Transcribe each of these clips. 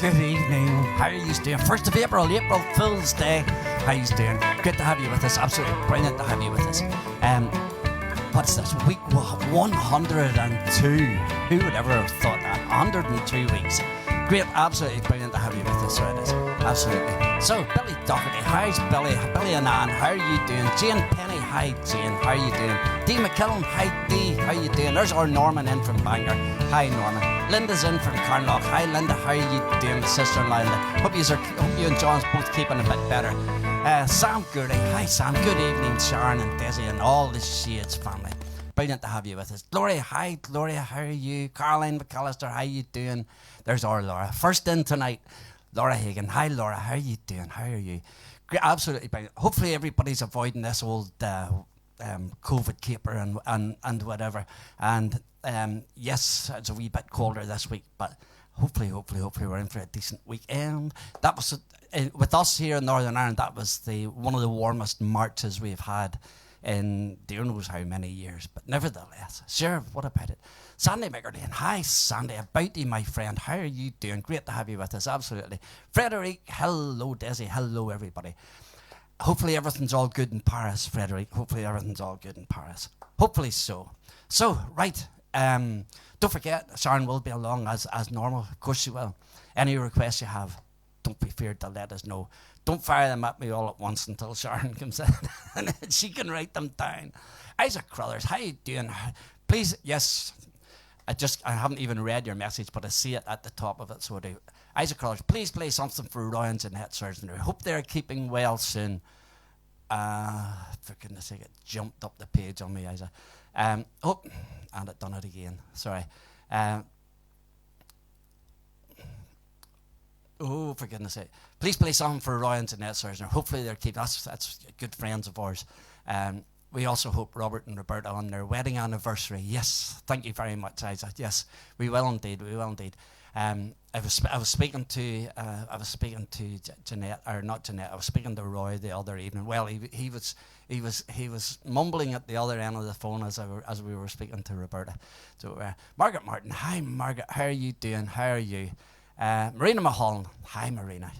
Good evening. How are you doing? 1st of April, April Fool's Day. How are you doing? Good to have you with us. Absolutely brilliant to have you with us. What's this? Week 102. Who would ever have thought that? 102 weeks. Great, absolutely brilliant to have you with us. So it is. Absolutely. So, Billy Doherty. How's Billy? Billy and Ann, how are you doing? Jane Penny, hi Jane. How are you doing? Dee McKillum, hi Dee. How are you doing? There's our Norman in from Bangor. Hi Norman. Linda's in from Carnlough. Hi Linda, how are you doing? My sister-in-law Linda. Hope you and John's both keeping a bit better. Sam Gourley, hi Sam. Good evening, Sharon and Desy and all the Shades family. Brilliant to have you with us. Gloria, hi Gloria, how are you? Caroline McAllister, how are you doing? There's our Laura. First in tonight, Laura Hagan. Hi Laura, how are you doing? How are you? Great, absolutely brilliant. Hopefully everybody's avoiding this old COVID caper and whatever. And yes, it's a wee bit colder this week, but hopefully we're in for a decent weekend. That was with us here in Northern Ireland. That was one of the warmest Marches we've had in dear knows how many years. But nevertheless, sure, what about it? Sandy McGurlane, hi Sandy, about you, my friend. How are you doing? Great to have you with us. Absolutely. Frederic, hello Desy, hello everybody. Hopefully everything's all good in Paris, Frederic. Hopefully everything's all good in Paris. Hopefully so. So, right. Don't forget, Sharon will be along as normal. Of course she will. Any requests you have, don't be feared to let us know. Don't fire them at me all at once until Sharon comes in and she can write them down. Isaac Crothers, how you doing? Please, yes, I haven't even read your message, but I see it at the top of it, so I do. Isaac Crothers, please play something for Roy and Jeanette Surgeon. I hope they're keeping well soon. For goodness sake, it jumped up the page on me, Isaac. And it done it again. Sorry. For goodness sake. Please play something for Roy and Jeanette Surgeon. Hopefully they're keeping, that's good friends of ours. We also hope Robert and Roberta on their wedding anniversary. Yes, thank you very much, Isaac. Yes, we will indeed. I was speaking to Jeanette, or not Jeanette. I was speaking to Roy the other evening. Well, he was mumbling at the other end of the phone as we were speaking to Roberta. So Margaret Martin, hi Margaret, how are you doing? How are you? Marina Mulholland, hi Marina.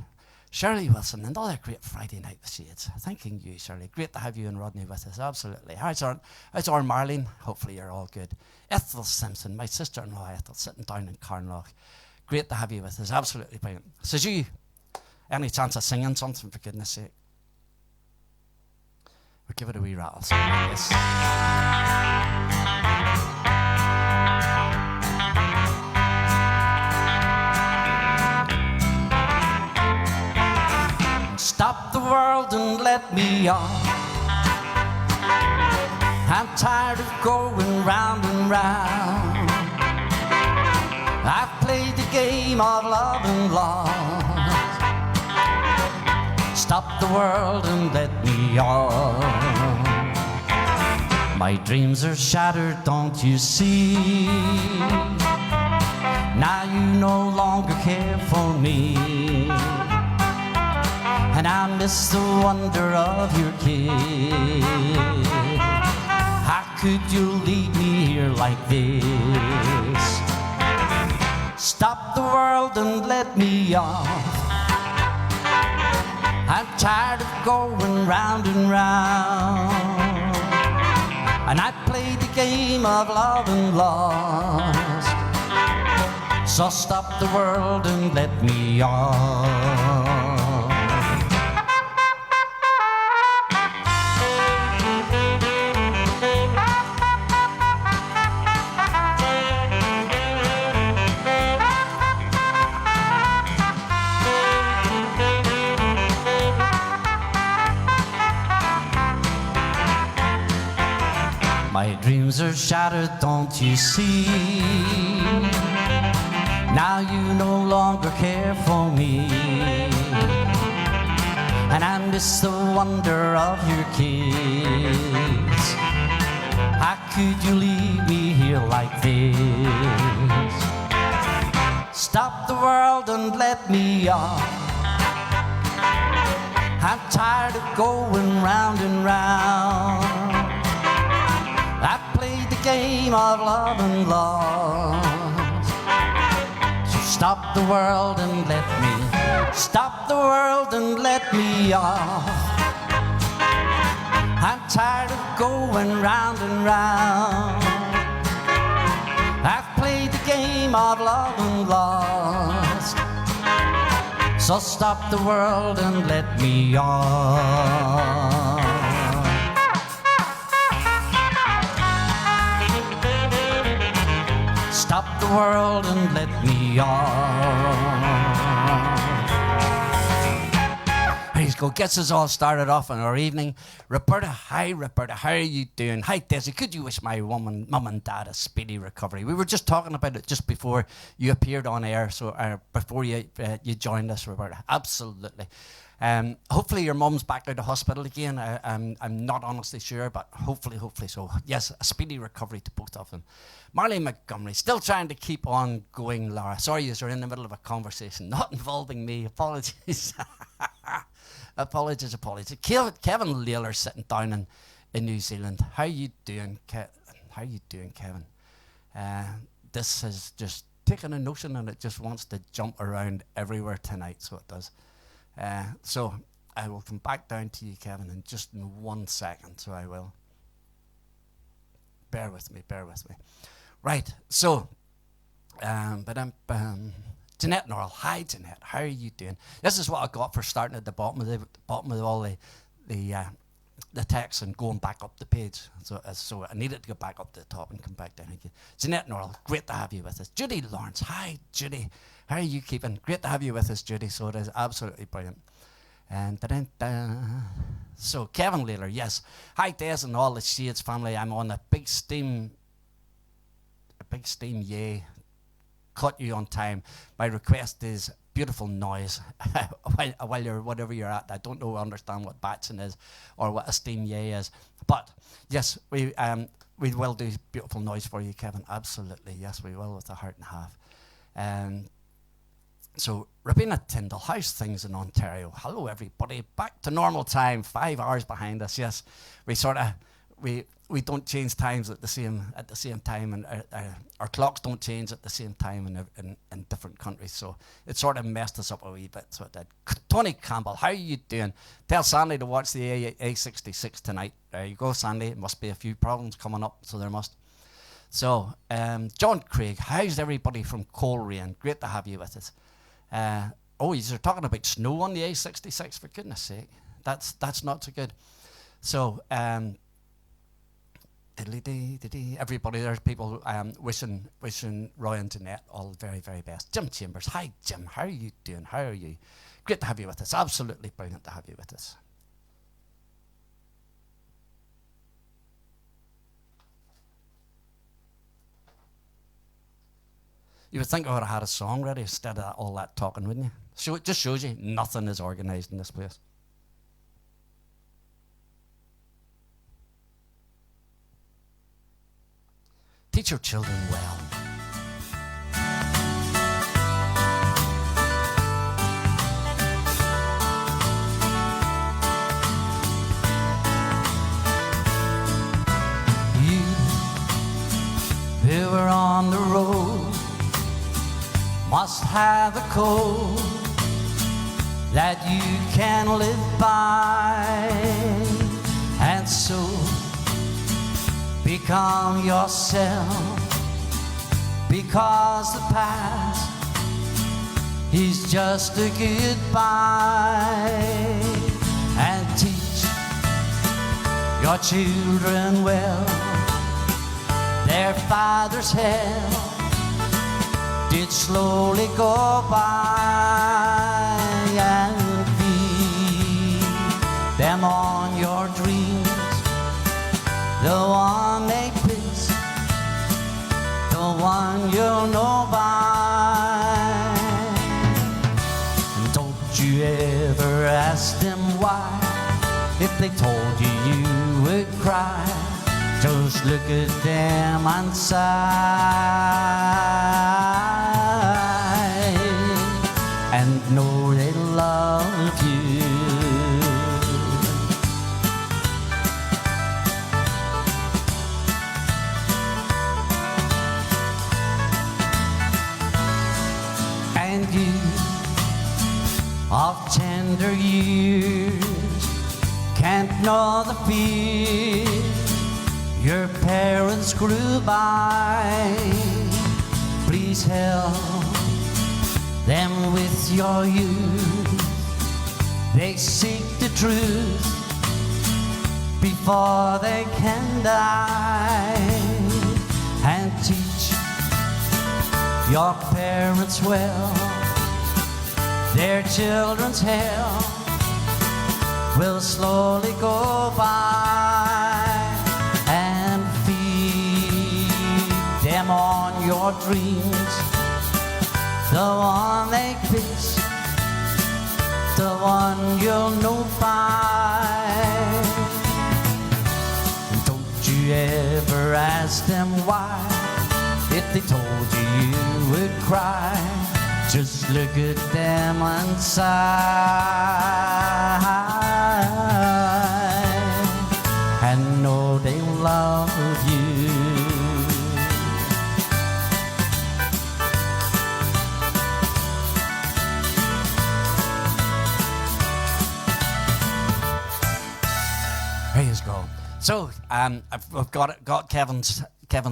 Shirley Wilson, another great Friday night with Shades. Thanking you, Shirley. Great to have you and Rodney with us. Absolutely. How's our Marlene? Hopefully you're all good. Ethel Simpson, my sister-in-law Ethel, sitting down in Carnlough. Great to have you with us. Absolutely brilliant. Says you, any chance of singing something, for goodness sake? We'll give it a wee rattle. Yes. Stop the world and let me on. I'm tired of going round and round. I've played the game of love and loss. Stop the world and let me on. My dreams are shattered, don't you see? Now you no longer care for me, and I miss the wonder of your kiss. How could you leave me here like this? Stop the world and let me off. I'm tired of going round and round, and I played the game of love and lost. So stop the world and let me off. My dreams are shattered, don't you see? Now you no longer care for me, and I miss the wonder of your kiss. How could you leave me here like this? Stop the world and let me off. I'm tired of going round and round. I played the game of love and loss. So stop stop the world and let me stop the world and let me off. I'm tired of going round and round. I've played the game of love and lost. So stop the world and let me off. Stop the world and let me off. Let's go. Gets us all started off on our evening. Roberta, hi Roberta, how are you doing? Hi Desy, could you wish my mum and dad a speedy recovery? We were just talking about it just before you appeared on air, so before you joined us, Roberta. Absolutely. Hopefully your mum's back out of hospital again. I'm not honestly sure, but hopefully so. Yes, a speedy recovery to both of them. Marley Montgomery, still trying to keep on going, Laura. Sorry, you're in the middle of a conversation, not involving me. Apologies. Apologies. Kevin Layler sitting down in New Zealand. How you doing, Kevin? This has just taken a notion and it just wants to jump around everywhere tonight, so it does. So I will come back down to you, Kevin, in just 1 second, so I will. Bear with me. Right, so, Jeanette Norrell. Hi, Jeanette. How are you doing? This is what I got for starting at the bottom of all the text and going back up the page. So I needed to go back up to the top and come back down again. Jeanette Norrell, great to have you with us. Judy Lawrence. Hi, Judy. How are you keeping? Great to have you with us, Judy. So it is absolutely brilliant. And so Kevin Layler, yes. Hi, Des and all the Shades family. I'm on a big steam, yay. Cut you on time. My request is beautiful noise while you're whatever you're at. I don't understand what batching is or what a steam yay is, but yes, we will do beautiful noise for you, Kevin. Absolutely, yes, we will, with a heart and a half. So Rabina Tyndall, how's things in Ontario? Hello everybody, back to normal time. 5 hours behind us. Yes, we don't change times at the same time, and our clocks don't change at the same time in different countries. So it sort of messed us up a wee bit. So it did. Tony Campbell, how are you doing? Tell Sandy to watch the A66 tonight. There you go, Sandy. It must be a few problems coming up, so there must. So John Craig, how's everybody from Coleraine? Great to have you with us. You're talking about snow on the A66. For goodness sake, that's not so good. So. Everybody, there's people wishing Roy and Jeanette all the very, very best. Jim Chambers, hi Jim, how are you doing? How are you? Great to have you with us. Absolutely brilliant to have you with us. You would think I would have had a song ready instead of all that talking, wouldn't you? So it just shows you nothing is organised in this place. Teach your children well. You who are on the road must have a code that you can live by, and so become yourself, because the past is just a goodbye. And teach your children well. Their father's hell did slowly go by, and feed them on your dreams. The one they piss, the one you'll know by. And don't you ever ask them why. If they told you, you would cry. Just look at them and sigh, and know they love you. youth, of tender years, can't know the fear your parents grew by. Please help them with your youth. They seek the truth before they can die. And teach your parents well, their children's hell will slowly go by. And feed them on your dreams, the one they fix, the one you'll know by. Don't you ever ask them why. If they told you, you would cry. Just look at them and sigh, and know they love you. Praise God. So I've got Kevin's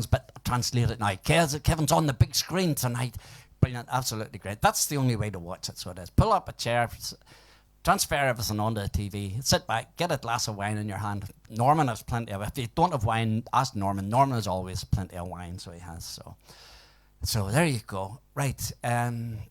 bit translated now. Kevin's on the big screen tonight. Brilliant, absolutely great. That's the only way to watch it, so it is. Pull up a chair, transfer everything onto the TV, sit back, get a glass of wine in your hand. Norman has plenty of it. If you don't have wine, ask Norman. Norman has always plenty of wine, so he has. So there you go. Right. Charlene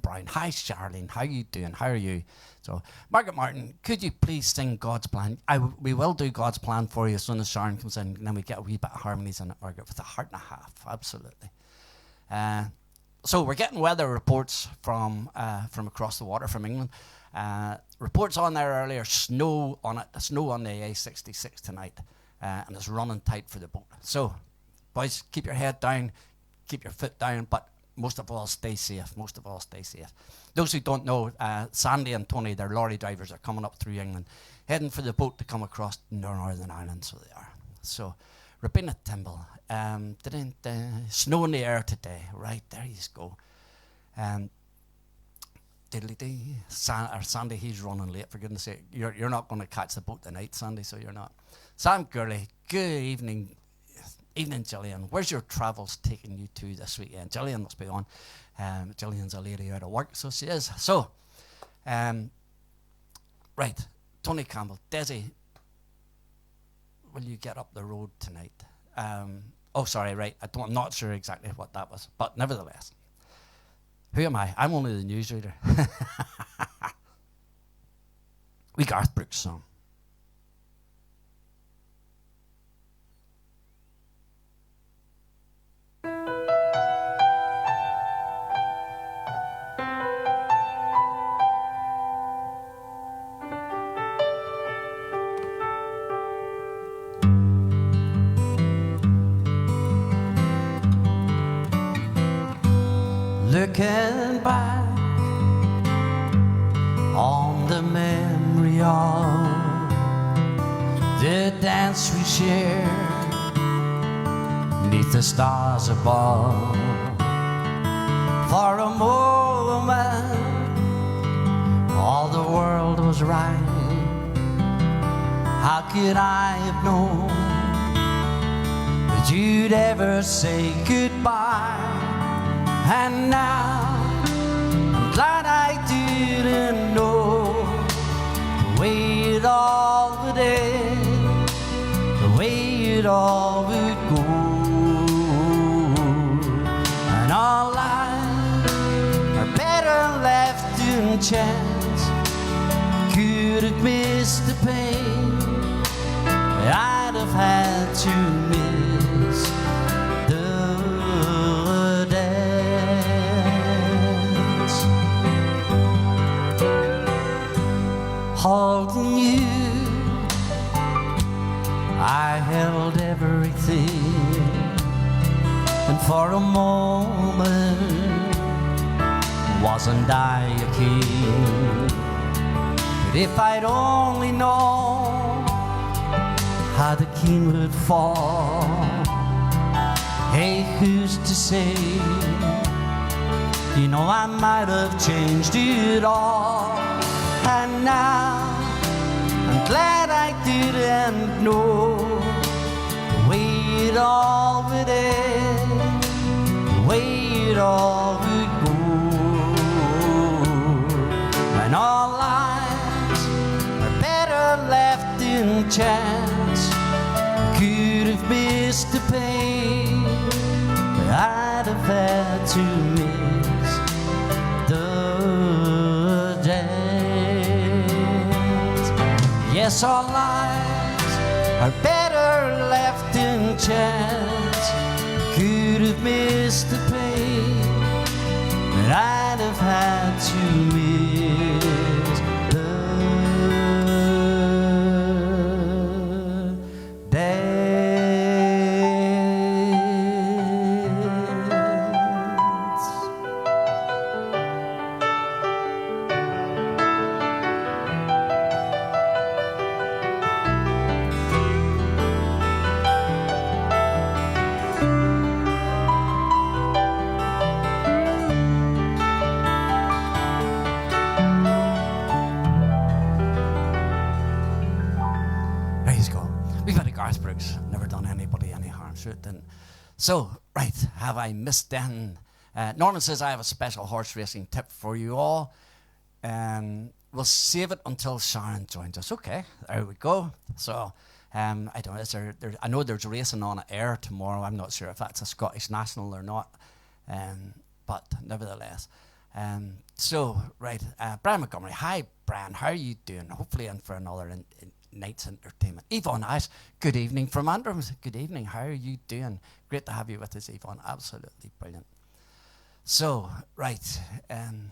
Brown. Hi, Charlene. How you doing? How are you? So, Margaret Martin, could you please sing God's Plan? We will do God's Plan for you as soon as Sharon comes in, and then we get a wee bit of harmonies in it, Margaret, with a heart and a half. Absolutely. So we're getting weather reports from across the water from England. Reports on there earlier, snow on the A66 tonight, and it's running tight for the boat. So, boys, keep your head down, keep your foot down, but most of all, stay safe. Those who don't know, Sandy and Tony, their lorry drivers, are coming up through England, heading for the boat to come across Northern Ireland, so they are. So, Rabina Timble, snow in the air today. Right, there you go. Sandy, he's running late, for goodness sake. You're not going to catch the boat tonight, Sandy, so you're not. Sam Gurley, good evening. Evening, Gillian. Where's your travels taking you to this weekend? Gillian must be on. Gillian's a lady out of work, so she is. So, right, Tony Campbell. Desy, will you get up the road tonight? Sorry, right. I'm not sure exactly what that was, but nevertheless. Who am I? I'm only the newsreader. We Garth Brooks song. Looking back on the memory of the dance we shared neath the stars above. For a moment, all the world was right. How could I have known that you'd ever say goodbye? And now, I'm glad I didn't know the way it all would end, the way it all would go. And our lives are better left in chance. Could have missed the pain that I'd have had to miss the holding you, I held everything, and for a moment, wasn't I a king? But if I'd only known how the king would fall, Hey, who's to say? You know, I might have changed it all, and now I'm glad I didn't know the way it all would end, the way it all would go. And all lives are better left in chance. Could have missed the pain, but I'd have had to miss the dance. Yes, all lives are better left in chance. Could have missed the pain, but I'd have had to miss the dance. Never done anybody any harm, sure it didn't. So, right, have I missed then? Norman says I have a special horse racing tip for you all. We'll save it until Sharon joins us. Okay, there we go. So, I don't know, I know there's racing on air tomorrow. I'm not sure if that's a Scottish national or not, but nevertheless. So, right, Brian Montgomery. Hi, Brian, how are you doing? Hopefully in for another night's entertainment. Yvonne Ice, good evening from Andrews. Good evening, how are you doing? Great to have you with us, Yvonne. Absolutely brilliant. So, right, I'm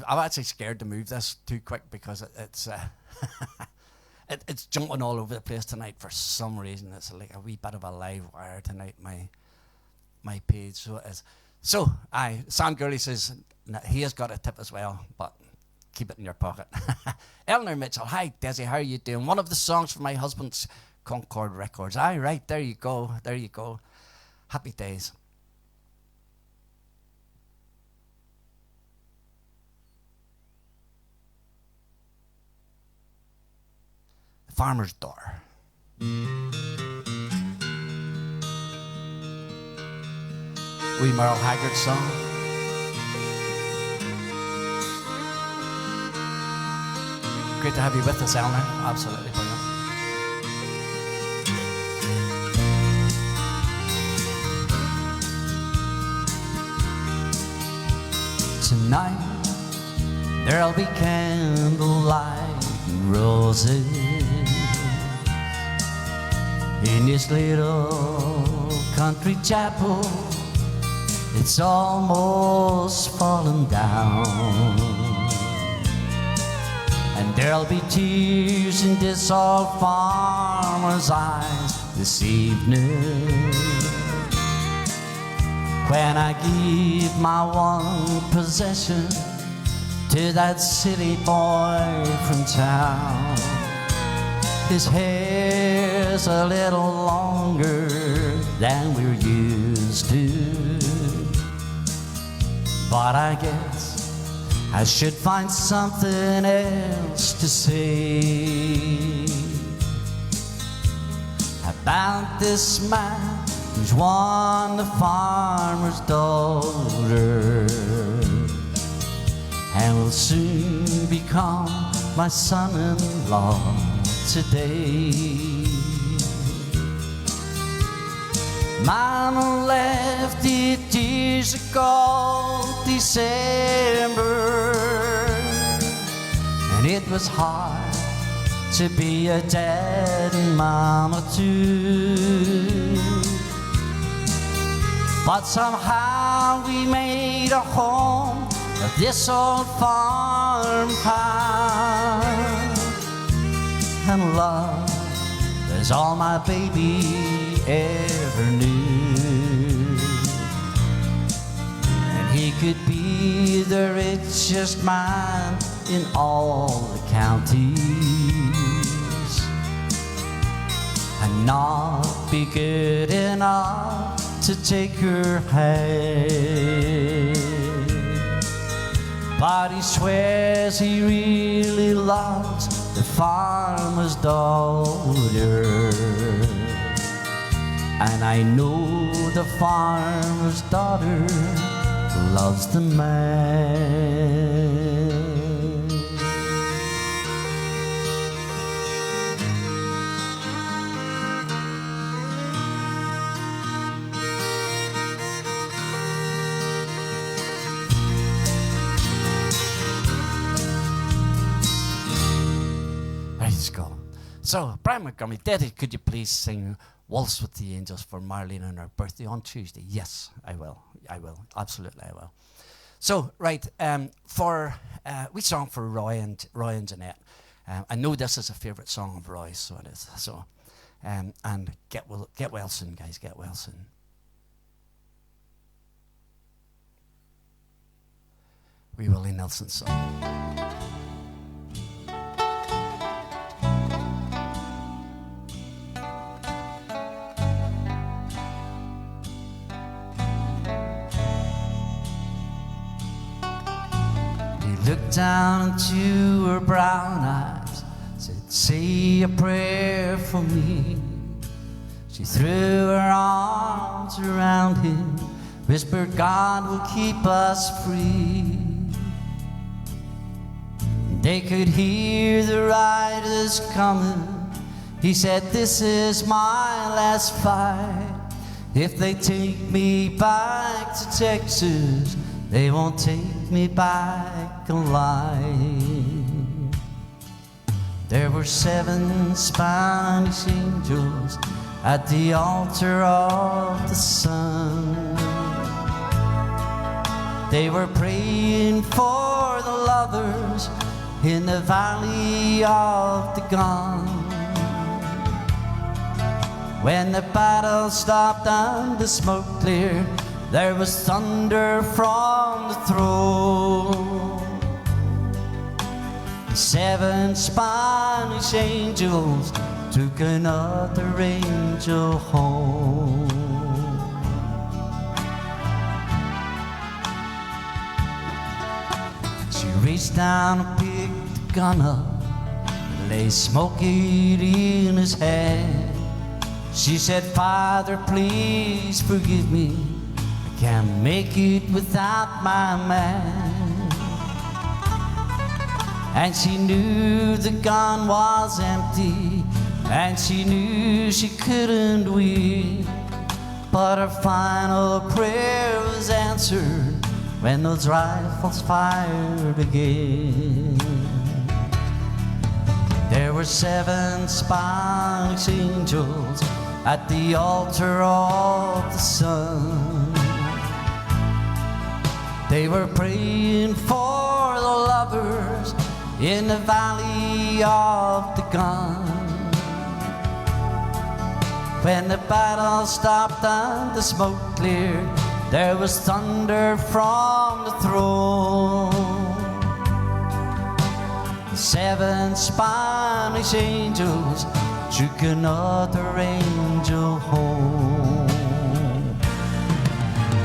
actually scared to move this too quick because it's it's jumping all over the place tonight for some reason. It's like a wee bit of a live wire tonight, my page, so it is. So, Sam Gurley says he has got a tip as well, but keep it in your pocket. Eleanor Mitchell, hi Desy, how are you doing? One of the songs from my husband's Concord Records. Aye, right, there you go, there you go. Happy days. The Farmer's Daughter. Wee Merle Haggard song. Great to have you with us, Eleanor. Absolutely brilliant. Tonight there'll be candlelight and roses in this little country chapel. It's almost fallen down, and there'll be tears in this old farmer's eyes this evening when I give my one possession to that silly boy from town. His hair's a little longer than we're used to, but I guess I should find something else to say about this man who's won the farmer's daughter and will soon become my son-in-law today. Mama left it years ago, December, and it was hard to be a dad and mama too. But somehow we made a home of this old farmhouse, and love is all my baby ever knew. And he could be the richest man in all the county, not be good enough to take her hand. But he swears he really loves the farmer's daughter. And I know the farmer's daughter loves the man. So, Brian Montgomery, Daddy, could you please sing Waltz with the Angels for Marlene on her birthday on Tuesday? Yes, I will. I will. Absolutely, I will. So, right, we song for Roy and Jeanette. I know this is a favourite song of Roy's, so it is. So, and get well soon, guys. Get well soon. Wee Willie Nelson song. Looked down into her brown eyes, said, say a prayer for me. She threw her arms around him, whispered, God will keep us free. They could hear the riders coming. He said, this is my last fight. If they take me back to Texas, they won't take me back alive. There were 7 Spanish angels at the altar of the sun. They were praying for the lovers in the valley of the gun. When the battle stopped and the smoke cleared, there was thunder from the throne. 7 Spanish angels took another angel home. She reached down and picked the gun up and lay smoking in his hand. She said, Father, please forgive me. Can't make it without my man. And she knew the gun was empty, and she knew she couldn't win. But her final prayer was answered when those rifles fired again. There were 7 Spanish angels at the altar of the sun. They were praying for the lovers in the valley of the gun. When the battle stopped and the smoke cleared, there was thunder from the throne. 7 Spanish angels took another angel home.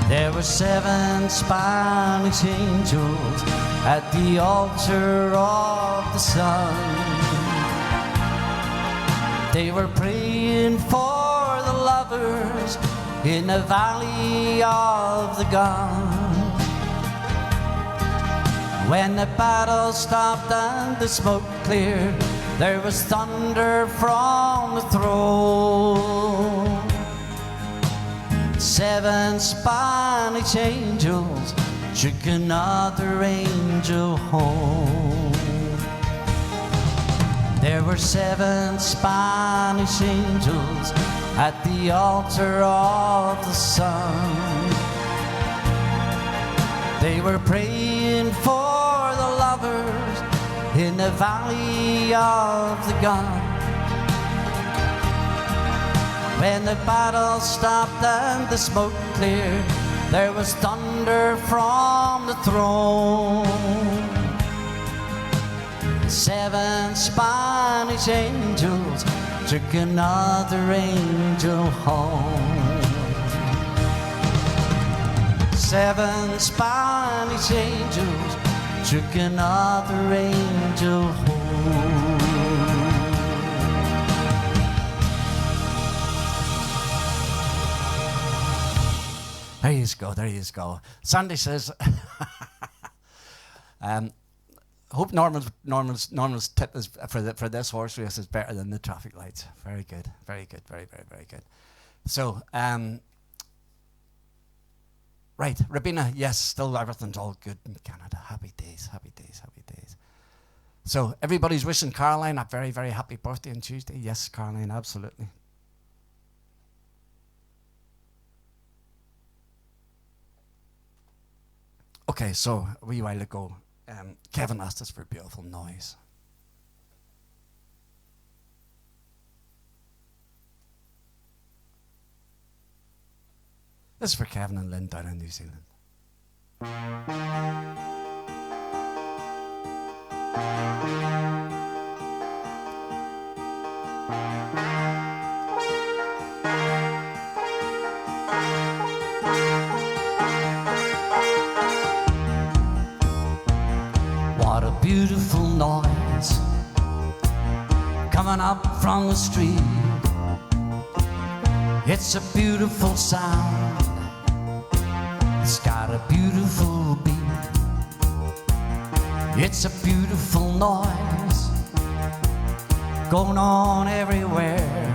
There were 7 Spanish angels at the altar of the sun. They were praying for the lovers in the valley of the gun. When the battle stopped and the smoke cleared, there was thunder from the throne. 7 Spanish angels took another angel home. There were 7 Spanish angels at the altar of the sun. They were praying for the lovers in the valley of the gun. When the battle stopped and the smoke cleared, there was thunder from the throne. 7 Spanish angels took another angel home. 7 Spanish angels took another angel home. There you go, there you go. Sandy says, hope Norman's tip is for this horse race is better than the traffic lights. Very good, very good, very good. So, right, Rabina, yes, still everything's all good in Canada. Happy days, happy days, happy days. So everybody's wishing Caroline a very, very happy birthday on Tuesday. Yes, Caroline, absolutely. Okay, so a wee while ago, Kevin asked us for beautiful noise. This is for Kevin and Lynn down in New Zealand. What a beautiful noise coming up from the street. It's a beautiful sound. It's got a beautiful beat. It's a beautiful noise going on everywhere,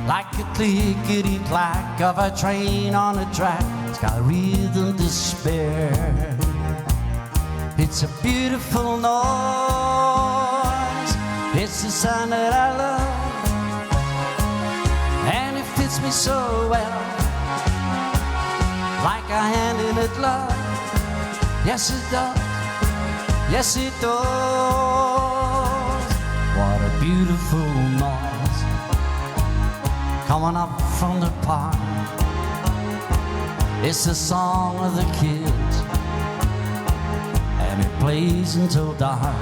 like a clickety-clack of a train on a track. It's got a rhythm to spare. It's a beautiful noise. It's the sound that I love, and it fits me so well, like a hand in a glove. Yes, it does. Yes, it does. What a beautiful noise coming up from the park. It's the song of the kids, and it plays until dark.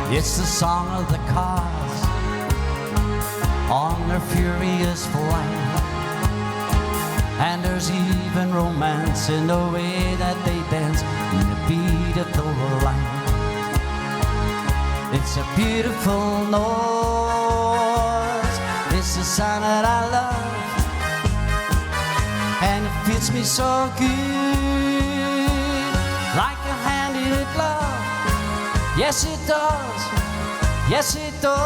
It's the song of the cars on their furious flight. And there's even romance in the way that they dance in the beat of the light. It's a beautiful noise. It's the sound that I love, and it fits me so good, like a hand in a glove. Yes, it does. Yes, it does.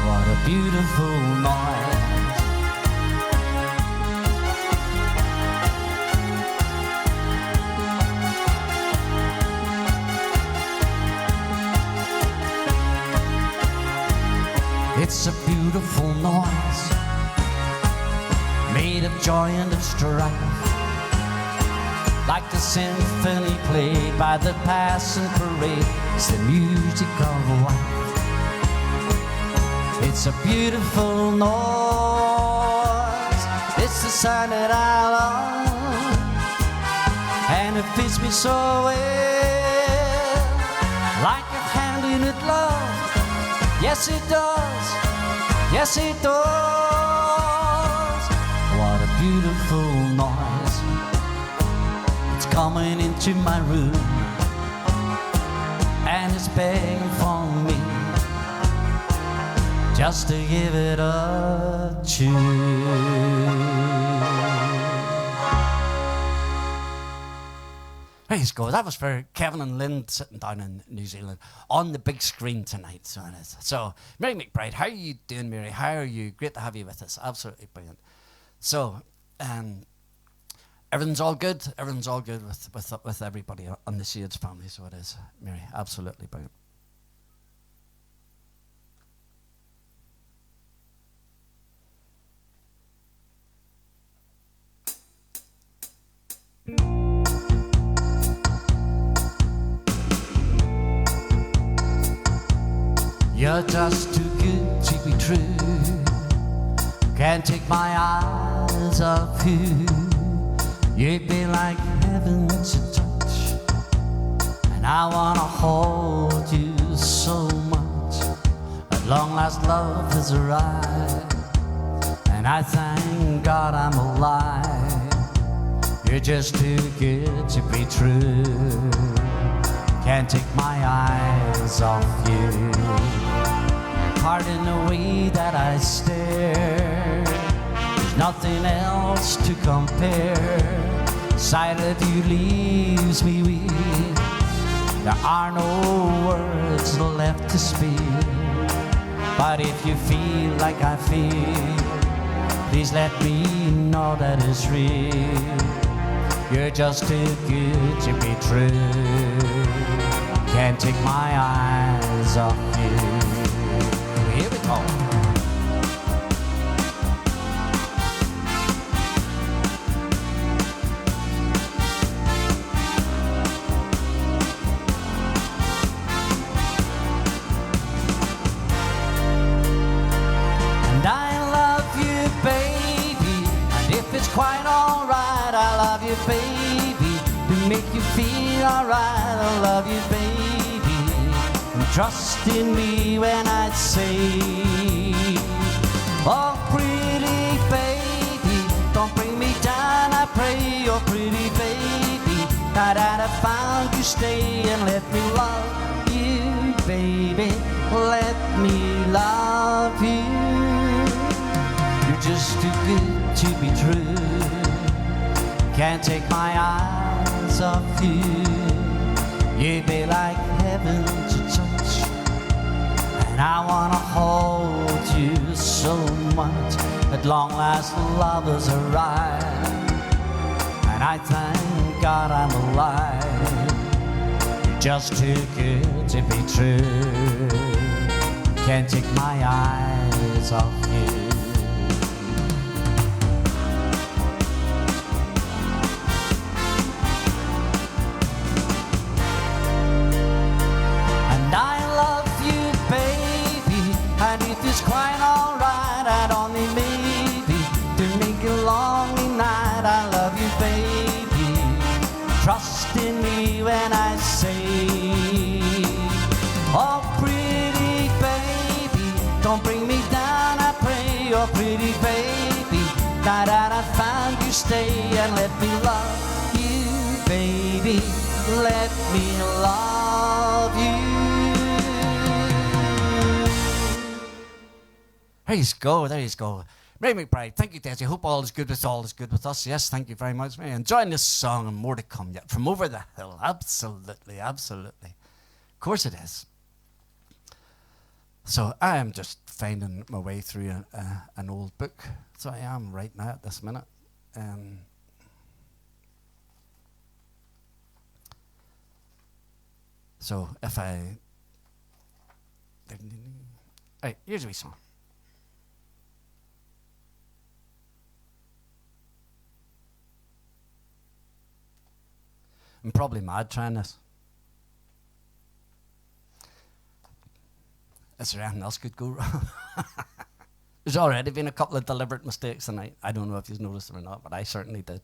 What a beautiful noise. It's a beautiful noise, made of joy and of strife, like the symphony played by the passing parade. It's the music of life. It's a beautiful noise. It's the sound that I love, and it fits me so well, like a hand in a glove. Yes, it does. Yes, it does. What a beautiful noise. It's coming into my room, and it's begging for me just to give it a tune. There you go. That was for Kevin and Lynn sitting down in New Zealand on the big screen tonight. So it is. So, Mary McBride, how are you doing, Mary? How are you? Great to have you with us. Absolutely brilliant. So, everything's all good. Everything's all good with everybody on the Shades family. So it is, Mary. Absolutely brilliant. You're just too good to be true. Can't take my eyes off you. You'd be like heaven to touch, and I wanna hold you so long last love has arrived, and I thank God I'm alive. You're just too good to be true. Can't take my eyes off you. Pardon the way that I stare. There's nothing else to compare. Sight of you leaves me weak. There are no words left to speak. But if you feel like I feel, please let me know that it's real. You're just too good to be true. Can't take my eyes off you. Here we go. And I love you, baby. And if it's quite alright, I love you, baby. To make you feel alright, I love you, baby. And trust in me when I say, oh, pretty baby, don't bring me down, I pray. Oh, pretty baby, now that I found you, stay and let me love you, baby. Let me love you. You're just too good to be true. Can't take my eyes off you. You'd be like heaven to touch, and I wanna hold you so much. At long last love has arrived, and I thank God I'm alive. You're just too good to be true. Can't take my eyes off you. It's quite alright, I'd only maybe to make a lonely night. I love you, baby. Trust in me when I say, oh, pretty baby, don't bring me down, I pray. Oh, pretty baby, now that I found you, stay and let me love you, baby. Let me love you. There you go, there you go. Ray McBride, thank you, Desy. Hope all is good with us. Yes, thank you very much. We're enjoying this song and more to come yet. From over the hill, absolutely, absolutely. Of course it is. So I am just finding my way through an old book. So I am right now at this minute. So if I... Right, here's a wee song. I'm probably mad trying this. Is there anything else could go wrong? There's already been a couple of deliberate mistakes tonight. I don't know if you've noticed them or not, but I certainly did.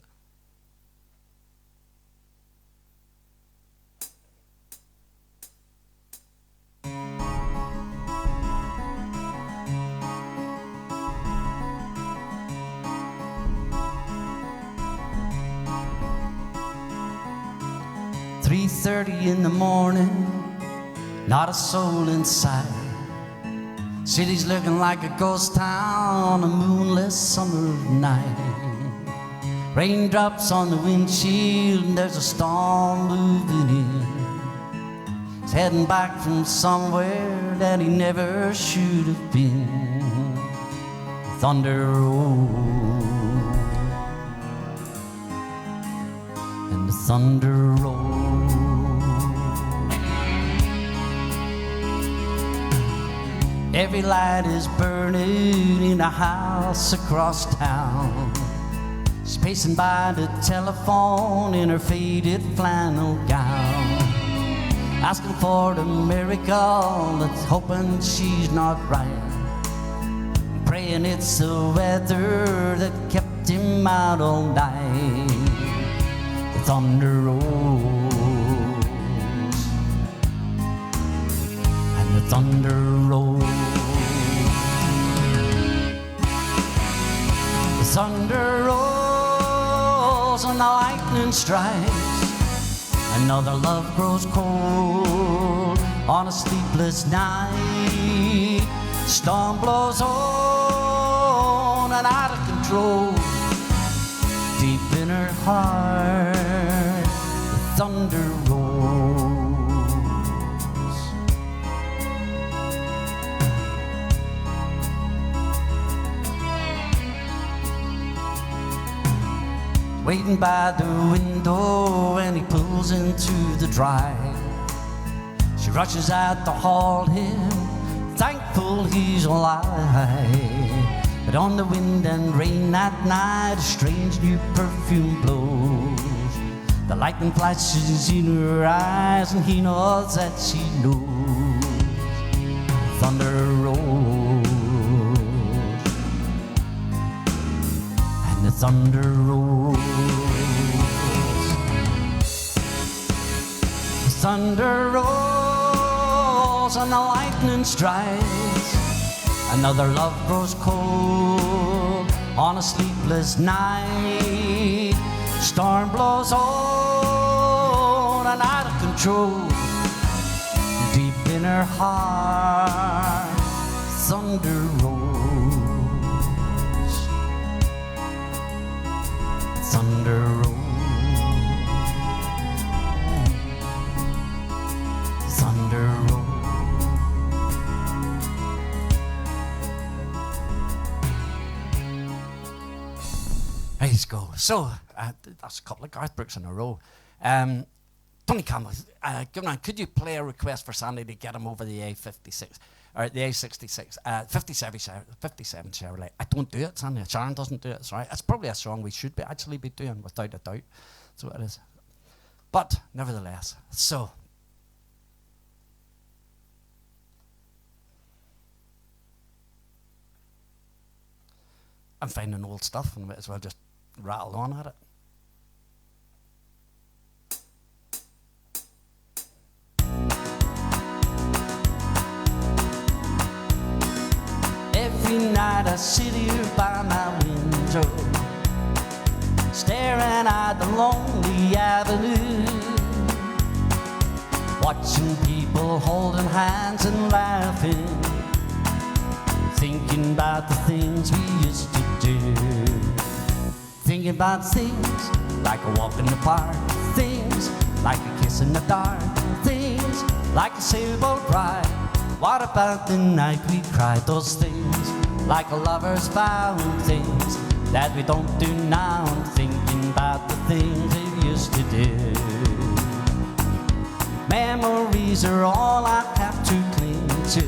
"3:30 in the morning, not a soul inside. City's looking like a ghost town on a moonless summer night. Raindrops on the windshield and there's a storm moving in. He's heading back from somewhere that he never should have been. Thunder rolls and the thunder rolls. Every light is burning in a house across town. She's pacing by the telephone in her faded flannel gown, asking for the miracle that's hoping she's not right, praying it's the weather that kept him out all night. The thunder rolls and the thunder rolls. thunder rolls and the lightning strikes. Another love grows cold on a sleepless night. Storm blows on and out of control. Deep in her heart, the thunder rolls. Waiting by the window and he pulls into the drive. She rushes out to haul him, thankful he's alive. But on the wind and rain that night, a strange new perfume blows. The lightning flashes in her eyes and he knows that she knows. Thunder rolls and the thunder rolls. The thunder rolls and the lightning strikes. Another love grows cold on a sleepless night. Storm blows on and out of control. Deep in her heart, thunder rolls. Thunder rolls. Thunder rolls. Let's go. So, that's a couple of Garth Brooks in a row. Tony Campbell, could you play a request for Sandy to get him over the A56, or the A66, 57 Chevrolet? I don't do it, Sandy. Sharon doesn't do it, sorry. It's probably a song we should actually be doing, without a doubt. So it is. But, nevertheless, so. I'm finding old stuff and might as well just rattle on at it. Every night I sit here by my window, staring at the lonely avenue, watching people holding hands and laughing, thinking about the things we used to do. Thinking about things like a walk in the park, things like a kiss in the dark, things like a sailboat ride. What about the night we cried? Those things like a lover's vow, and things that we don't do now. I'm thinking about the things we used to do. Memories are all I have to cling to.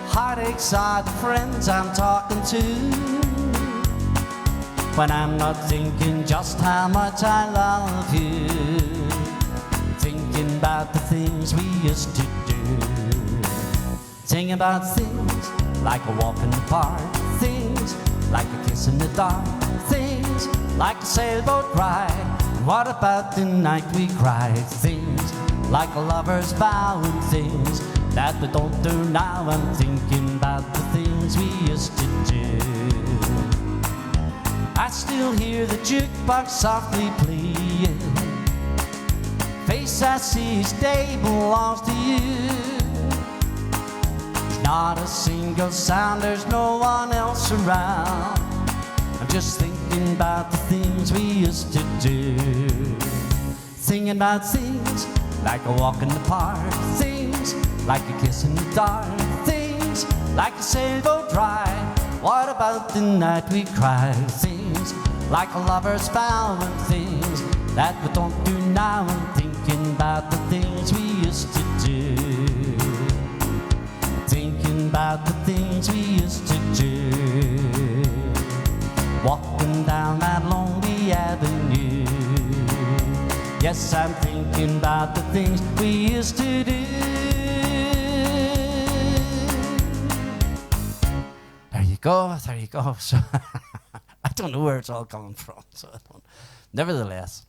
Heartaches are the friends I'm talking to. When I'm not thinking just how much I love you, thinking about the things we used to do. Thinking about things like a walk in the park, things like a kiss in the dark, things like a sailboat ride. And what about the night we cried? Things like a lover's vow, and things that we don't do now. I'm thinking about the things we used to do. I still hear the jukebox softly playing. Face I see each day belongs to you. There's not a single sound, there's no one else around. I'm just thinking about the things we used to do. Thinking about things like a walk in the park, things like a kiss in the dark, things like a sailboat ride. What about the night we cried? Things like a lover's vow, and things that we don't do now. I'm thinking about the things we used to do. Thinking about the things we used to do. Walking down that lonely avenue. Yes, I'm thinking about the things we used to do. There you go. So I don't know where it's all coming from. So I don't. Nevertheless,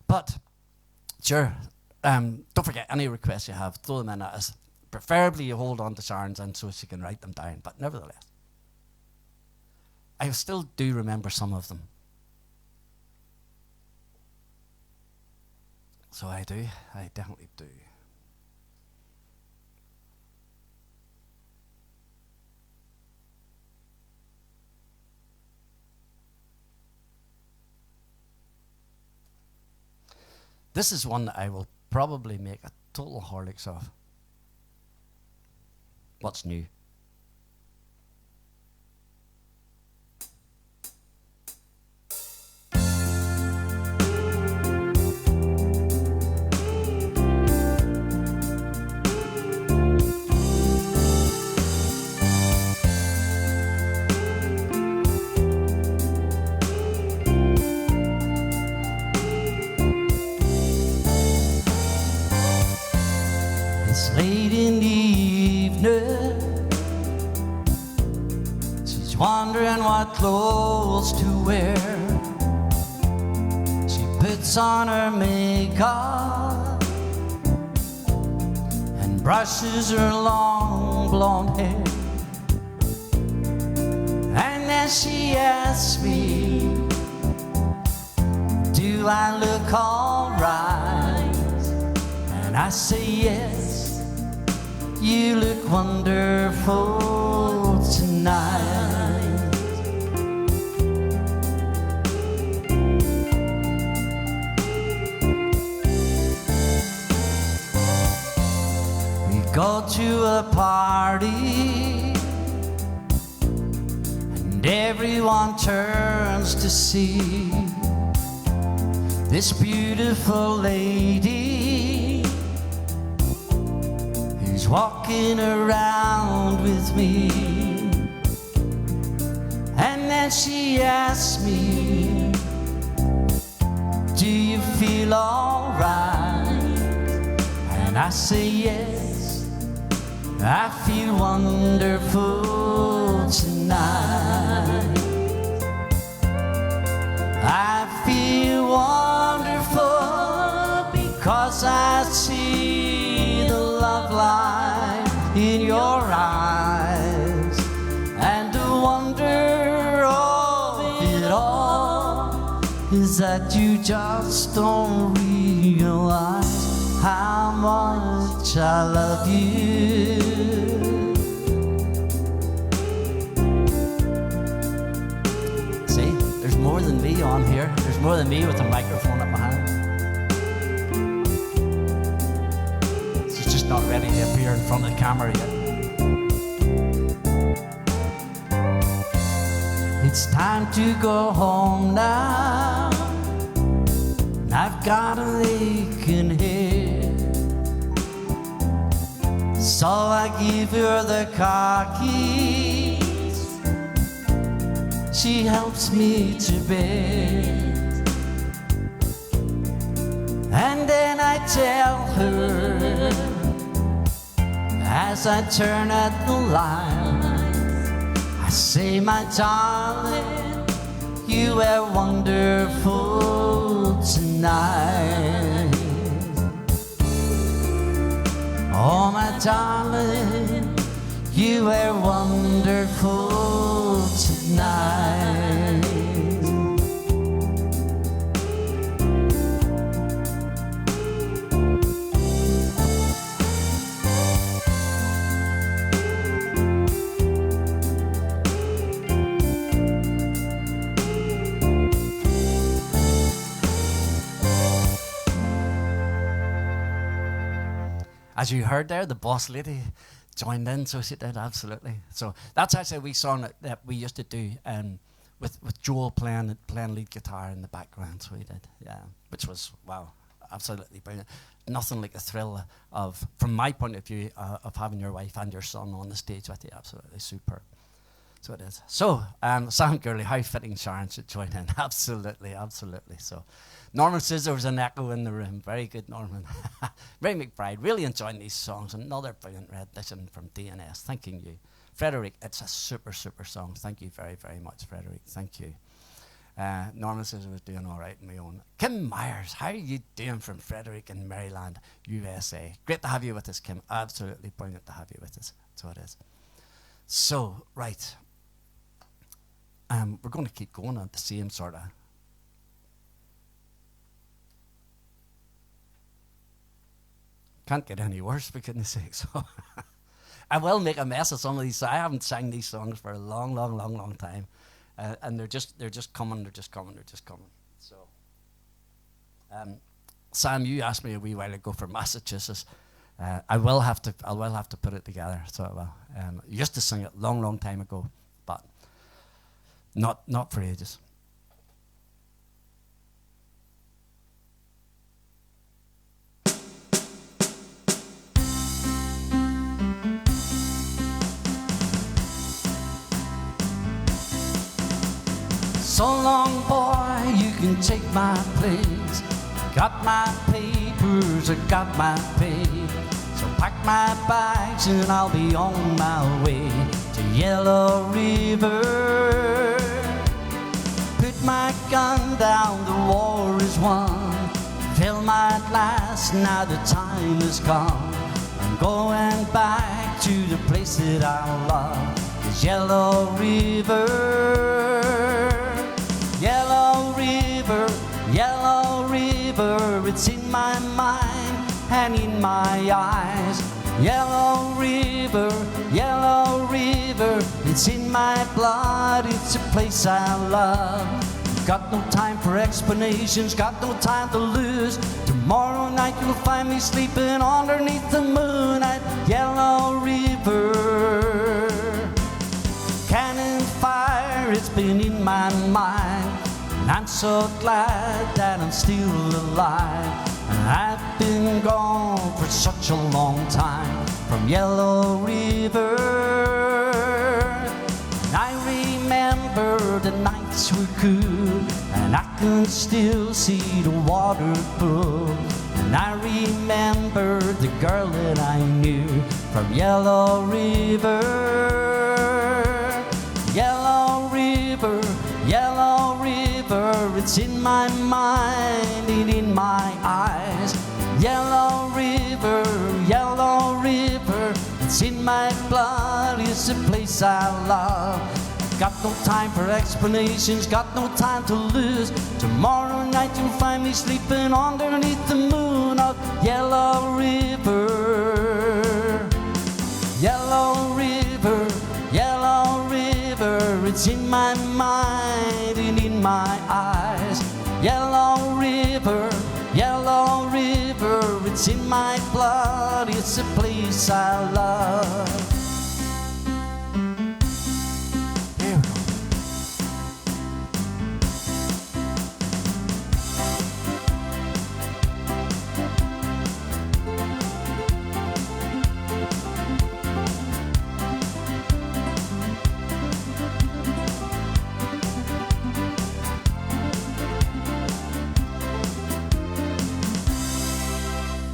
but sure, don't forget any requests you have, throw them in at us. Preferably you hold on to Sharon's and so she can write them down. But nevertheless, I still do remember some of them. So I do. I definitely do. This is one that I will probably make a total Horlicks of. What's new? It's late in the evening. She's wondering what clothes to wear. She puts on her makeup and brushes her long blonde hair. And then she asks me, do I look alright? And I say yes. You look wonderful tonight. We go to a party and everyone turns to see this beautiful lady who's walking around with me. And then she asks me, do you feel alright? And I say yes, I feel wonderful tonight. I feel wonderful because I see the love light in your eyes, and the wonder of it all is that you just don't realize how much I love you. See, there's more than me on here. There's more than me with a microphone at my hand. She's just not ready to appear in front of the camera yet. It's time to go home now. I've got an aching head, so I give her the car keys. She helps me to bed, and then I tell her as I turn at the light, I say, my darling, you were wonderful tonight. Oh, my darling, you were wonderful tonight. As you heard there, the boss lady joined in, so she did, absolutely. So that's actually a wee song that we used to do with Joel playing lead guitar in the background, so he did, yeah. Which was, wow, absolutely brilliant. Nothing like the thrill of, from my point of view, of having your wife and your son on the stage with you, absolutely superb. So it is. So, Sam Gurley, how fitting Sharon should join in. Absolutely, absolutely. So, Norman says there was an echo in the room. Very good, Norman. Ray McBride, really enjoying these songs. Another brilliant rendition from DNS. Thanking you. Frederick, it's a super, super song. Thank you very, very much, Frederick. Thank you. Norman says I was doing all right on my own. Kim Myers, how are you doing from Frederick in Maryland, USA? Great to have you with us, Kim. Absolutely brilliant to have you with us. That's what it is. So, right. we're going to keep going at the same sort of. Can't get any worse, for goodness sake. So I will make a mess of some of these. I haven't sang these songs for a long, long, long, long time, and they're just coming. So, Sam, you asked me a wee while ago for Massachusetts. I will have to put it together. So I will. Used to sing it long, long time ago, but not for ages. So long, boy, you can take my place. Got my papers, I got my pay. So pack my bags and I'll be on my way to Yellow River. Put my gun down, the war is won. Fill my glass, now the time has come. I'm going back to the place that I love, is Yellow River. Yellow River, Yellow River, it's in my mind and in my eyes. Yellow River, Yellow River, it's in my blood, it's a place I love. Got no time for explanations, got no time to lose. Tomorrow night you'll find me sleeping underneath the moon at Yellow River. Cannon fire, it's been in my mind, and I'm so glad that I'm still alive. And I've been gone for such a long time from Yellow River. And I remember the nights were cool, and I can still see the water pool. And I remember the girl that I knew from Yellow River. Yellow River, Yellow River, it's in my mind and in my eyes. Yellow River, Yellow River, it's in my blood, it's a place I love. Got no time for explanations, got no time to lose. Tomorrow night you'll find me sleeping underneath the moon of Yellow River. Yellow River, Yellow River, it's in my mind and in my eyes. Yellow River, Yellow River, it's in my blood, it's a place I love. Here we go.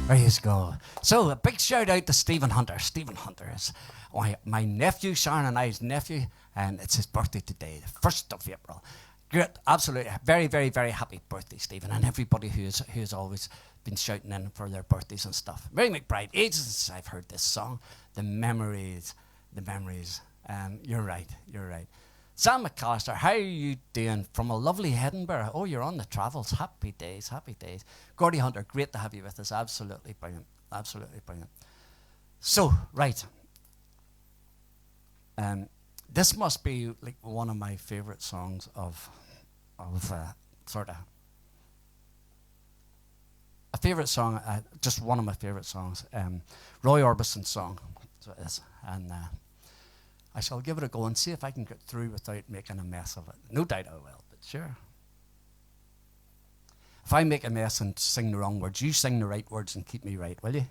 Praise God. So a big shout out to Stephen Hunter. Stephen Hunter is my nephew, Sharon and I's nephew, and it's his birthday today, the 1st of April. Great, absolutely. Very, very, very happy birthday, Stephen, and everybody who's always been shouting in for their birthdays and stuff. Mary McBride, ages since I've heard this song. The memories. You're right. Sam McAllister, how are you doing from a lovely Edinburgh? Oh, you're on the travels. Happy days. Gordy Hunter, great to have you with us. Absolutely brilliant. So, right. This must be like one of my favourite songs of sort of a favourite song, just one of my favourite songs. Roy Orbison's song, so it is, and I shall give it a go and see if I can get through without making a mess of it. No doubt I will, but sure. If I make a mess and sing the wrong words, you sing the right words and keep me right, will you?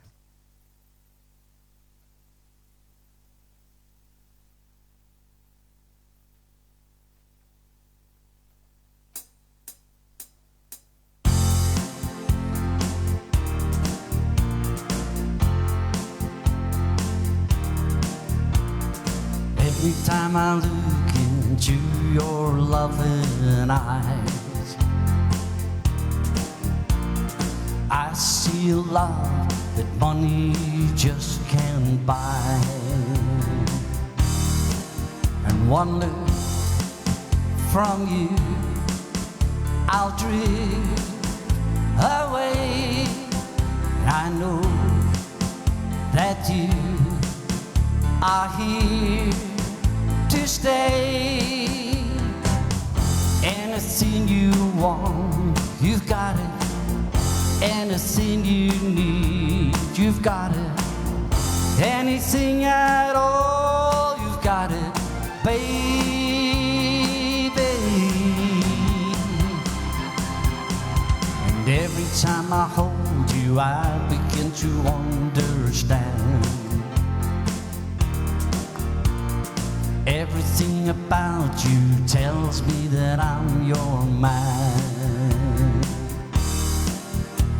Every time I look into your loving eyes, I see a love that money just can't buy. And wonder, from you, I'll drift away. I know that you are here to stay. Anything you want, you've got it. Anything you need, you've got it. Anything at all, you've got it, baby. And every time I hold you, I begin to understand. Everything about you tells me that I'm your man.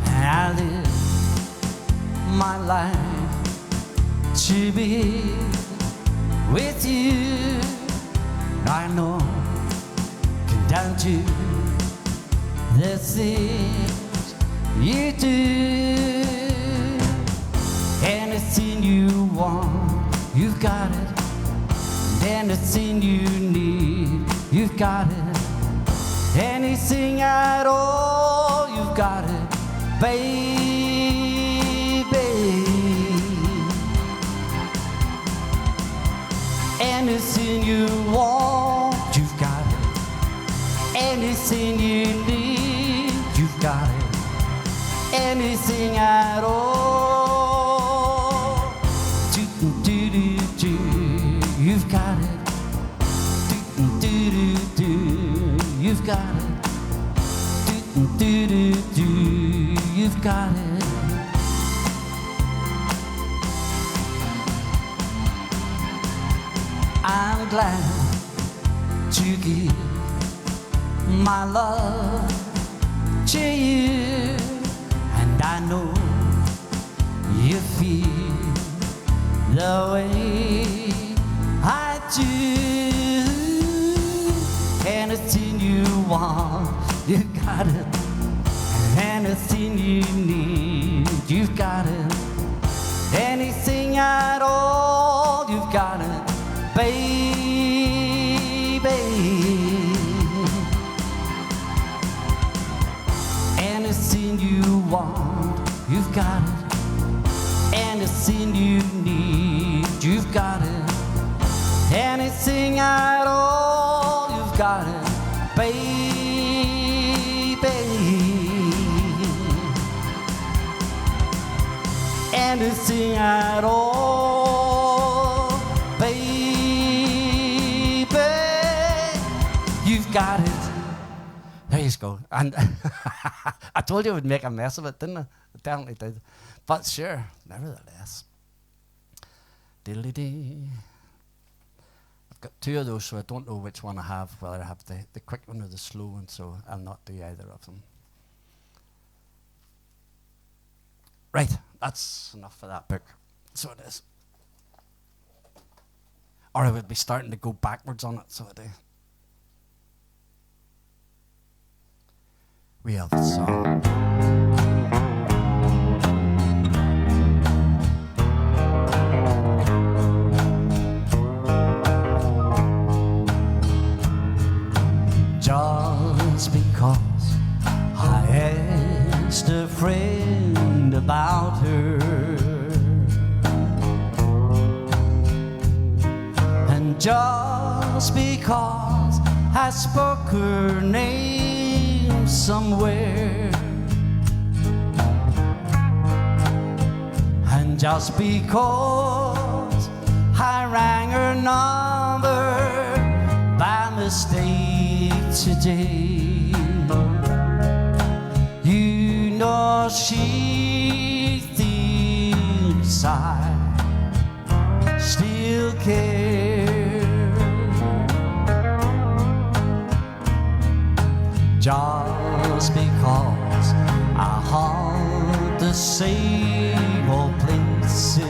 And I live my life to be with you. I know, come down to the things you do. Anything you want, you've got it. Anything you need, you've got it. Anything at all, you've got it, baby. Anything you want, you've got it. Anything you need, you've got it. Anything at all, do-do-do-do, you've got it. Do-do-do-do, you've got it. Do-do-do-do, you've got it. I'm glad to give my love to you, and I know you feel the way I do. Anything you want, you got it. Anything you need, you've got it. Anything at all, you've got it, baby. Anything you want, you've got it. Anything you need, you've got it. Anything at all, you've got it, baby. Anything at all, baby, you've got it. There you go. And I told you I would make a mess of it, didn't I? I definitely did. But sure, nevertheless. Diddly-dee. I've got two of those, so I don't know which one I have, whether I have the quick one or the slow one, so I'll not do either of them. Right, that's enough for that book. So it is. Or I would be starting to go backwards on it, so I do. We have the song. Just because I asked a friend about her, and just because I spoke her name somewhere, and just because I rang her number by mistake today, you know she thinks I still care. Just because I haunt the same old places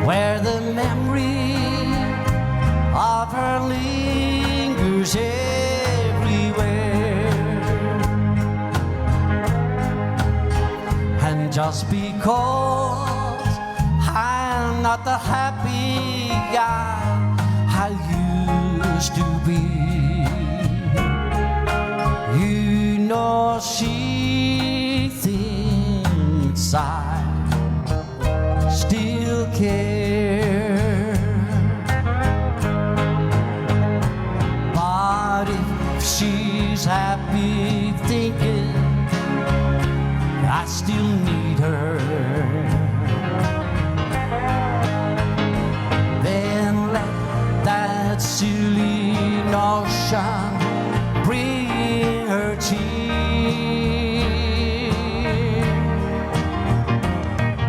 where the memory of her lingers everywhere, and just because I'm not the happy guy used to be. You know she thinks I still care, but if she's happy thinking I still need her, then let that silly notion bring her tears.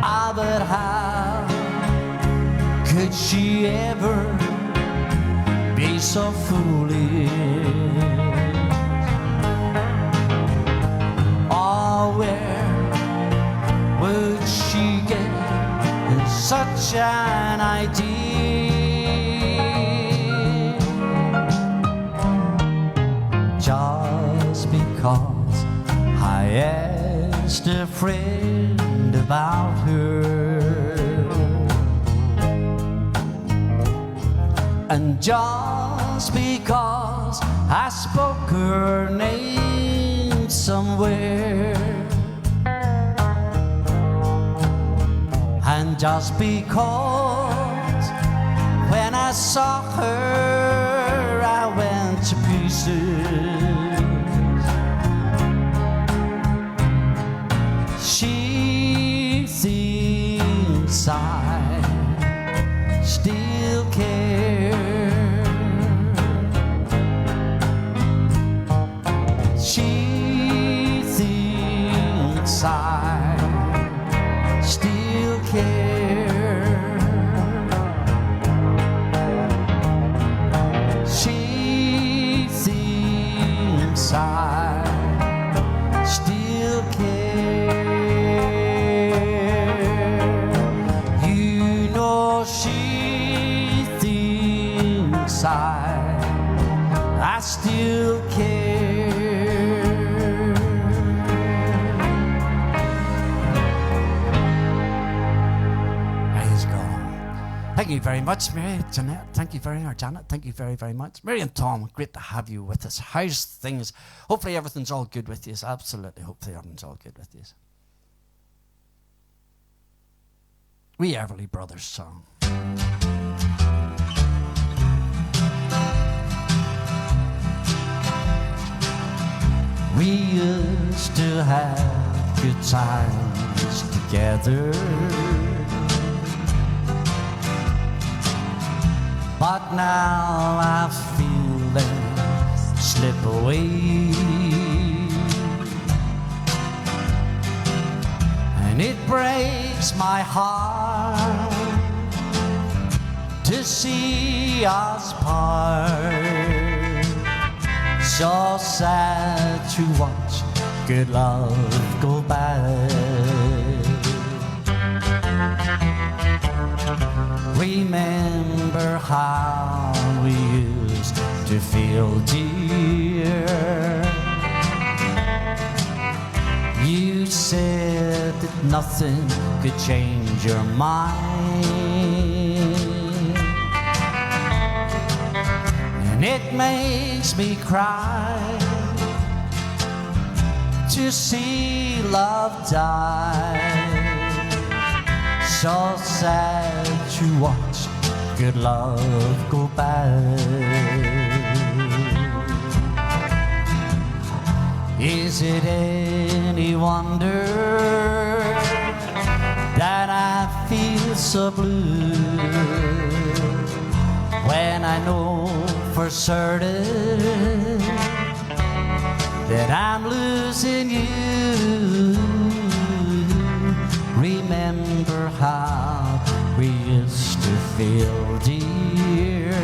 Ah, but how could she ever be so foolish? Oh, where would she get such an idea? Just because I asked a friend about her, and just because I spoke her name somewhere, and just because when I saw her I went to pieces, she thinks I still care. She thinks I still care. She thinks I still care. You know she thinks I still care. Praise God. Thank you very much, Mary, Jeanette. Thank you very much, Janet. Thank you very, very much. Mary and Tom, great to have you with us. How's things? Hopefully everything's all good with you. Absolutely. Hopefully everything's all good with you. We Everly Brothers song. We used to have good times together, but now I feel them slip away, and it breaks my heart to see us part. So sad to watch good love go bad. Remember how we used to feel, dear. You said that nothing could change your mind, and it makes me cry to see love die. So sad to watch good love go bad. Is it any wonder that I feel so blue when I know for certain that I'm losing you? Remember how we used to feel, dear.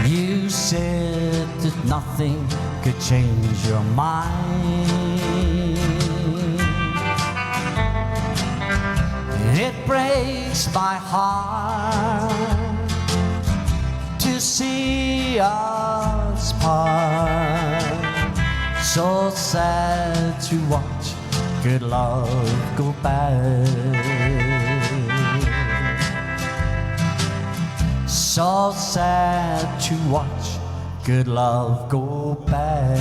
You said that nothing could change your mind, and it breaks my heart to see us part. So sad to watch good love go bad. all sad to watch good love go by.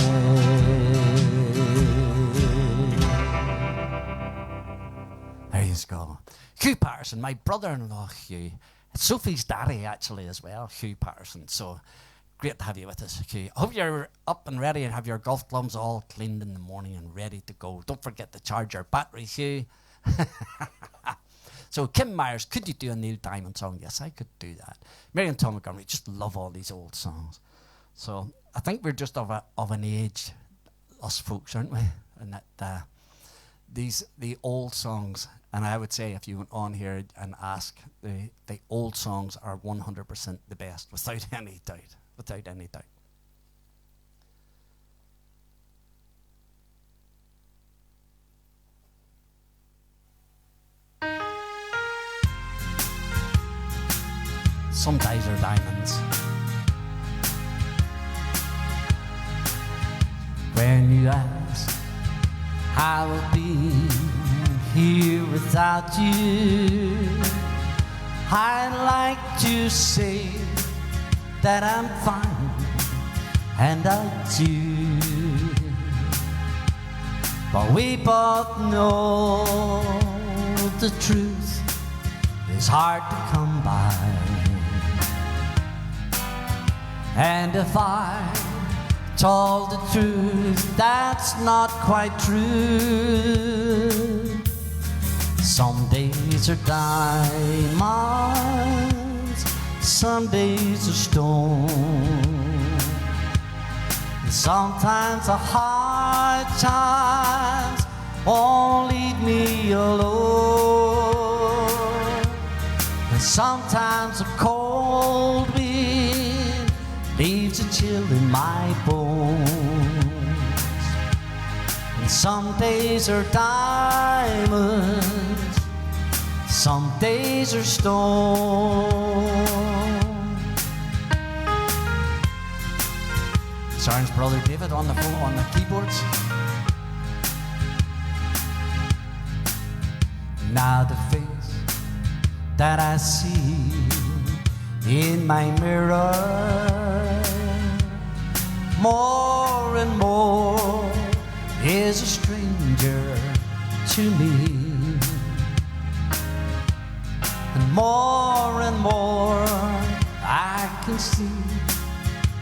There you go. Hugh Patterson, my brother-in-law Hugh. It's Sophie's daddy actually as well, Hugh Patterson. So great to have you with us, Hugh. I hope you're up and ready and have your golf clubs all cleaned in the morning and ready to go. Don't forget to charge your battery, Hugh. So Kim Myers, could you do a Neil Diamond song? Yes, I could do that. Mary and Tom Montgomery, just love all these old songs. So I think we're just of an age, us folks, aren't we? And that the old songs, and I would say if you went on here and ask, the old songs are 100% the best, without any doubt. Without any doubt. Some days are diamonds. When you ask how I'll be here without you, I'd like to say that I'm fine, and I do. But we both know the truth is hard to come by. And if I told the truth, that's not quite true. Some days are diamonds, some days are stone. Sometimes the hard times won't leave me alone. And sometimes a cold wind leaves a chill in my bones. And some days are diamonds, some days are stone. Sharon's brother David on the phone, on the keyboards. Now the face that I see in my mirror, more and more is a stranger to me. And more I can see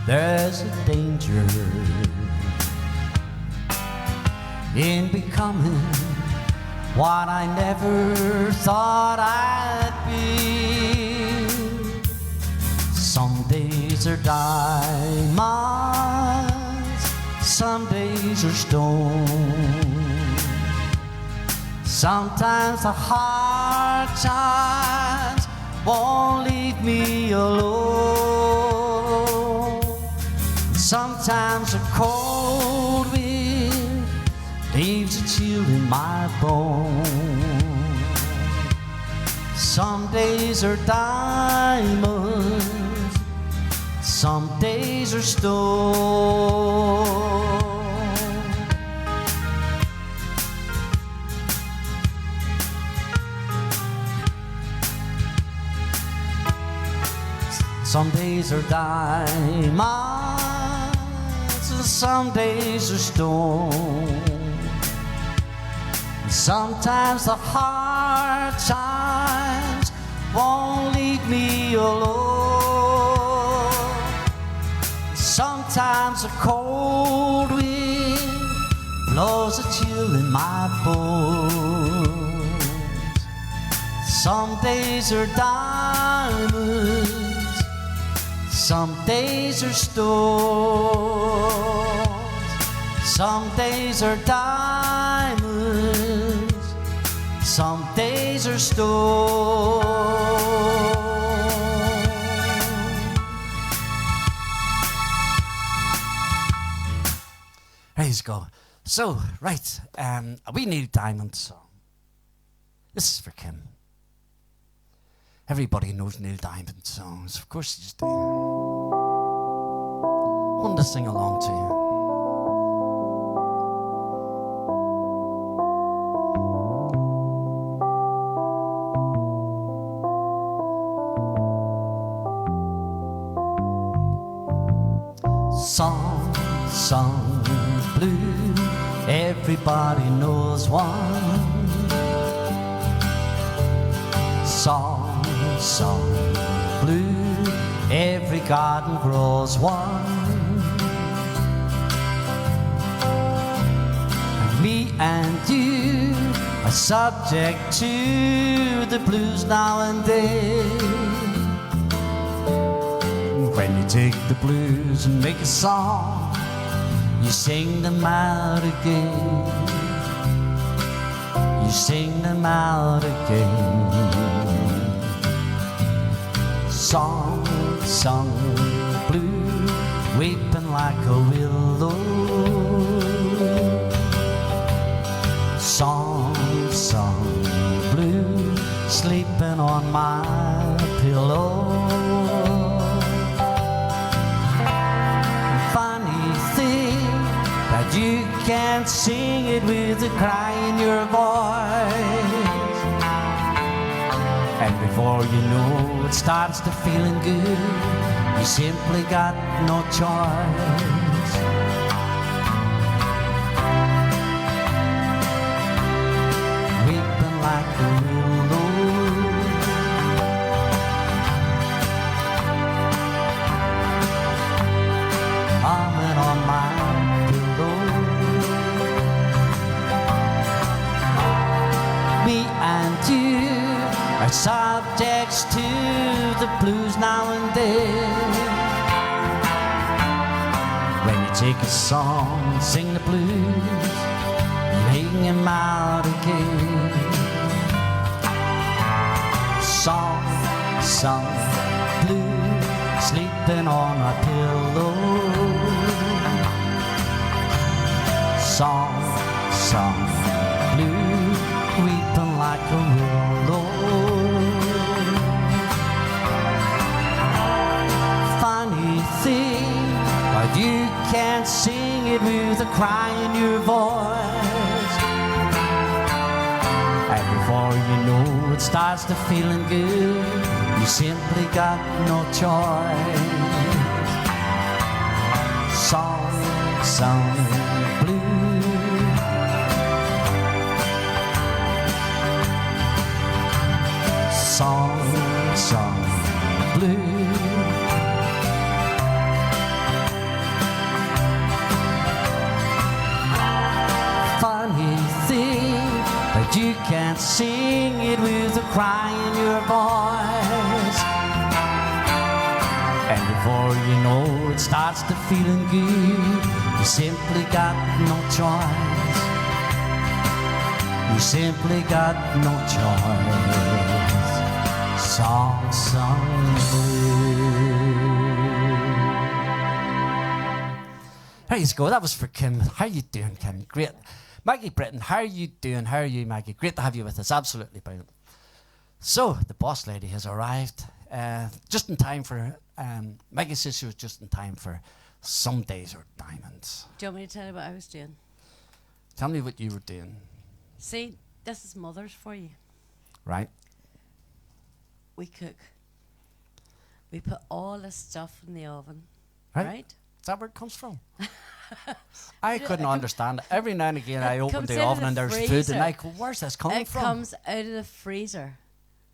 there's a danger in becoming what I never thought I'd be. Some days are diamonds, some days are stone. Sometimes the hard times won't leave me alone. Sometimes a cold wind leaves a chill in my bones. Some days are diamonds, some days are stone. Some days are diamonds, and some days are stone. And sometimes the hard times won't leave me alone. Sometimes a cold wind blows a chill in my bones. Some days are diamonds, some days are stones. Some days are diamonds, some days are stones. Praise God. So, right, we need Diamond song. This is for Kim. Everybody knows Neil Diamond songs. Of course you just do. One to sing along to you. song blue, everybody knows one. Song blue, every garden grows one. Me and you are subject to the blues now and then. When you take the blues and make a song, you sing them out again. You sing them out again. Song blue, weeping like a willow. Song blue, sleeping on my pillow. Funny thing that you can't sing it with a cry in your voice. And before you know it starts to feeling good, you simply got no choice. Weeping like a willow, humming on my pillow. Me and you are subjects to the blues now and then. When you take a song and sing the blues, making him out again. Song blue, sleeping on a pillow. Song blue, weeping like a willow. Funny thing, but you can't sing it with a cry in your voice. And before you know it starts to feeling good, you simply got no choice. Song blue, song blue. Funny thing, but you can't sing it with a cry in your voice. And before you know it starts to feeling good, you simply got no choice. You simply got no choice. Song blue. There you go. That was for Kim. How you doing, Kim? Great. Maggie Britton, how are you doing? How are you, Maggie? Great to have you with us. Absolutely brilliant. So, the boss lady has arrived just in time for... Maggie says she was just in time for Some Days Are Diamonds. Do you want me to tell you what I was doing? Tell me what you were doing. See, this is Mother's for you. Right. We cook. We put all this stuff in the oven. Right. Right? Is that where it comes from? I couldn't understand it. Every now and again I open the oven and there's food and I go, where's this coming from? It comes out of the freezer.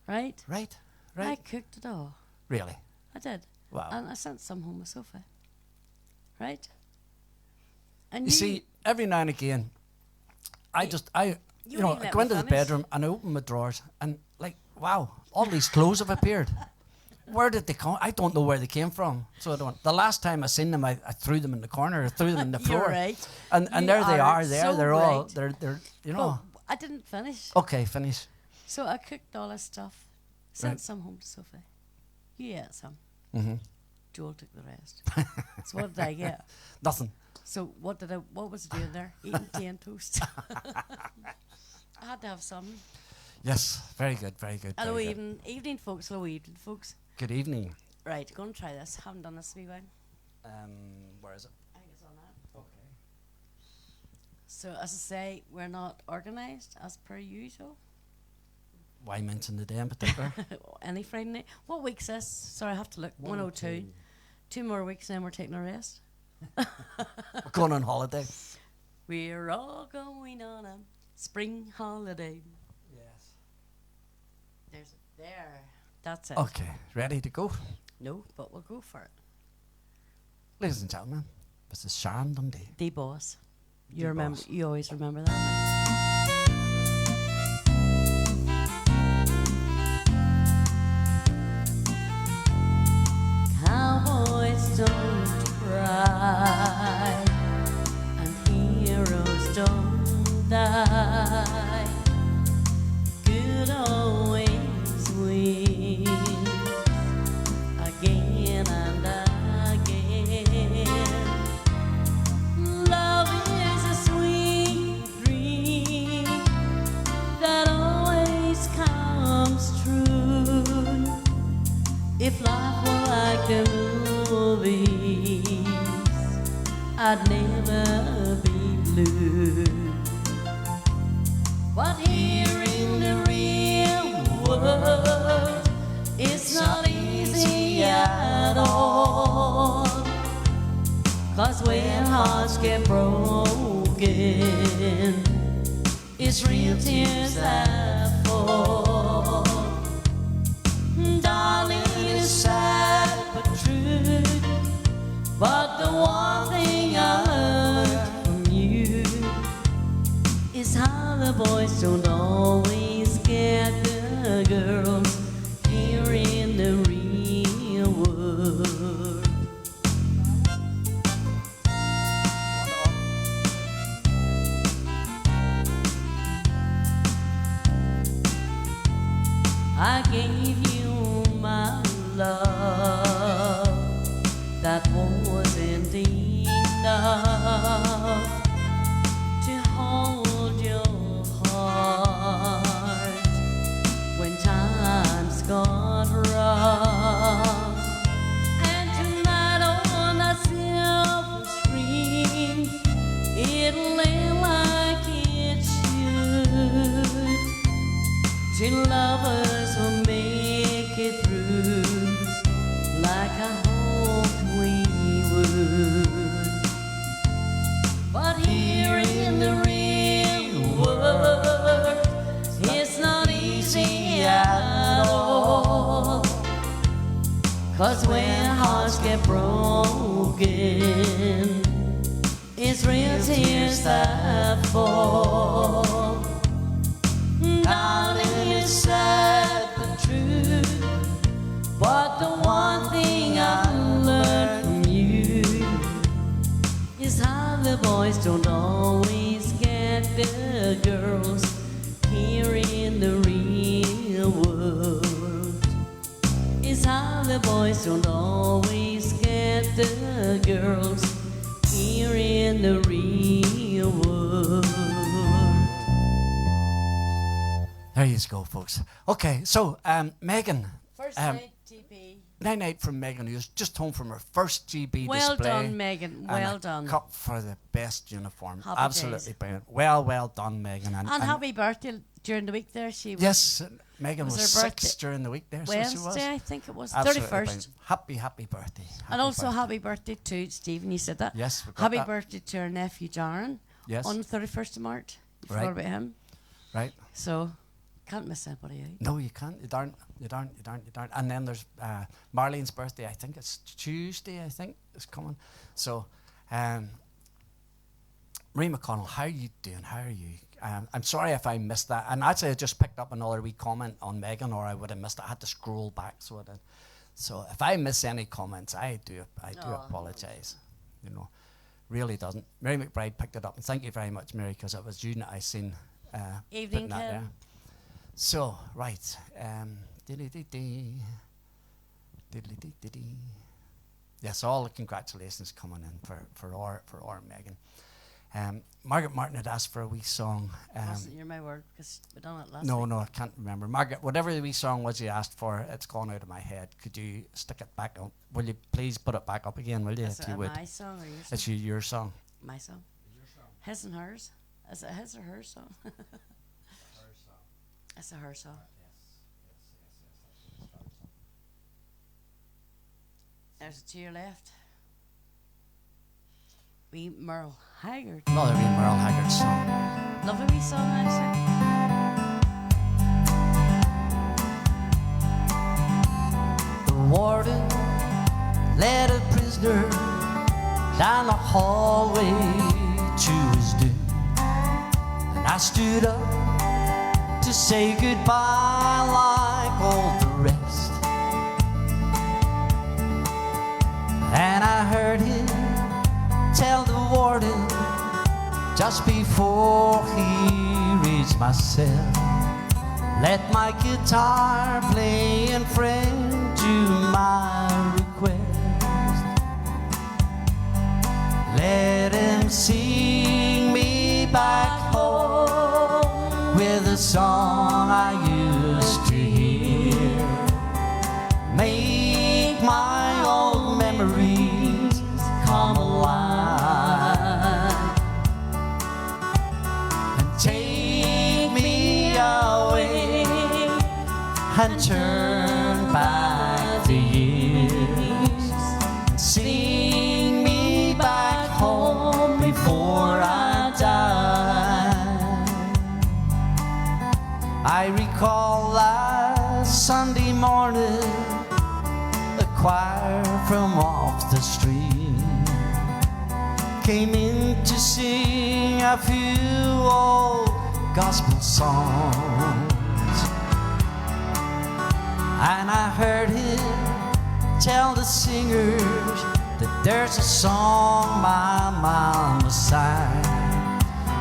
Right? Right. I cooked it all. Really? I did. Wow. And I sent some home with Sophie. Right? And You see, every now and again, I go into the bedroom and I open my drawers and like, wow, all these clothes have appeared. Where did they come? I don't know where they came from. So I don't. The last time I seen them, I threw them in the corner, I threw them in the floor. You're right. And there they are. So They're right. all they're you know. But I didn't finish. Okay, finish. So I cooked all this stuff, sent Right. some home to Sophie. You ate some. Mm-hmm. Joel took the rest. So what did I get? Nothing. So what was I doing there? Eating tea and toast. I had to have some. Yes, very good, very good. Hello, very good. evening, folks. Hello, evening, folks. Good evening. Right, go and try this. Haven't done this in a wee while. Where is it? I think it's on that. Okay. So, as I say, we're not organised as per usual. Why mention the day in particular? Any Friday night. What week's this? Sorry, I have to look. 102. 2 more weeks and then we're taking a rest. We're going on holiday. We're all going on a spring holiday. Yes. There's it there. That's it. Okay, ready to go? No, but we'll go for it. Ladies and gentlemen, this is Sharon Dundee. The boss. You The remember? boss. You always remember that. Cowboys don't cry, and heroes don't die. Good always wins again and again. Love is a sweet dream that always comes true. If life were like the movies, I'd never be blue. But here in the real world, it's not easy at all. 'Cause when hearts get broken, it's real tears that fall. Darling, it's sad but true. But the one thing I learned from you is how the boys don't always get the girls here in the real world. I gave you my love, that wasn't enough to hold your heart when times got rough. And tonight on a silver screen, it'll end like it should. Till lovers will make it through like I hoped we would. But here in the real world, it's not easy at all. 'Cause when hearts get broken, it's real tears that fall. Darling, it's sad but true. But the one thing I learned from you is how the boys don't always get the girls here in the real world. Is how the boys don't always get the girls here in the real world. There you go, folks. Okay, so Megan. First night TP. Night from Megan, who's just home from her first GB Well display. done, Megan. Well and done. a cup for the best uniform. Happy Absolutely days. brilliant. Well done, Megan. And happy birthday during the week there. She was Yes, Megan Was was her 6 birthday during the week there. So she Wednesday, was. I think it was. Absolutely 31st. brilliant. Happy birthday. And also birthday. happy birthday to Stephen. You said that. Yes, we got Happy that. birthday to our nephew Sharon Yes. on the 31st of March. You Right. forgot about him. Right. So can't miss anybody out. No, you can't. You don't. And then there's Marlene's birthday. I think it's Tuesday. I think is coming. So, Marie McConnell, how are you doing? How are you? I'm sorry if I missed that. And actually, I just picked up another wee comment on Megan, or I would have missed it. I had to scroll back, so I did. So if I miss any comments, I do apologise. You know, really doesn't. Mary McBride picked it up, and thank you very much, Mary, because it was you that I seen. Evening, putting that there. Kim. So right, diddly-dee-dee. Diddly-dee-dee-dee. Yes, all the congratulations coming in for our Megan. Margaret Martin had asked for a wee song. Wasn't your my word because we done it last No, week. no, I can't remember. Margaret, whatever the wee song was you asked for, it's gone out of my head. Could you stick it back on? Will you please put it back up again, will you, Is if it you would? my song or your song? It's your song. My song. His and hers. Is it his or her song? It's a her song. There's a to your left. wee Merle Haggard. Another wee Merle Haggard song. Lovely wee song, actually. The warden led a prisoner down the hallway to his doom. And I stood up to say goodbye like all the rest. And I heard him tell the warden just before he reached my cell, let my guitar play and friend to my request. Let him sing me back home with a song I used to hear. Make my old memories come alive and take me away and turn back the years and sing me back home before I die. I recall last Sunday morning, a choir from off the street came in to sing a few old gospel songs. And I heard him tell the singers that there's a song my mama sang.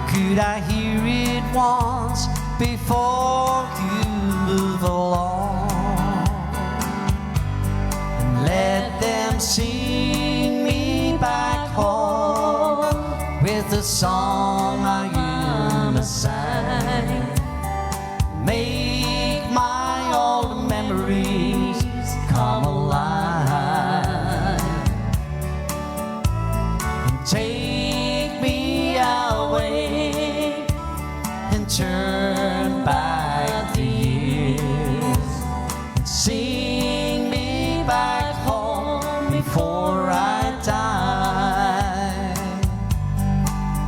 Could I hear it once before you move along? And let them sing me back home with the song I used to sing. Make my old memories come alive and take me away and turn back the years and sing me back home before I die.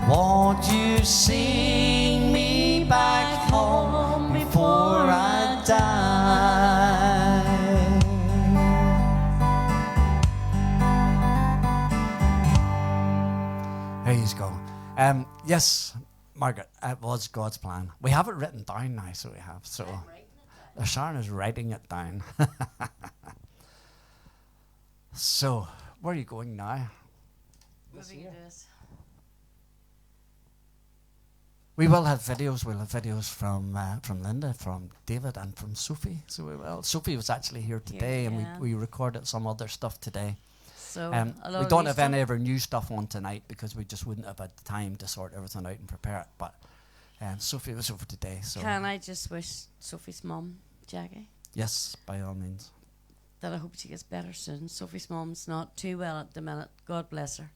Won't you sing me back home before I die? There you go. Yes, Margaret, it was God's plan. We have it written down now, so we have. So Sharon is writing it down. So, where are you going now? Moving into this. We will have videos. We'll have videos from Linda, from David, and from Sophie. So we will. Sophie was actually here today, and we recorded some other stuff today. So we don't have any of our new stuff on tonight because we just wouldn't have had time to sort everything out and prepare it. But Sophie was over today. So can I just wish Sophie's mum, Jackie? Yes, by all means. That I hope she gets better soon. Sophie's mum's not too well at the minute. God bless her.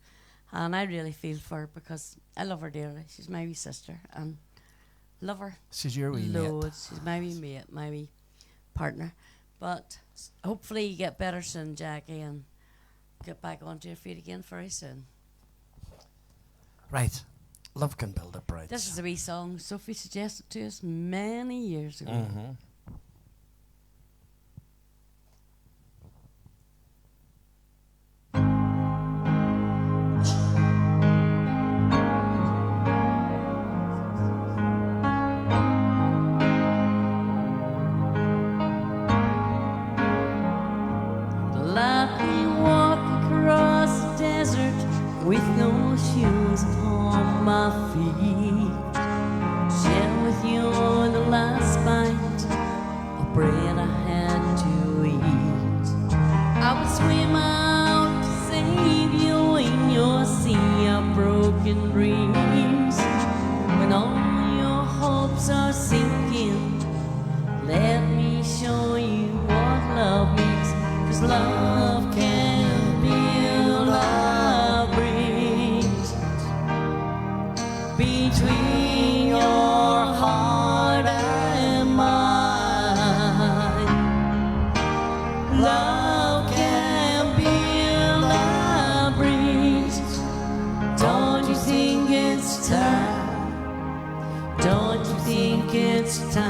And I really feel for her because I love her dearly. She's my wee sister and love her. She's your wee mate. She's my wee mate, my wee partner. But hopefully you get better soon, Jackie, and get back onto your feet again very soon. Right. Love can build a bridge. This is a wee song Sophie suggested to us many years ago. Mm-hmm. With no shoes upon my feet, share with you the last bite of bread I had to eat. I would swim out to save you in your sea of broken dreams. When all your hopes are sinking, let me show you what love means. 'Cause love can build a bridge between your heart and mine. Love can build a bridge. Don't it's time.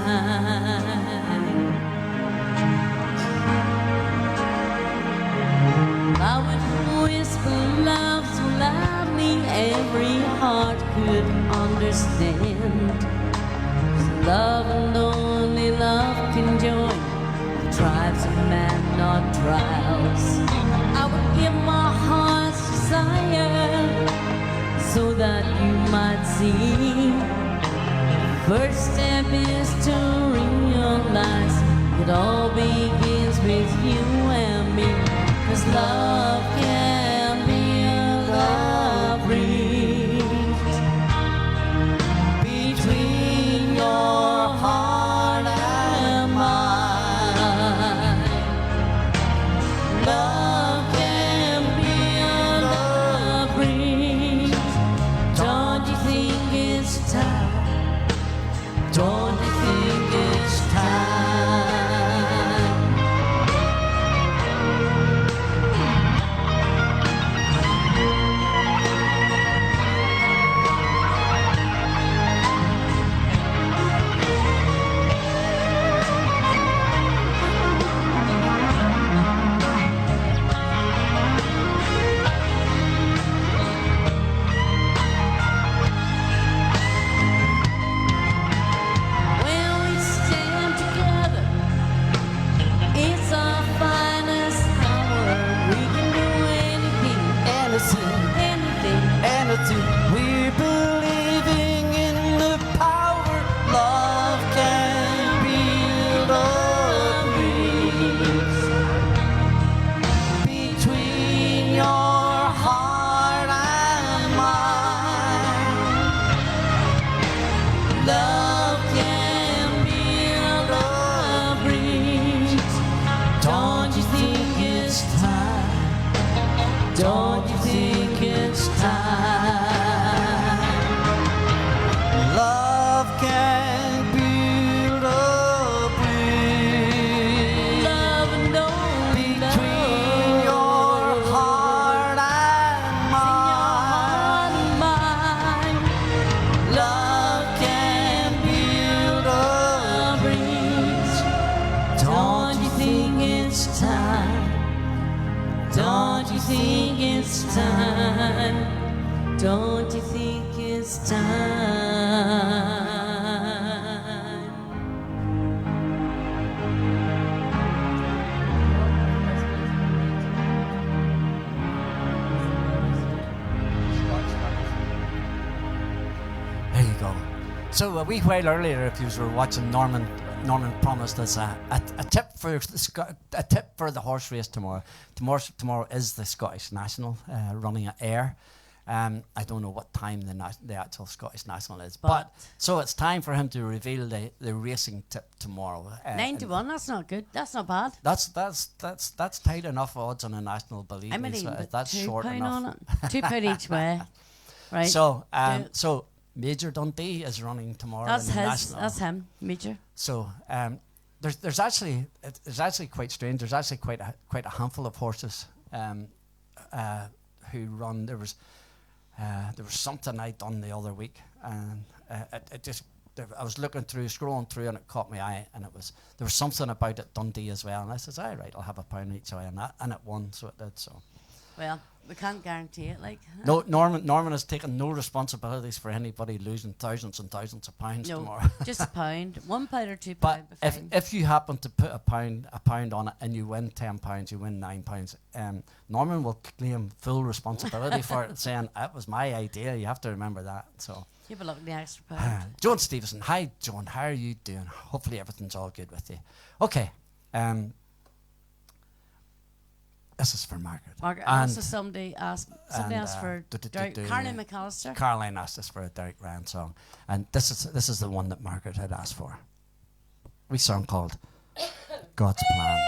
I would whisper love so loudly every heart could understand. Love and only love can join the tribes of man, not trials. I would give my heart's desire so that you might see. First step is to realize it all begins with you and me. 'Cause love can be a love bridge between your heart and mine. Love can be a love bridge. Don't you think it's time? Don't you think it's time? When we stand together, it's our finest hour. We can do anything, anything. We're believing in the power love can build a bridge between your heart and mine. Love can build a bridge. Don't you think it's time? Don't you think it's time? Love can build a bridge Love and only between your heart and mine. Love can build a bridge. Don't you think it's time? Don't you think it's time? Don't you think it's time? There you go. So a wee while earlier, if you were watching, Norman promised us a tip for a tip for the horse race tomorrow. Tomorrow is the Scottish National running at Ayr. I don't know what time the actual Scottish National is, but so it's time for him to reveal the racing tip tomorrow. 9-1. That's not good. That's not bad. That's tight enough odds on a national, believe I'm me. going So to that's short £2 enough. on it. £2 each way. Right. So Major Dundee is running tomorrow. That's in the his. National. That's him, Major. So there's actually quite strange. There's actually quite a handful of horses who run. There was something I done the other week, and it just I was scrolling through, and it caught my eye, and there was something about it Dundee as well, and I says, all right, I'll have £1 each way on that, and it won, so it did. So. Well, we can't guarantee it, like. No, Norman has taken no responsibilities for anybody losing thousands and thousands of pounds tomorrow. Just £1, £1 or £2. But if you happen to put a pound on it and you win £10, you win £9, Norman will claim full responsibility for it, saying it was my idea. You have to remember that. So. You have a look at the extra pound. Joan Stevenson, hi Joan, how are you doing? Hopefully everything's all good with you. Okay. This is for Margaret. Margaret, also somebody asked for Caroline McAllister. Caroline asked us for a Derek Ryan song, and this is the one that Margaret had asked for. A song called God's Plan.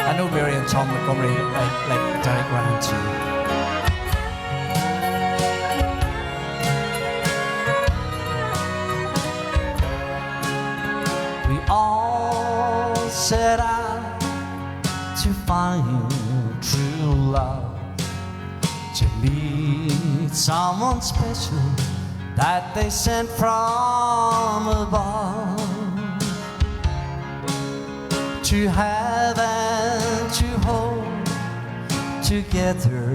I know Mary and Tom Montgomery like Derek Ryan too. We all set out to find true love, to meet someone special that they sent from above to have and to hold together,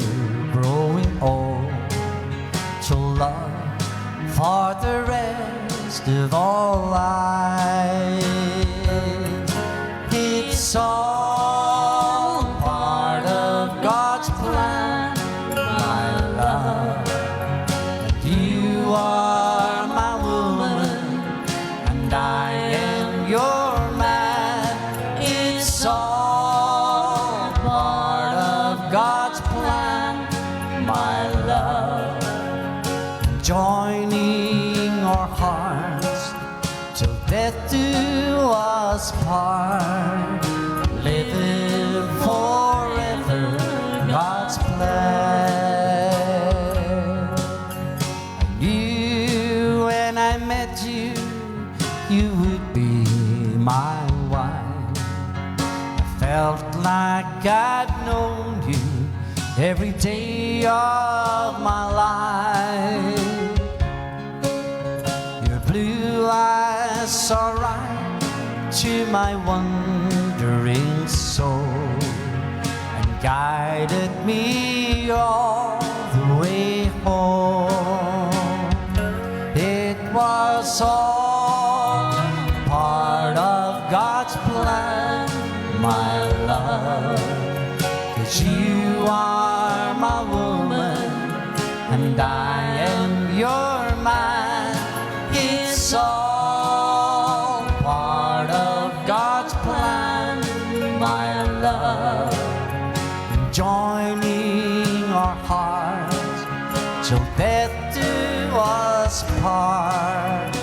growing old to love for the rest of our lives. It's all part of God's plan, my love. You are my woman, and I am your man. It's all part of God's plan, my love. Joining our hearts till death do us part, living forever God's plan. I knew when I met you, you would be my wife. I felt like I'd known you every day of my life. Your blue eyes saw right to my wondering soul and guided me all the way home. It was all part of God's plan, my love, 'cause you are my woman and I am your man. It's all part of God's plan, my love. Joining our hearts till death do us part,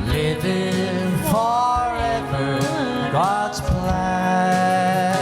living forever God's plan.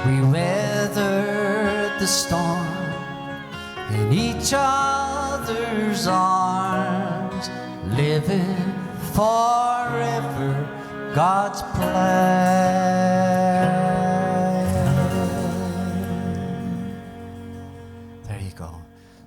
We weathered the storm in each other's arms, living forever God's plan. There you go.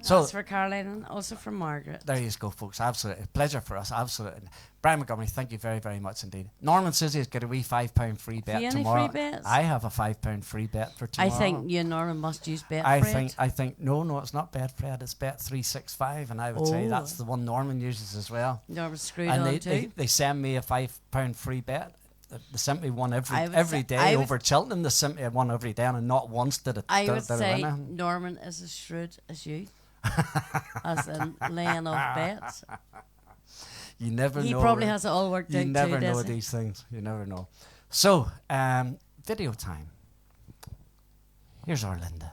So That's for Caroline and also for Margaret. there you go, folks. Absolutely. Pleasure for us. Absolutely. Brian Montgomery, thank you very, very much indeed. Norman Susie has got a wee £5 free bet Any tomorrow. free bets? I have a £5 free bet for tomorrow. I think you and Norman must use Betfred. I think no, it's not Betfred, it's Bet365, and I would say that's the one Norman uses as well. Norman's screwed And on too. they send me a £5 free bet. They sent me one every I day would- over Cheltenham. They sent me one every day, and not once did it. I would did it say win. Norman is as shrewd as you, as in laying off bets. You never know. He probably has it all worked You out never too, know does he? these things. You never know. So, video time. Here's our Linda.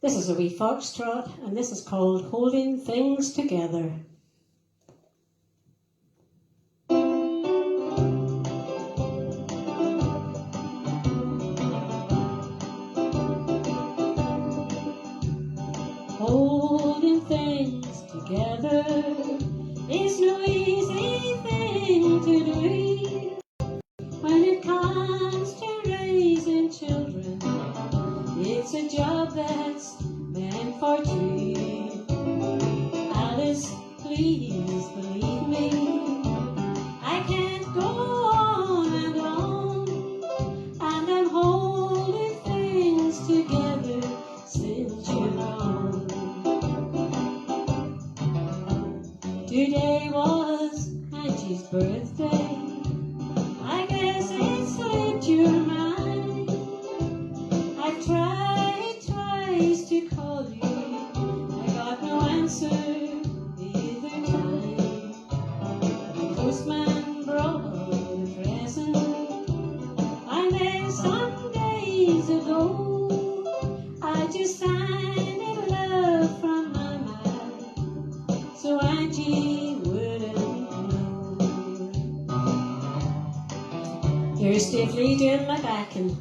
This is a wee foxtrot, and this is called Holding Things Together. Holding things together is no easy thing to do. When it comes to raising children, it's a job that's meant for two. Alice, please believe me, I can't go on, and I'm holding things together since you're gone. Today was Angie's birthday. I guess it slipped your mind. I've tried twice to call you. I got no answer either time. The postman brought a present, Here's Dave Lee doing my backing.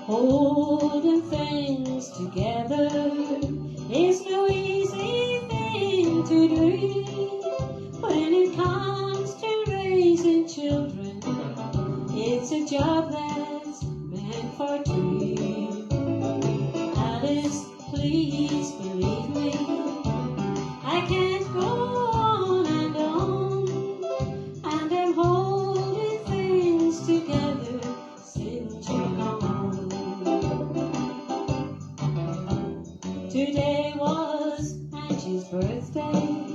Holding things together is no easy thing to do. When it comes to raising children, it's a job that's meant for two. Alice, please believe me, I can't go on, and I'm holding things together since you're gone. Today was Angie's birthday.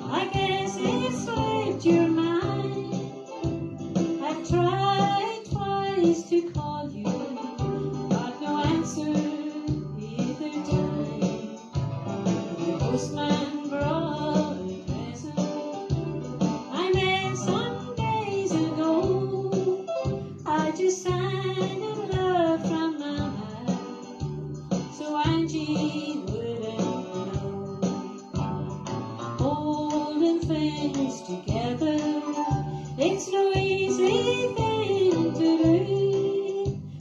I guess it slipped your mind. I've tried twice to call you, got no answer either time. The postman brought a present I met some days ago. I just sang a love from my heart, so Angie wouldn't know. Holding things together, it's no easy thing to do.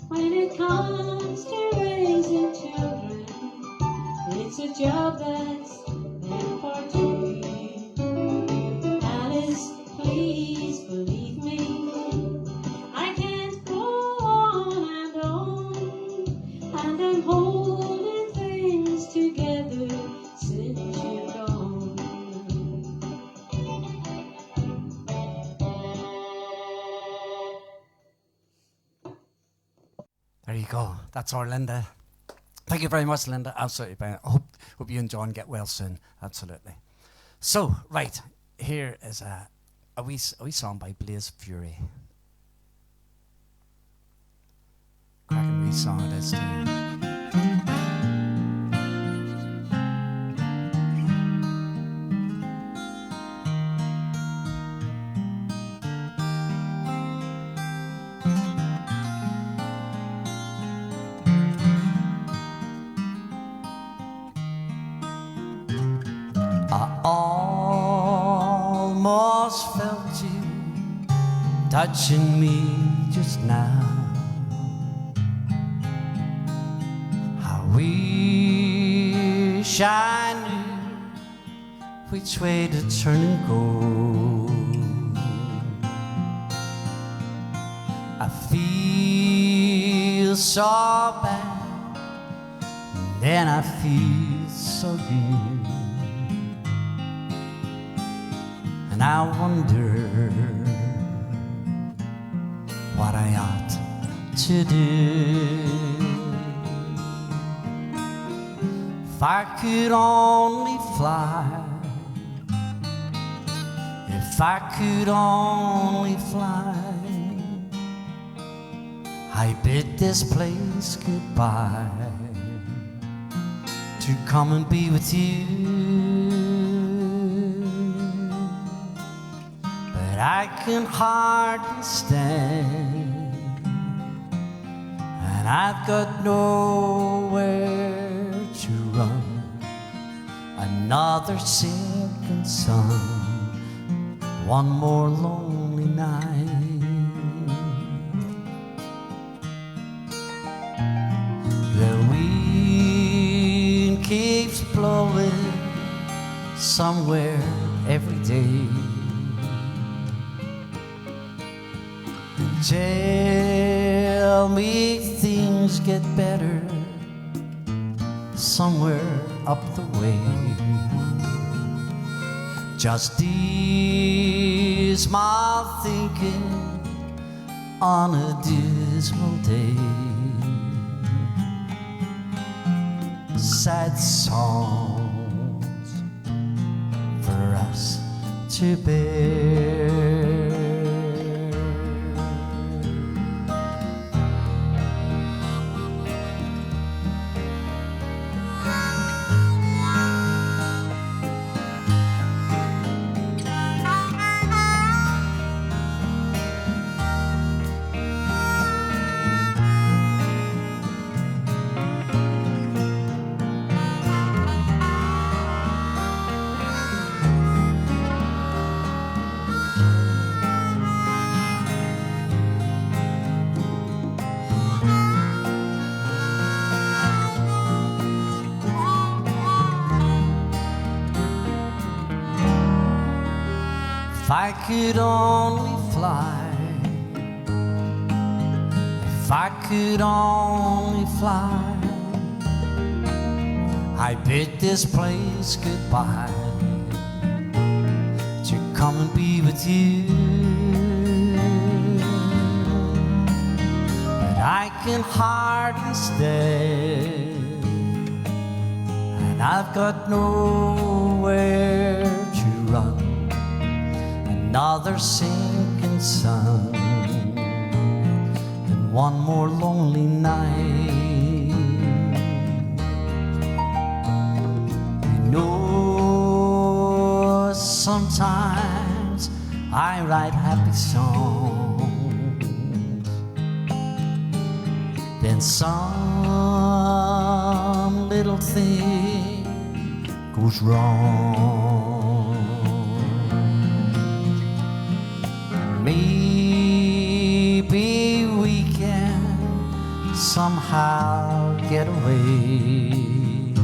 When it comes to raising children, it's a job that's meant for two. Alice, please believe me, I can't go on, and I'm holding things together since you're gone. There you go. That's our Linda. Thank you very much, Linda. Absolutely brilliant. I hope you enjoy and get well soon. Absolutely. So, right, here is a wee song by Blaze Fury. Cracking wee song it is too. I almost felt you touching me just now. I wish I knew which way to turn and go. I feel so bad, then I feel so good. And I wonder what I ought to do. If I could only fly, if I could only fly, I bid this place goodbye to come and be with you. I can hardly stand, and I've got nowhere to run. Another sinking sun, one more lonely night. The wind keeps blowing somewhere every day. Tell me things get better somewhere up the way. Just dismal thinking on a dismal day. Sad songs for us to bear. I could only fly, if I could only fly, I bid this place goodbye to come and be with you. But I can hardly stay, and I've got nowhere to run. Another sinking sun, and one more lonely night. You know, sometimes I write happy songs, then some little thing goes wrong. Maybe we can somehow get away.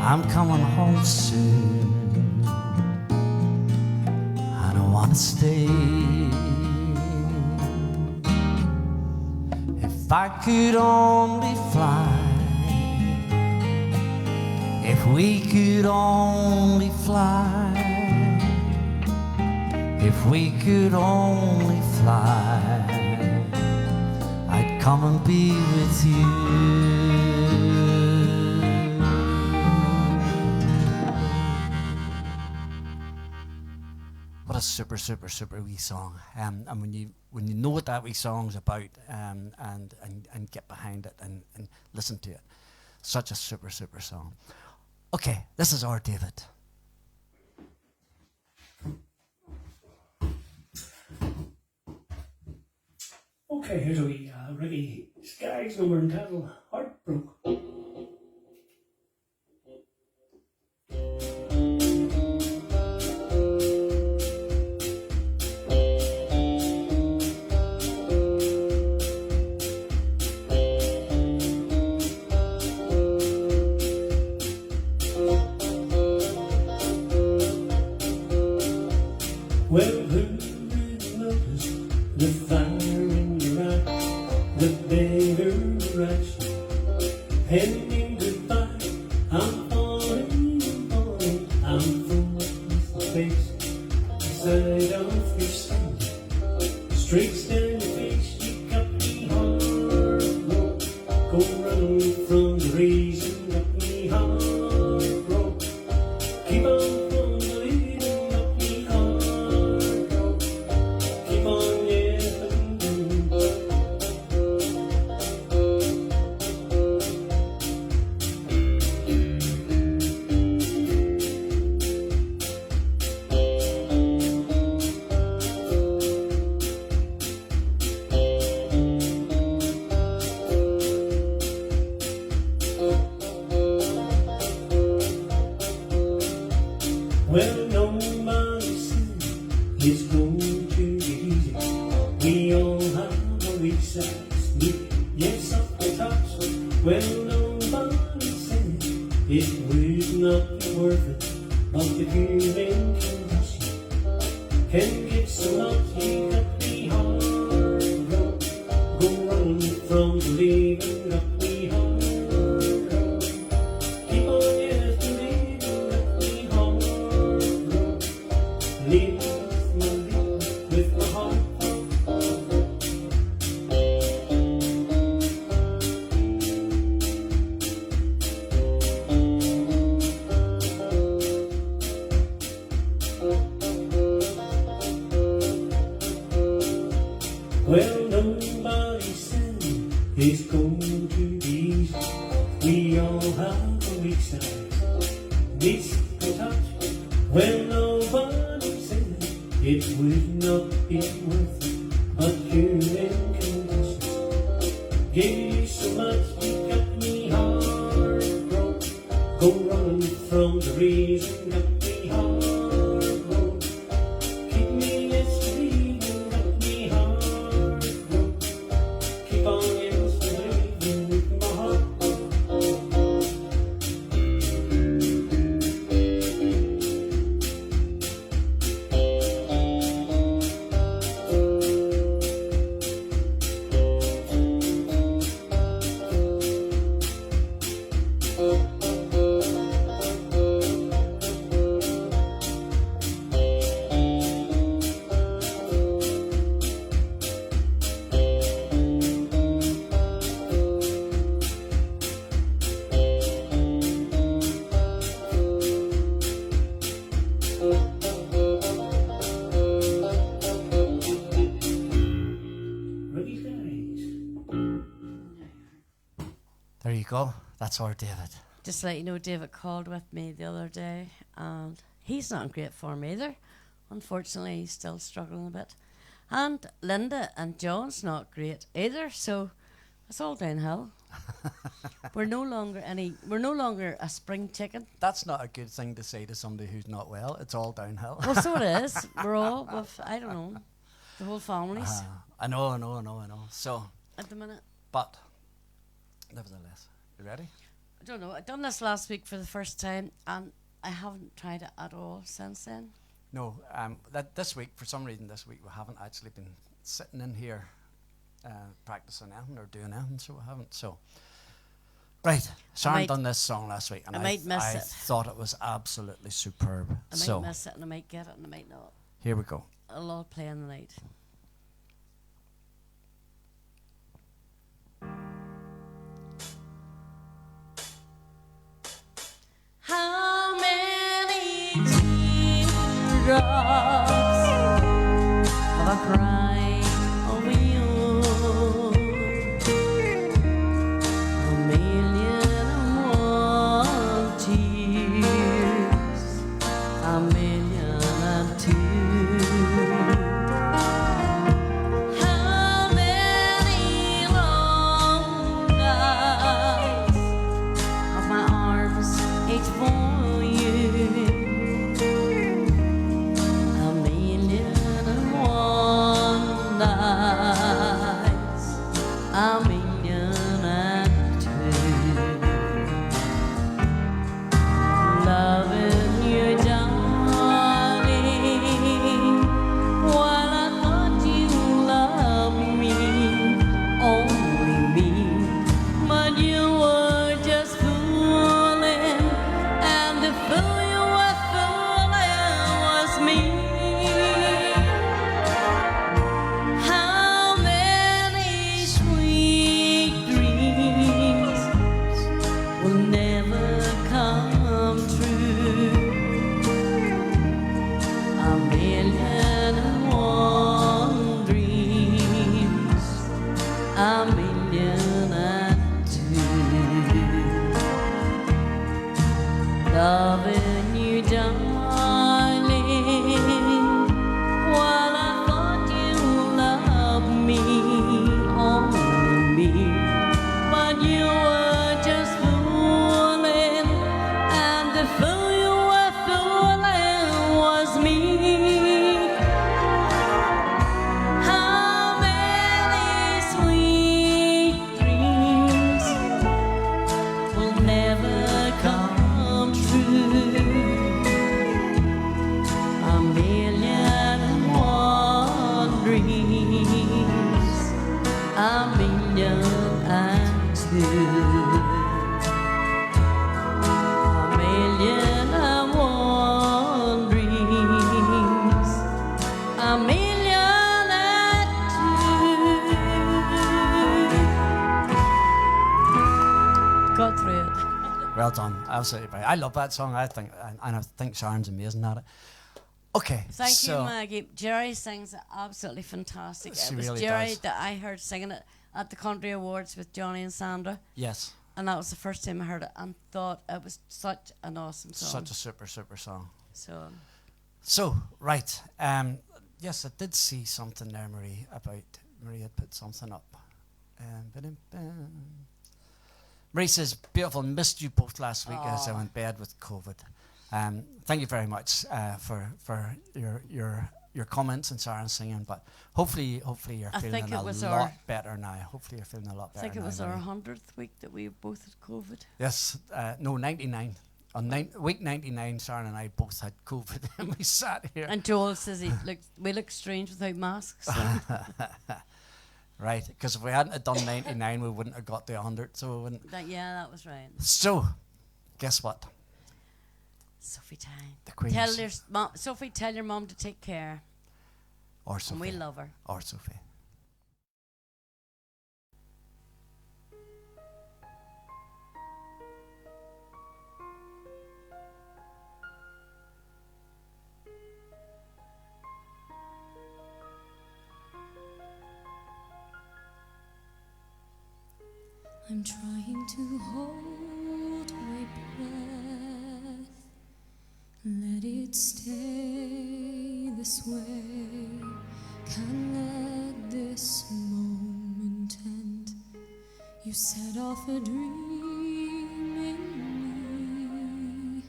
I'm coming home soon, I don't wanna stay. If I could only fly, if we could only fly, if we could only fly, I'd come and be with you. What a super, super, super wee song. And when you know what that wee song's about, and get behind it and listen to it, such a super, super song. Okay, this is our David. Okay, here's a wee Ricky Skaggs number entitled Heartbroke. Well, who did notice the fire in your eye, the bitter rush, pending goodbye? I'm falling, I'm full of space, side of your skin, streaks down your face, you cut me hard, go running from the reason, cut me hard, keep on. Well, nobody said it's going to be easy. We all have a weak side. Yes, up the top. Well, nobody said it would not be worth it. But the feeling can get so much. You got me hard, go running from the leaving. Got me hard, keep on yesterday. Got me hard. Leave with my heart. Well, nobody said it's going to be easy. We all have a weak side. Needs to touch. Well, nobody said it would not be worth it. But human conditions gave you so much. You got me hard, go running from the reason. Got me hard, keep me yesterday. Got me hard, keep on yesterday with my heart. you go. That's our David. Just to let you know, David called with me the other day, and he's not in great form either. Unfortunately, he's still struggling a bit. And Linda and John's not great either, so it's all downhill. We're no longer a spring chicken. That's not a good thing to say to somebody who's not well. It's all downhill. Well, so it is. We're all with, I don't know, the whole families I know. So, at the minute. but nevertheless, you ready? I don't know. I done this last week for the first time, and I haven't tried it at all since then. No, this week, for some reason, we haven't actually been sitting in here practicing anything or doing anything, so we haven't. So, right, Sharon done this song last week, and I thought it was absolutely superb. I might miss it, and I might get it, and I might not. Here we go. I'll all play in the night. How many teardrops have I cried over you? A million and one tears, a million and two. How many long nights of my arms ache for you? A million and one nights, a million and two. Loving you, darling, while I thought you loved me, only me, but you were just fooling, and the fool you were fooling was me. How many sweet dreams will never come true? A million and one dreams, a million and two. Loving you, darling, while I thought you loved me, only me, but you were just fooling, and the fool you were fooling was me. How many sweet dreams will never come true? A million and one dreams, a million and two. A million and one dreams, a million and two. Got through it. Well done, absolutely right. I love that song. I think Sharon's amazing at it. Okay, Thank so you, Maggie. Jerry sings it absolutely fantastic. She It was really Jerry does. that I heard singing it at the Country Awards with Johnny and Sandra, yes, and that was the first time I heard it and thought it was such an awesome song. such a super song. So, Right, yes, I did see something there, Marie, about Marie had put something up. Ba-dum-bum. Marie says, beautiful, missed you both last week as I went to bed with COVID. Thank you very much for your comments and Sharon singing, but hopefully you're feeling a lot better now. Hopefully you're feeling a lot I better now. think it was our Marie. 100th week that we both had COVID. Yes, no, 99. On week 99, Sharon and I both had COVID, and we sat here. And Joel says we look strange without masks. So. Right, because if we hadn't have done 99, we wouldn't have got to 100, so we wouldn't. That was right. So, guess what? Sophie time. The Queen. Sophie, tell your mum to take care. Or Sophie. And we love her. Or Sophie. I'm trying to hold my breath. Let it stay this way. Can't let this moment end. You set off a dream in me,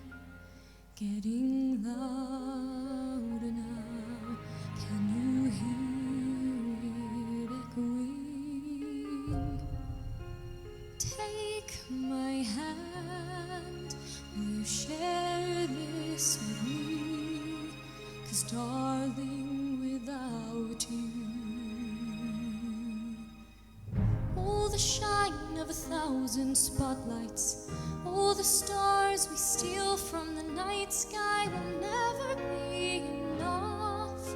getting louder now. Can you hear it echoing? Take my hand, will you share this with me? 'Cause darling, without you, oh, the shine of 1,000 spotlights, oh, the stars we steal from the night sky will never be enough,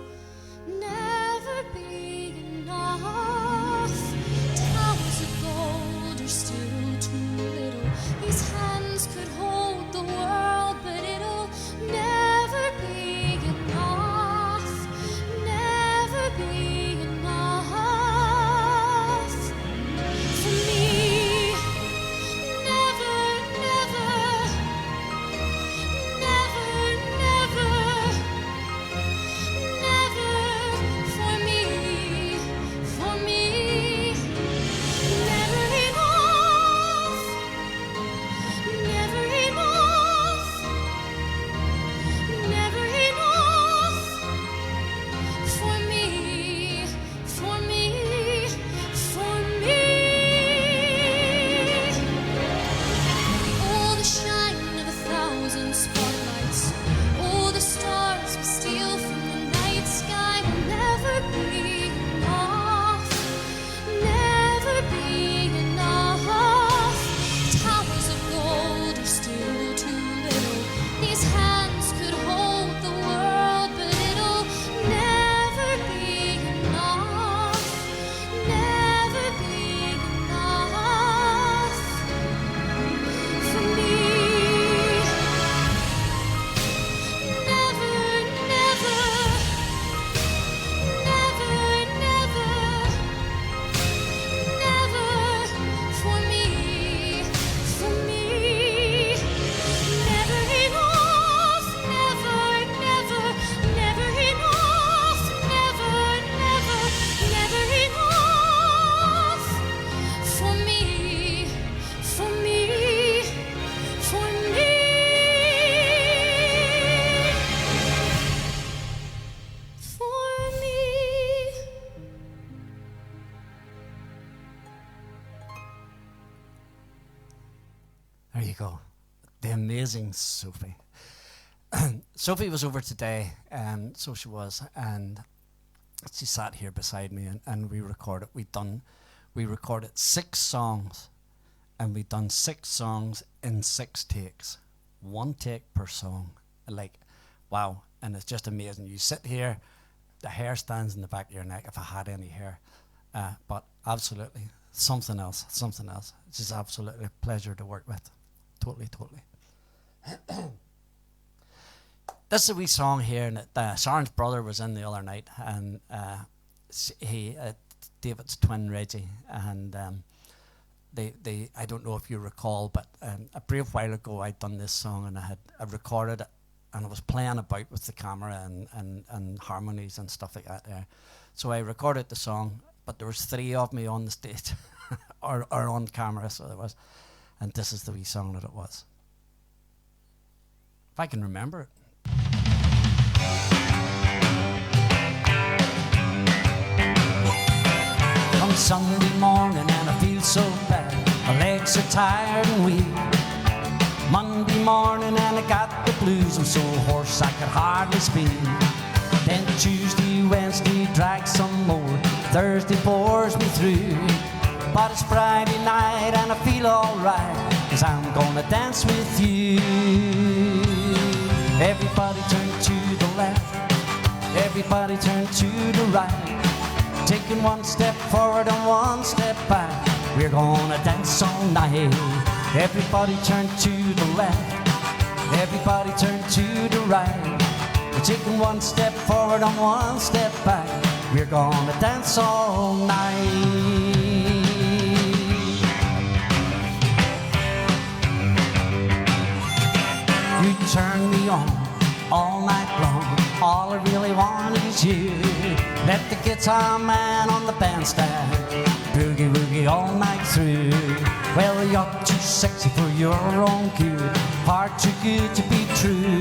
never be enough. Towers of gold are still too little. These hands could hold the world, but it'll never be enough, never be enough for me. Never, never, never, never, never for me, for me. Never enough, never enough, never enough for me, for me, for me. Oh, the shine of 1,000 spotlights, oh, the stars we steal from the night sky will never be enough, never be enough. Towers of gold are still too little. These hands could hold the world, but it'll never be enough, never be enough for me. Never, never, never, never, never for me, for me. Never enough, never, never, never enough, never, never, never enough for me, for me, for me. For me. There you go. The amazing Sophie. Sophie was over today, so she was, and she sat here beside me, and we recorded. We recorded 6 songs, and we done 6 songs in 6 takes, 1 take per song. Like, wow! And it's just amazing. You sit here, the hair stands in the back of your neck. If I had any hair, but absolutely something else. It's just absolutely a pleasure to work with. Totally. This is a wee song here, and Sharon's brother was in the other night, and David's twin Reggie, and they I don't know if you recall, but a brief while ago I'd done this song, and I recorded it, and I was playing about with the camera and harmonies and stuff like that there. So I recorded the song, but there was 3 of me on the stage or on camera, so there was. And this is the wee song that it was. If I can remember it. Come Sunday morning and I feel so bad. My legs are tired and weak. Monday morning and I got the blues. I'm so hoarse I could hardly speak. Then Tuesday, Wednesday, drag some more. Thursday bores me through. But it's Friday night and I feel alright, 'cause I'm gonna dance with you. Everybody turn to the left, everybody turn to the right. Taking 1 step forward and 1 step back, we're gonna dance all night. Everybody turn to the left, everybody turn to the right. We're taking 1 step forward and 1 step back, we're gonna dance all night. turn me on all night long. All I really want is you. Let the guitar man on the bandstand boogie woogie all night through. Well, you're too sexy for your own good, far too good to be true.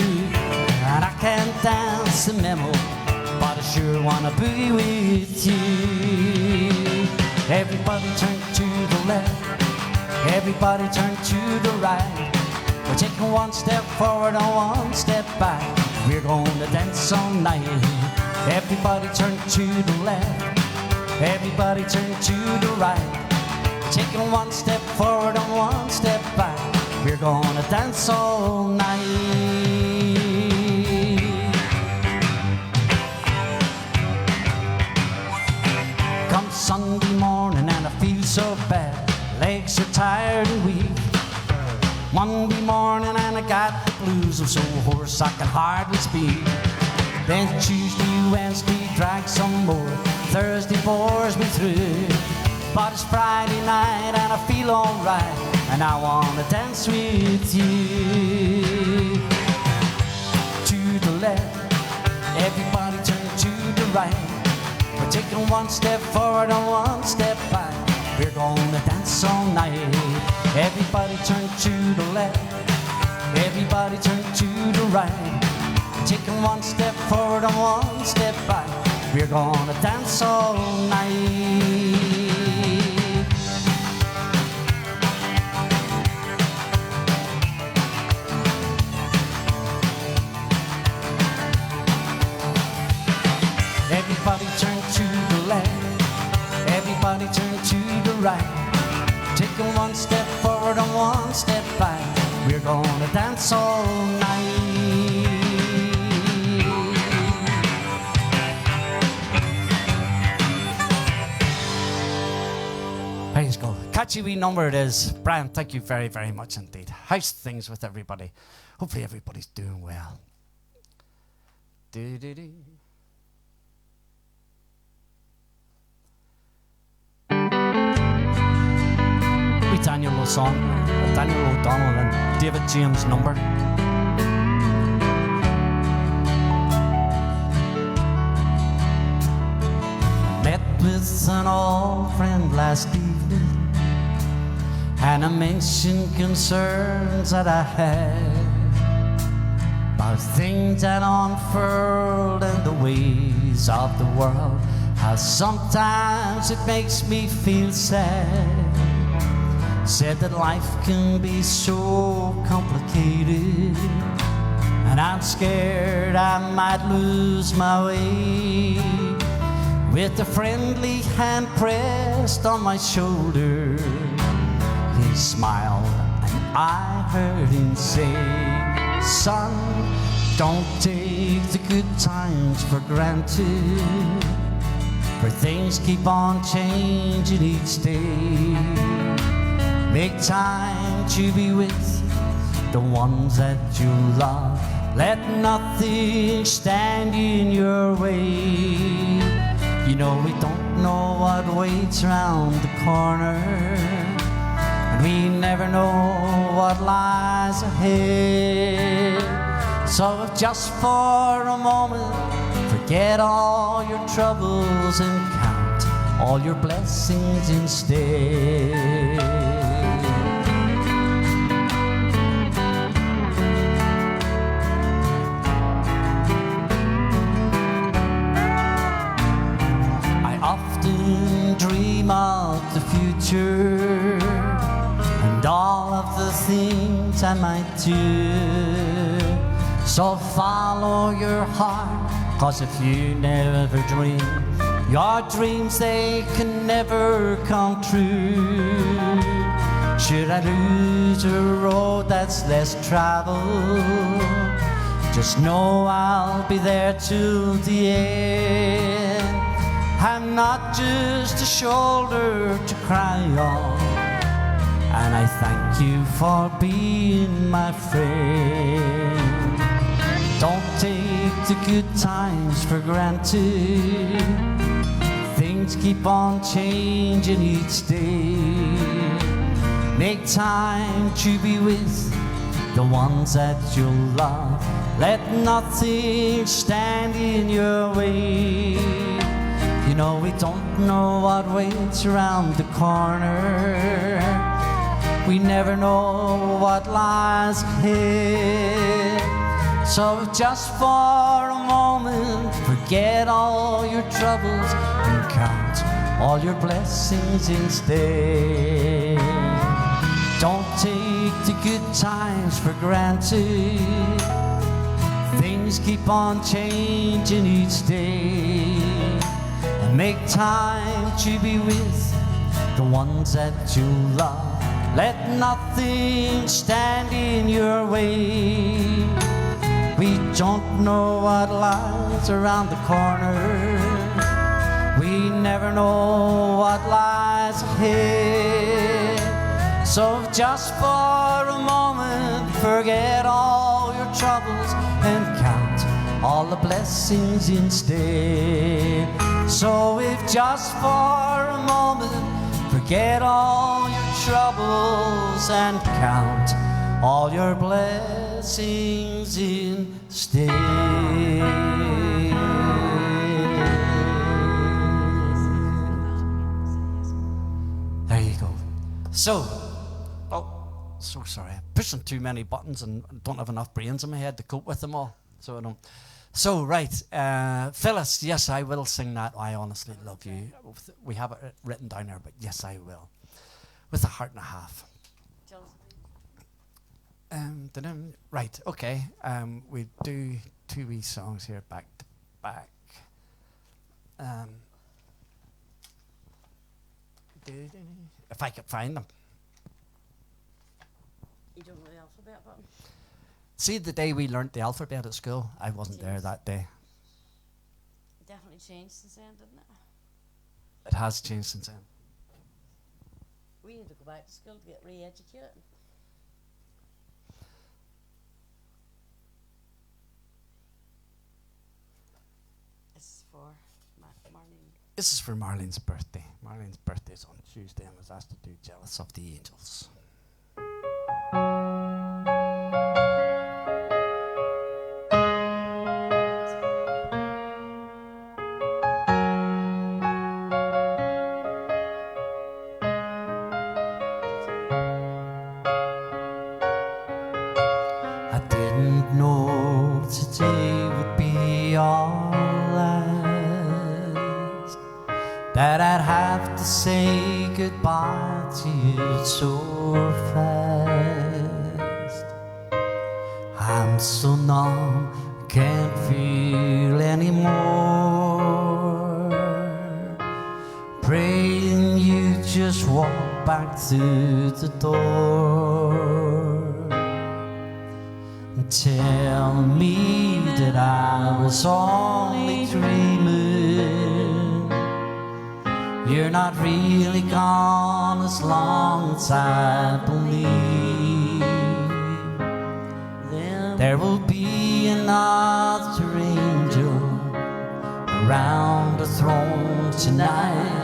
And I can't dance the memo, but I sure wanna boogie with you. Everybody turn to the left, everybody turn to the right. We're taking one step forward and one step back. We're gonna dance all night. Everybody turn to the left, everybody turn to the right. Taking one step forward and one step back. We're gonna dance all night. Come Sunday morning and I feel so bad, legs are tired and weak. Monday morning and I got the blues, I'm so hoarse I can hardly speak. Then Tuesday, Wednesday, drag some more, Thursday bores me through. But it's Friday night and I feel alright, and I wanna dance with you. To the left, everybody turn to the right. We're taking one step forward and one step back. We're gonna dance all night. Everybody turn to the left, everybody turn to the right. Taking one step forward and one step back. We're gonna dance all night. Everybody turn to the left, everybody turn to the right. Taking one step forward and one step back. We're gonna dance all night. Praise God. Catchy wee number it is. Brian, thank you very, very much indeed. How's things with everybody? Hopefully everybody's doing well. Do-do-do. Daniel song, Daniel O'Donnell and David James number. I met with an old friend last evening, and I mentioned concerns that I had about things that unfurled and the ways of the world. How sometimes it makes me feel sad. Said that life can be so complicated, and I'm scared I might lose my way. With a friendly hand pressed on my shoulder, he smiled and I heard him say, son, don't take the good times for granted, for things keep on changing each day. Make time to be with the ones that you love. Let nothing stand in your way. You know we don't know what waits around the corner, and we never know what lies ahead. So if just for a moment, forget all your troubles and count all your blessings instead. Dream of the future and all of the things I might do. So follow your heart, 'cause if you never dream, your dreams they can never come true. Should I lose a road that's less traveled, just know I'll be there till the end. I'm not just a shoulder to cry on, and I thank you for being my friend. Don't take the good times for granted, things keep on changing each day. Make time to be with the ones that you love. Let nothing stand in your way. You know we don't know what waits around the corner. We never know what lies ahead. So just for a moment, forget all your troubles and count all your blessings instead. Don't take the good times for granted. Things keep on changing each day. And make time to be with the ones that you love. Let nothing stand in your way. We don't know what lies around the corner. We never know what lies ahead. So just for a moment, forget all your troubles and count all the blessings instead. So if just for a moment, forget all your troubles and count all your blessings instead. There you go. So, so sorry, I'm pushing too many buttons and don't have enough brains in my head to cope with them all. So I don't. So right, Phyllis, yes, I will sing that. I honestly love you. We have it written down there, but yes, I will, with a heart and a half. Right, okay. We do 2 wee songs here back to back. If I could find them. You don't know the alphabet, but See, the day we learnt the alphabet at school, I wasn't there that day. it definitely changed since then, didn't it? It has changed since then. We need to go back to school to get re-educated. This is for Marlene. This is for Marlene's birthday. Marlene's birthday is on Tuesday and was asked to do Jealous of the Angels. I didn't know today would be our last, that I'd have to say goodbye to you so fast. I'm so numb, can't feel anymore. Praying you just walk back through the door. Tell me that I was only dreaming. You're not really gone as long as I believe. There will be another angel around the throne tonight.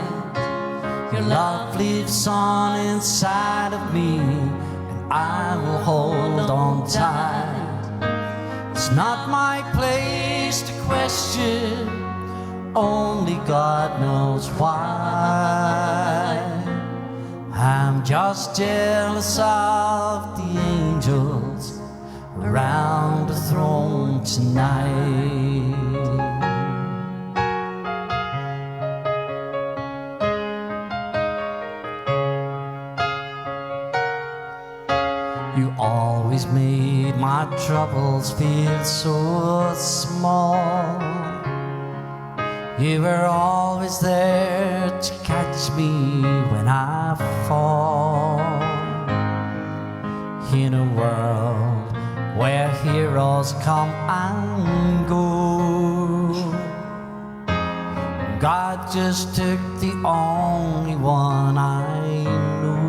Your love lives on inside of me, and I will hold on tight. It's not my place to question, only God knows why. I'm just jealous of the angels around the throne tonight. You always made my troubles feel so small. You were always there to catch me when I fall. In a world where heroes come and go, God just took the only one I know.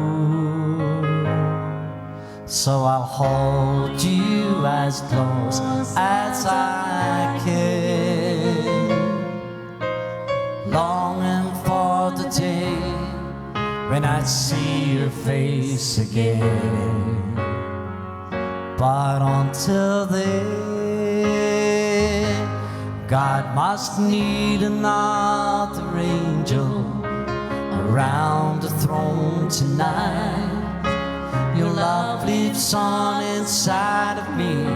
So I'll hold you as close as I can, longing for the day when I see your face again. But until then, God must need another angel around the throne tonight. Your love lives on inside of me,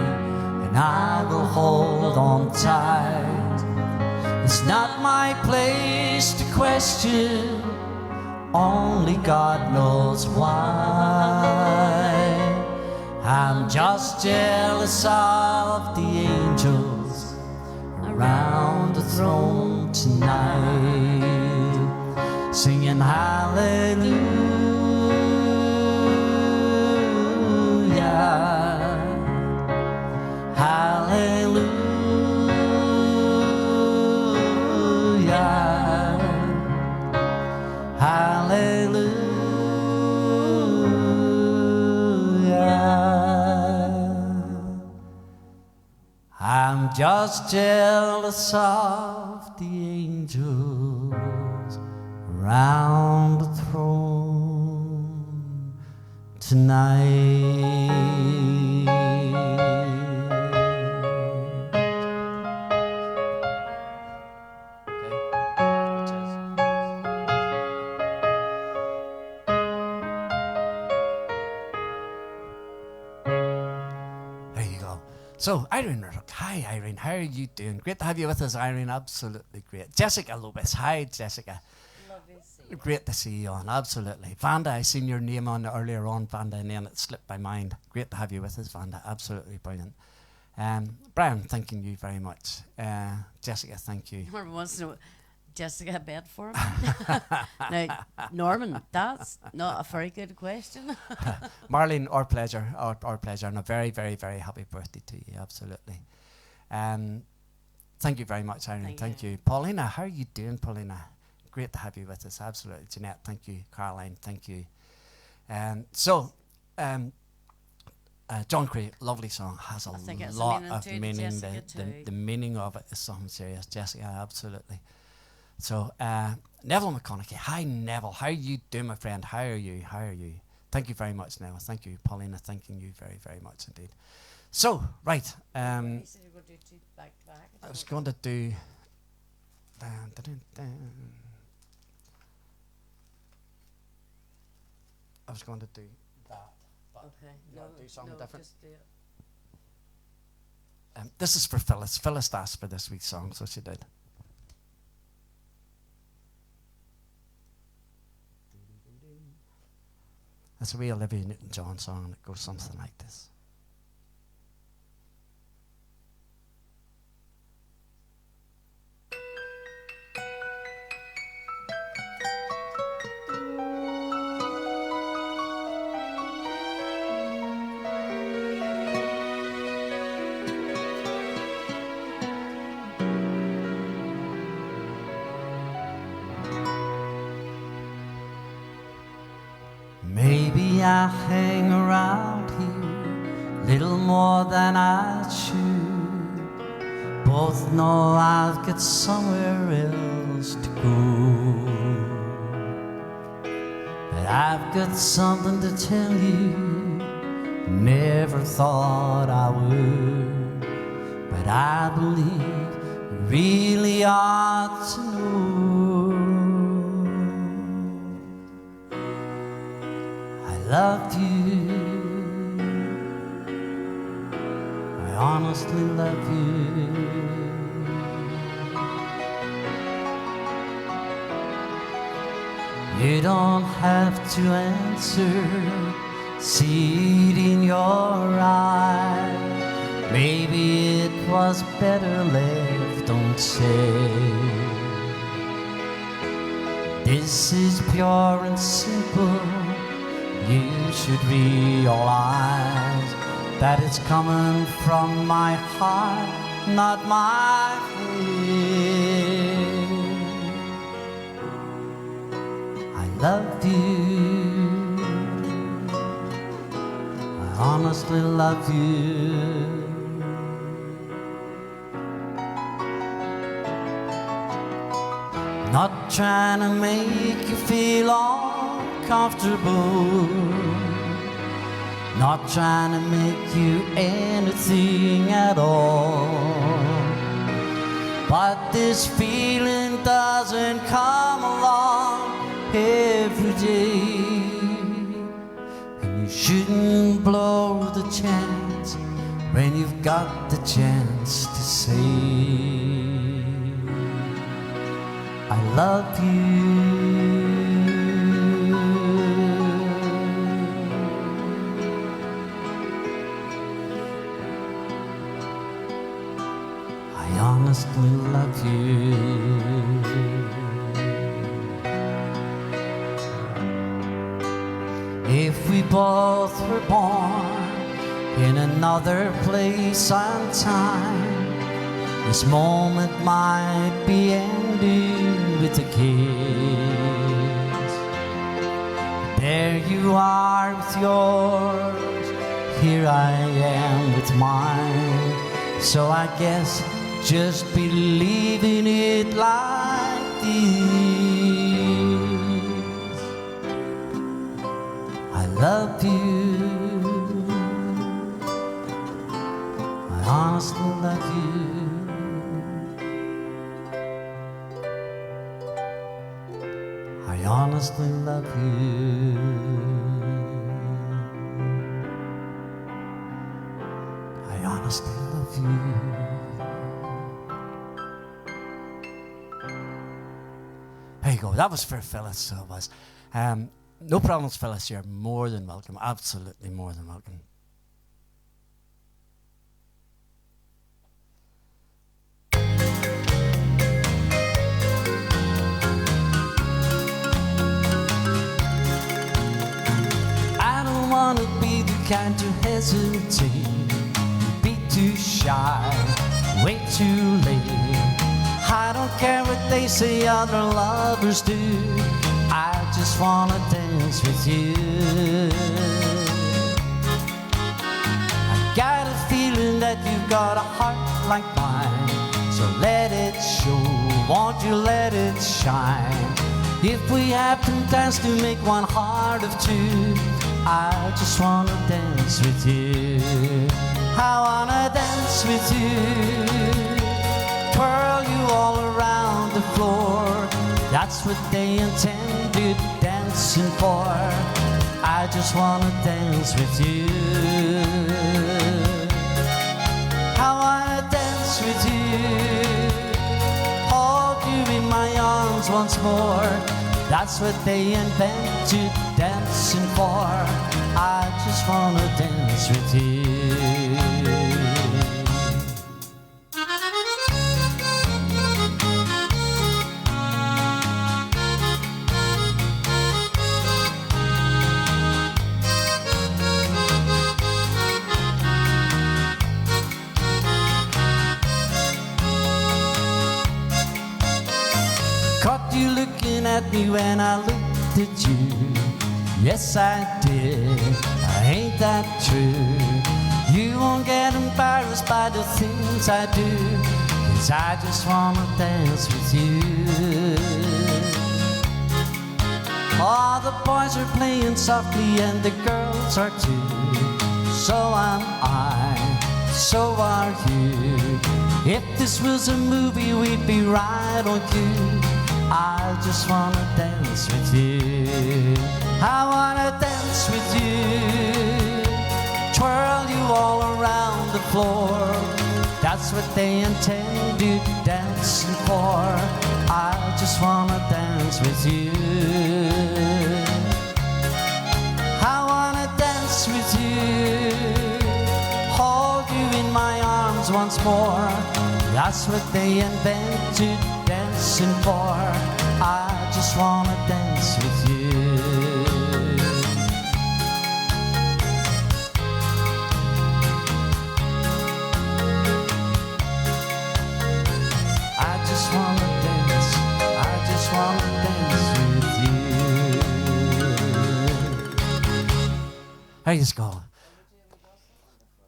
and I will hold on tight. It's not my place to question, only God knows why. I'm just jealous of the angels around the throne tonight, singing hallelujah, hallelujah, hallelujah. I'm just jealous of the angels around the throne tonight. There you go. So, Irene, hi Irene, how are you doing? Great to have you with us, Irene, absolutely great. Jessica Lopez, hi Jessica. Lovely to see you. Great to see you on, absolutely. Vanda, I seen your name on earlier on, Vanda, and then it slipped my mind. Great to have you with us, Vanda, absolutely brilliant. Brian, thanking you very much. Jessica, thank you. Norman wants to know, Jessica a bed for him? Now, Norman, that's not a very good question. Marlene, our pleasure, and a very, very, very happy birthday to you, absolutely. Thank you very much, Irene, thank you. Paulina, how are you doing, Paulina? Great to have you with us, absolutely. Jeanette, thank you. Caroline, thank you. John Cree, lovely song, has a lot of meaning. The meaning of it is something serious. Jessica, absolutely. So, Neville McConaughey. Hi, Neville. How are you doing, my friend? How are you? Thank you very much, Neville. Thank you, Paulina. Thanking you very, very much indeed. So, right. You said you were going to do two back to back. I was going to do... I was going to do that. Okay. You wanna do something different? Just do it. This is for Phyllis. Phyllis asked for this week's song, so she did. It's a wee Olivia Newton-John song, and it goes something like this. Maybe I hang around here little more than I should. Both know I've got somewhere else to go, but I've got something to tell you. Never thought I would, but I believe you really ought to know. I loved you, I honestly love you. You don't have to answer, see it in your eye. Maybe it was better left unsaid. This is pure and simple. You should realize that it's coming from my heart, not my head. I loved you, I honestly love you. Not trying to make you feel uncomfortable. not trying to make you anything at all. But this feeling doesn't come along every day, and you shouldn't blow the chance when you've got the chance to say I love you. I honestly love you. If we both were born in another place and time, this moment might be ending with a kiss. There you are with yours, here I am with mine. So I guess just believing it like this. I love you. I honestly love you. I honestly love you. I honestly love you. There you go. That was for Phyllis, so it was. No problems, Phyllis. You're more than welcome. Absolutely more than welcome. I don't want to be the kind to hesitate, be too shy, way too late. I don't care what they say other lovers do, I just wanna dance with you. I got a feeling that you've got a heart like mine, so let it show, won't you let it shine. If we have to dance to make one heart of two, I just wanna dance with you. I wanna dance with you, twirl you all around the floor. That's what they intended dancing for. I just wanna dance with you. I wanna dance with you, hold you in my arms once more. That's what they invented dancing for. I just wanna dance with you. Caught you looking at me when I looked at you. Yes, I did. Ain't that true? You won't get embarrassed by the things I do, 'cause I just wanna dance with you. All the boys are playing softly and the girls are too. So am I, so are you. If this was a movie, we'd be right on cue. I just wanna dance with you. I wanna dance with you, twirl you all around the floor. That's what they intended dancing for. I just wanna dance with you. I wanna dance with you, hold you in my arms once more. That's what they invented dancing for. I just wanna dance with you. I just wanna dance, I just wanna dance with you. There you go.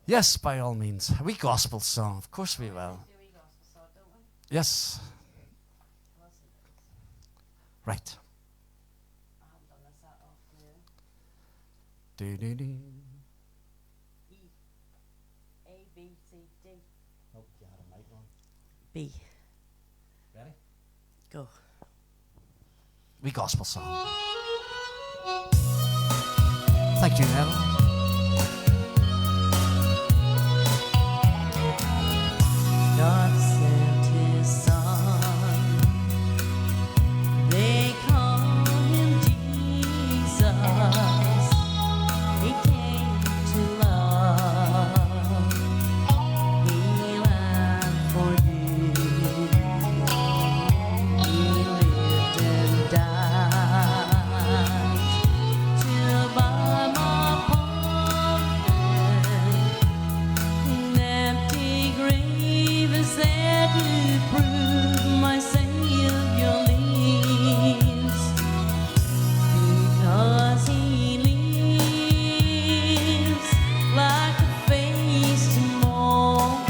Yes, by all means. A wee gospel song, of course we will. Yes. Right. Do do do. B. Ready? Go. We gospel song. Thank you, Neville. God sent his son. They call him Jesus. He came to love, heal and forgive. He lived and died to buy my pardon. An empty grave is there to prove my Savior lives. Because he lives like a face tomorrow.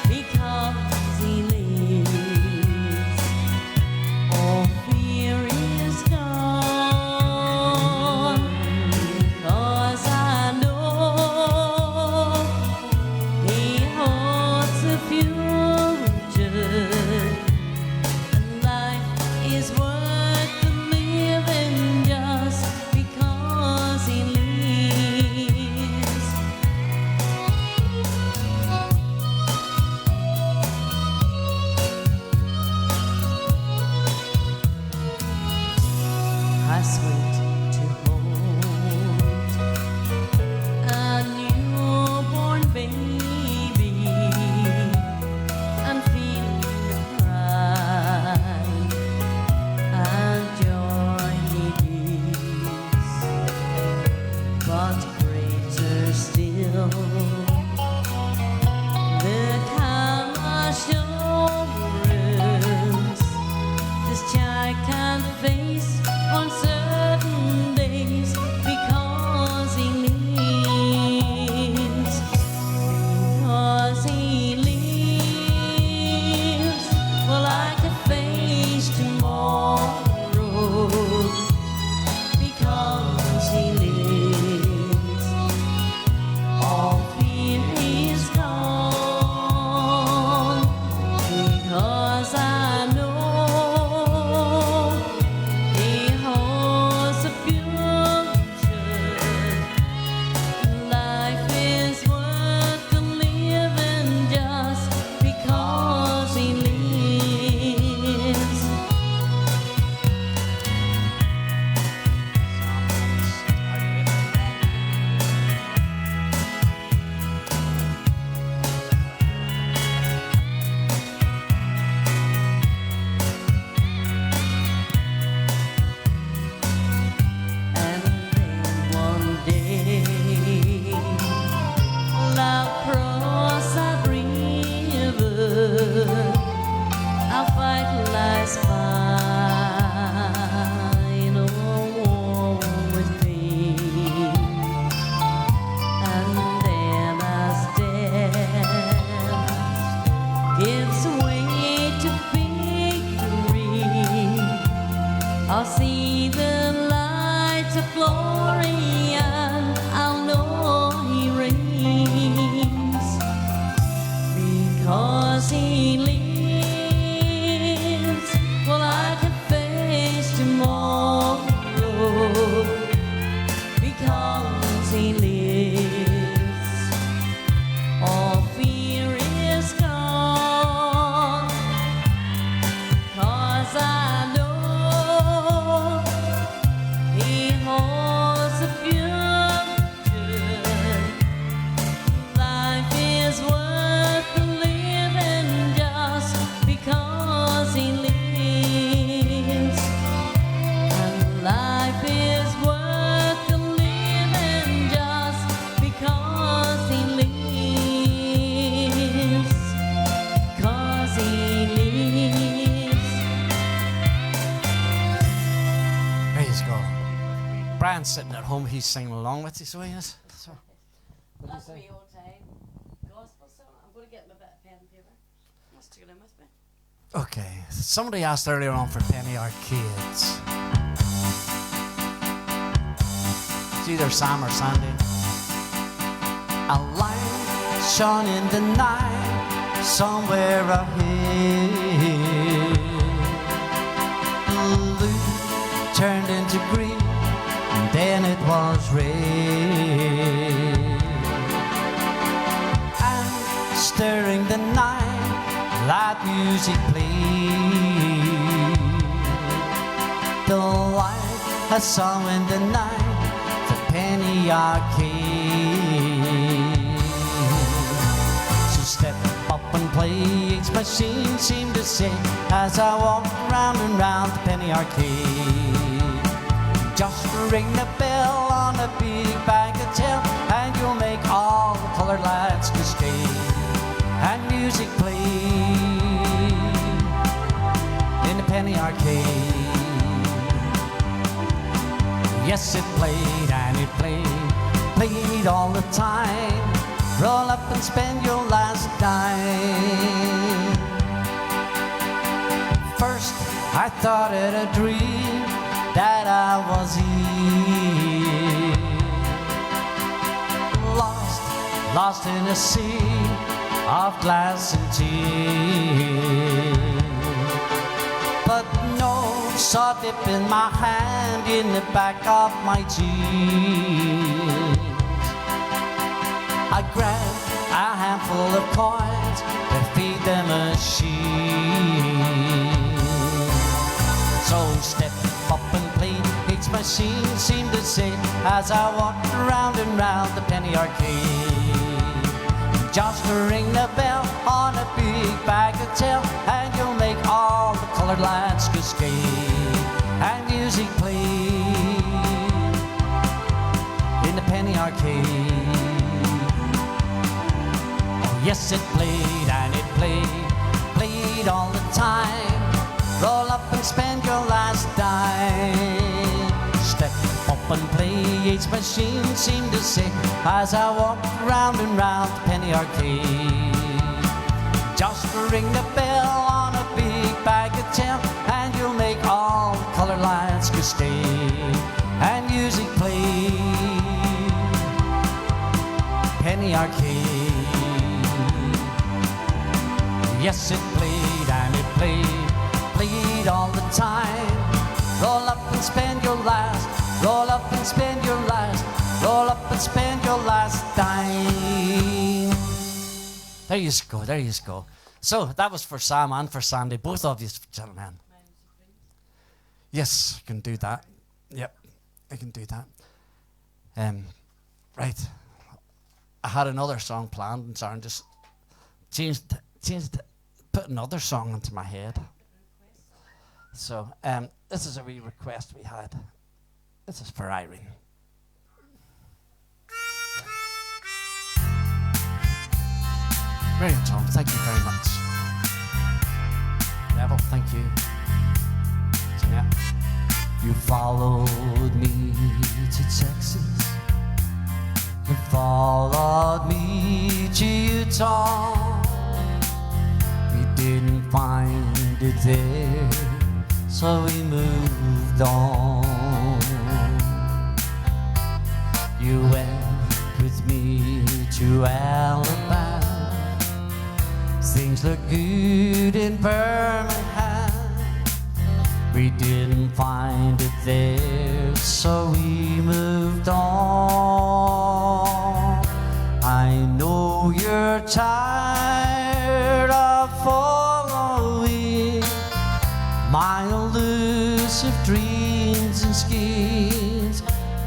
Because he lives, all fear is gone. Because I know he holds the future. And life is worth the living just because he lives. How sweet to hold a newborn baby and feel the pride and joy he gives. But greater still, the calm assurance this child can face on certain days because he lives. Because he lives, well, I can face tomorrow. Because he lives, all fear is gone. Because I know he holds the future. Life is worth the living just because he lives. And then one day I'll cross that river. I'll fight life's final war with pain. And then as death gives way to victory, I'll see the light of glory and I'll know he reigns. Because he lives, well, I can face tomorrow. Because he lives, all fear is gone. Cause I know he holds the future. Life is worth the living just because he lives. And life is worth the living just because he lives. Cause he lives. Praise God. Brian's sitting at home. He's singing along with you, so he is. So, That's me all time. Gospel song. I'm going to get my bit of pen and paper. Let's take it in with me. okay. Somebody asked earlier on for Penny Arcades. It's either Sam or Sandy. A light shone in the night, somewhere ahead. Blue turned into green, and then it was red. And stirring the night, loud music played. The light I saw in the night, the penny arcade. So step up and play, each machine seemed to say, as I walked round and round the penny arcade. Just ring the bell on a big bagatelle, and you'll make all the colored lights cascade. And music played in the penny arcade. Yes, it played and it played all the time. Roll up and spend your last dime. First, I thought it a dream that I was in. Lost in a sea of glass and tin. But no, saw dip in my hand in the back of my jeans. I grabbed a handful of coins to feed the machine. So step up and play, each machine seemed to say, as I walked round and round the penny arcade. Just ring the bell on a big bagatelle, and you'll make all the colored lights cascade. And music played in the penny arcade. Oh yes, it played and it played all the time. Roll up and spend your last dime. Step up and play, each machine seemed to say, as I walked round and round the penny arcade. Just ring the bell on a big bagatelle, and you'll make all the colored lights cascade. And music played, penny arcade. Yes, it played and it played all the time. Roll up and spend your last, roll up and spend your last, roll up and spend your last dime. There you go, there you go. So that was for Sam and for Sandy, both of you gentlemen. Yes, I can do that. Yep, I can do that. Right. I had another song planned and Sharon just changed, put another song into my head. So this is a wee request we had. This is for Irene. Brilliant song, thank you very much. Neville, thank you. Jeanette. You followed me to Texas. You followed me to Utah. We didn't find it there, so we moved on. You went with me to Alabama. Things look good in Birmingham. We didn't find it there, so we moved on. I know you're tired of following my elusive dreams and schemes,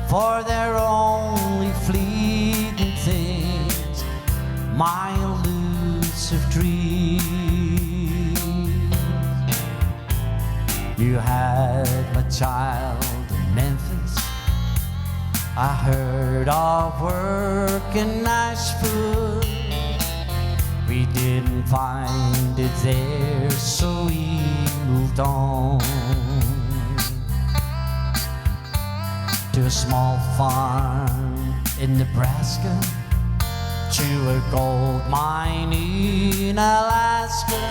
for they're only fleeting things, my elusive dreams. You had my child in Memphis. I heard of work in Nashville. We didn't find it there, so we moved on to a small farm in Nebraska, to a gold mine in Alaska.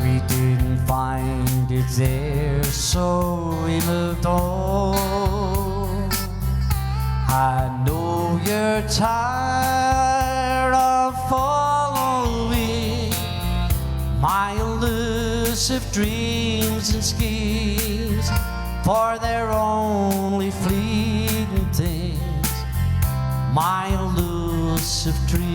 We didn't find it there, so we moved on. I know you're tired of following elusive dreams and schemes, for they're only fleeting things, my elusive dreams.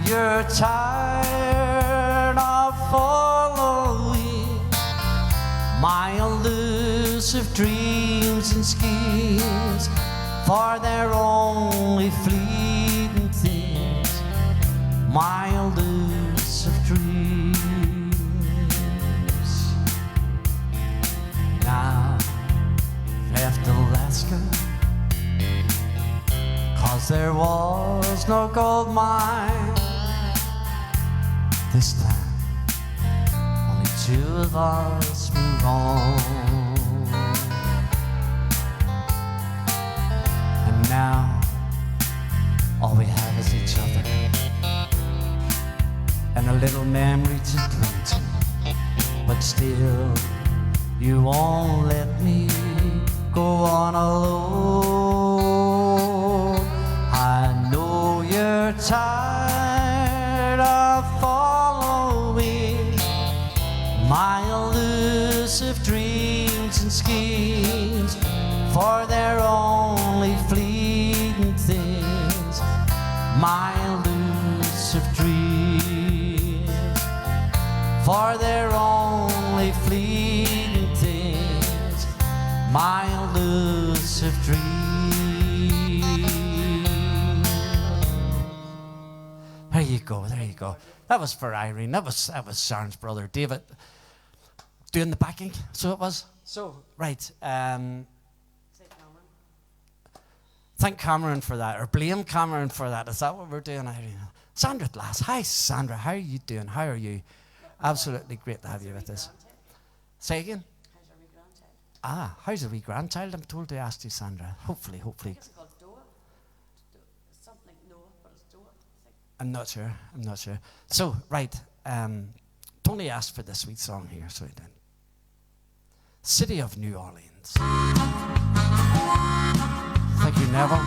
You're tired of following my elusive dreams and schemes, for they're only fleeting things, my elusive dreams. Now left Alaska, 'cause there was no gold mine. This time, only two of us move on. And now, all we have is each other, and a little memory to cling to. But still, you won't let me go on alone. I know you're tired of following my elusive dreams and schemes, for they're only fleeting things, my elusive dreams, for they're only fleeting things, my elusive dreams. There you go, there you go. That was for Irene. That was Sharon's brother, David, doing the backing. So it was. So, right. Thank Cameron for that, or blame Cameron for that. Is that what we're doing, Irene? Sandra Glass. Hi, Sandra. How are you doing? How are you? Absolutely great to have you with us. Say again? How's our wee grandchild? Ah, how's the wee grandchild? I'm told to ask you, Sandra. Hopefully. I think it's called Doa. Something like Noah, but it's Doa, I think. I'm not sure. So, right, Tony asked for this sweet song here, so he did. City of New Orleans. Thank you, Neville.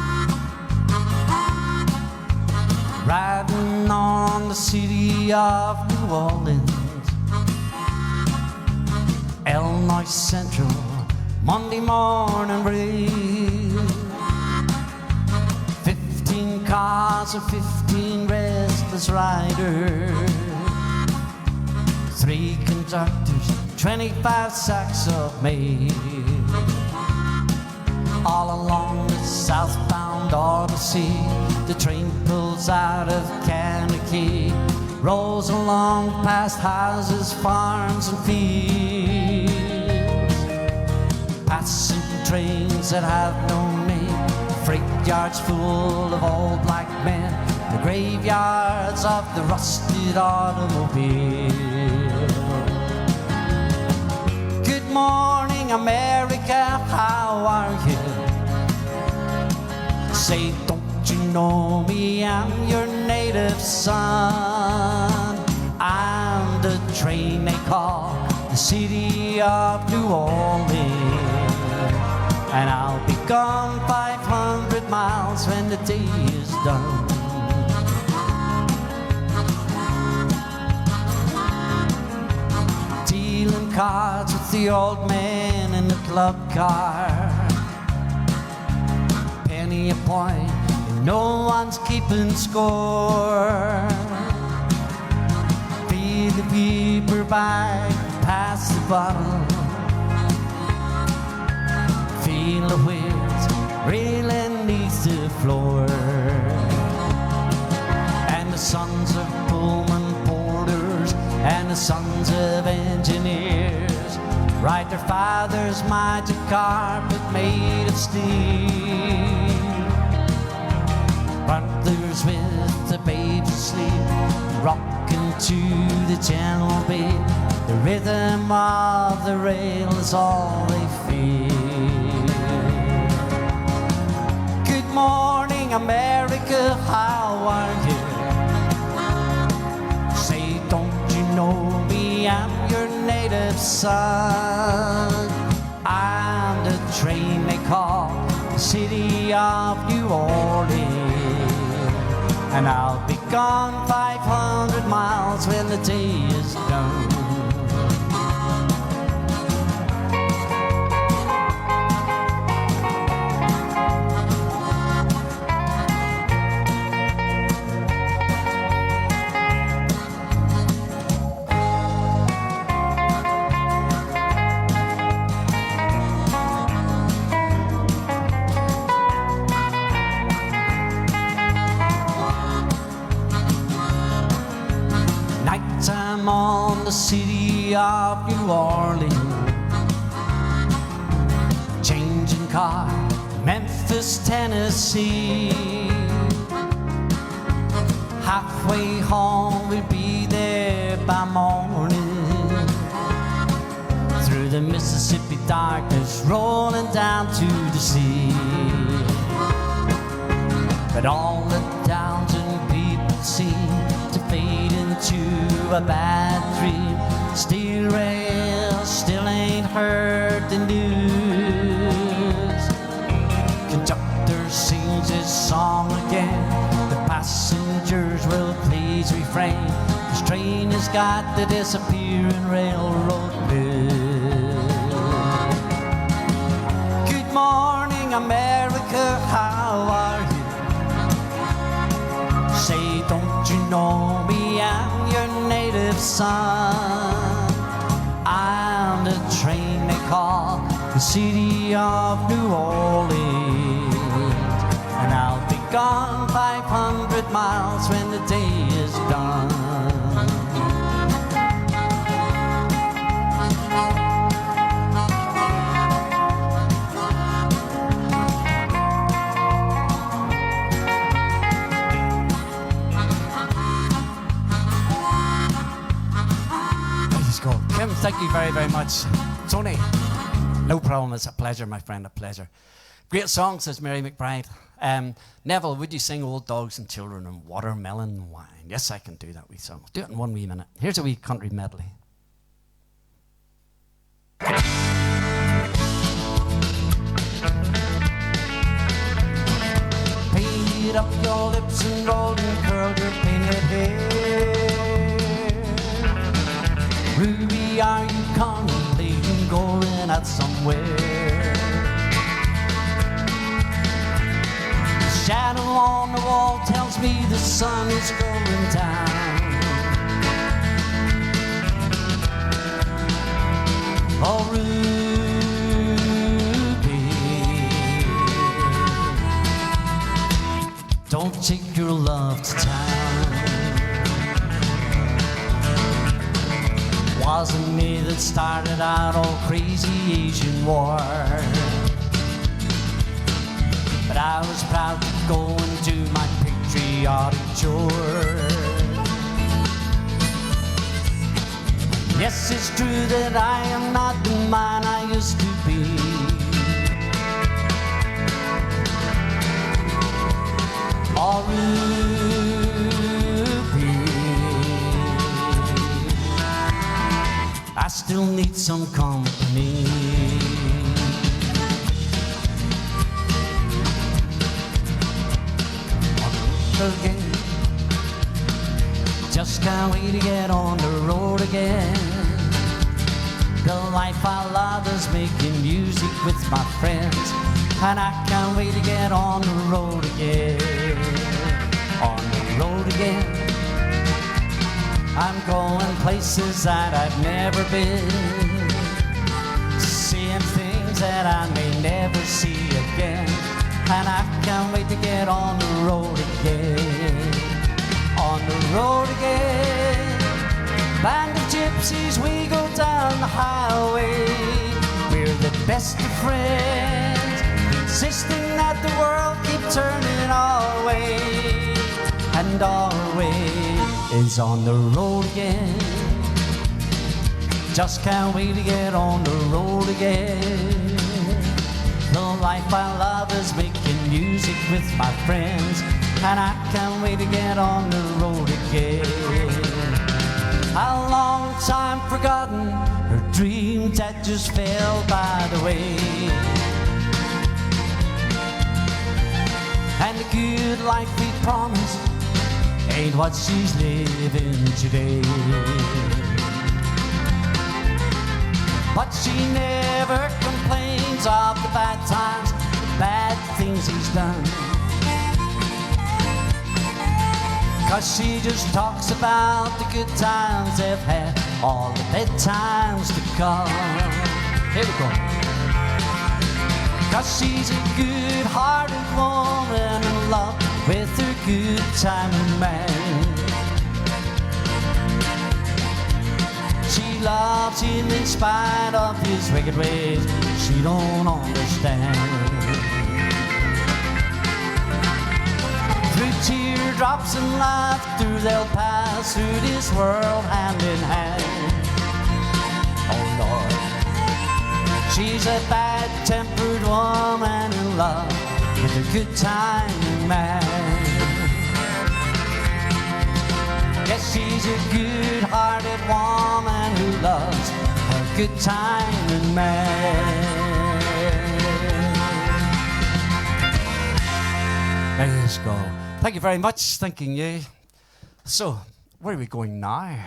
Riding on the city of New Orleans, Illinois Central, Monday morning breeze. 15 cars and 15 restless riders, 3 conductors, 25 sacks of mail. All along the southbound Odyssey, the train pulls out of Kankakee, rolls along past houses, farms, and fields, passing trains that have no name, freight yards full of old black men, the graveyards of the rusted automobile. Good morning, America, how are you? Say, don't you know me? I'm your native son. I'm the train they call the city of New Orleans, and I'll be gone 500 miles when the day is done. Dealing cards with the old man in the club car, penny a point, and no one's keeping score. Feel the paper bag, pass the bottle, feel the wheels reeling neath the floor, and the sons of Pullman porters and the sons of engineers ride their father's magic carpet made of steel. mothers with the baby asleep, rocking to the gentle beat. The rhythm of the rail is all they feel. Good morning, America, how are you? Say, don't you know me? I'm your native son. I'm the train they call the city of New Orleans, and I'll be gone 500 miles when the day is done. I'm on the city of New Orleans, changing car, Memphis, Tennessee. Halfway home, we'll be there by morning. Through the Mississippi darkness, rolling down to the sea. But all the downtown people seem to fade into a bad dream. Steel rail still ain't heard the news. Conductor sings his song again. The passengers will please refrain. This train has got the disappearing railroad blues. Good morning, America, how are you? Say, don't you know me? I'm your native son. I'm the train they call the city of New Orleans, and I'll be gone 500 miles when the day is done. Kim, thank you very, very much. Tony, no problem. It's a pleasure, my friend, a pleasure. Great song, says Mary McBride. Neville, would you sing Old Dogs and Children and Watermelon Wine? Yes, I can do that wee song. I'll do it in 1 wee minute. Here's a wee country medley. Paint up your lips and roll and curl your painted hair. Ruby, are you contemplating going out somewhere? The shadow on the wall tells me the sun is going down. Oh, Ruby, don't take your love to town. Wasn't me that started out all crazy Asian war, but I was proud to go and do my patriotic chore. Yes, it's true that I am not the man I used to be. Oh, I still need some company. Again, just can't wait to get on the road again. The life I love is making music with my friends, and I can't wait to get on the road again. On the road again. I'm going places that I've never been, seeing things that I may never see again, and I can't wait to get on the road again. On the road again. Band of gypsies, we go down the highway. We're the best of friends, insisting that the world keep turning our way. and our way is on the road again. Just can't wait to get on the road again. The life I love is making music with my friends, and I can't wait to get on the road again. A long time forgotten, her dreams that just fell by the way. And the good life we promised ain't what she's living today. But she never complains of the bad times, the bad things he's done. 'Cause she just talks about the good times they've had, all the bad times to come. Here we go. 'Cause she's a good-hearted woman in love with her good-timing man. She loves him in spite of his wicked ways she don't understand. Through teardrops and laughter they'll pass through this world hand in hand. Oh Lord, she's a bad-tempered woman in love with a good-timing man. Yes, she's a good-hearted woman who loves her good-timing man. Let's go. Thank you very much. Thanking you. So, where are we going now?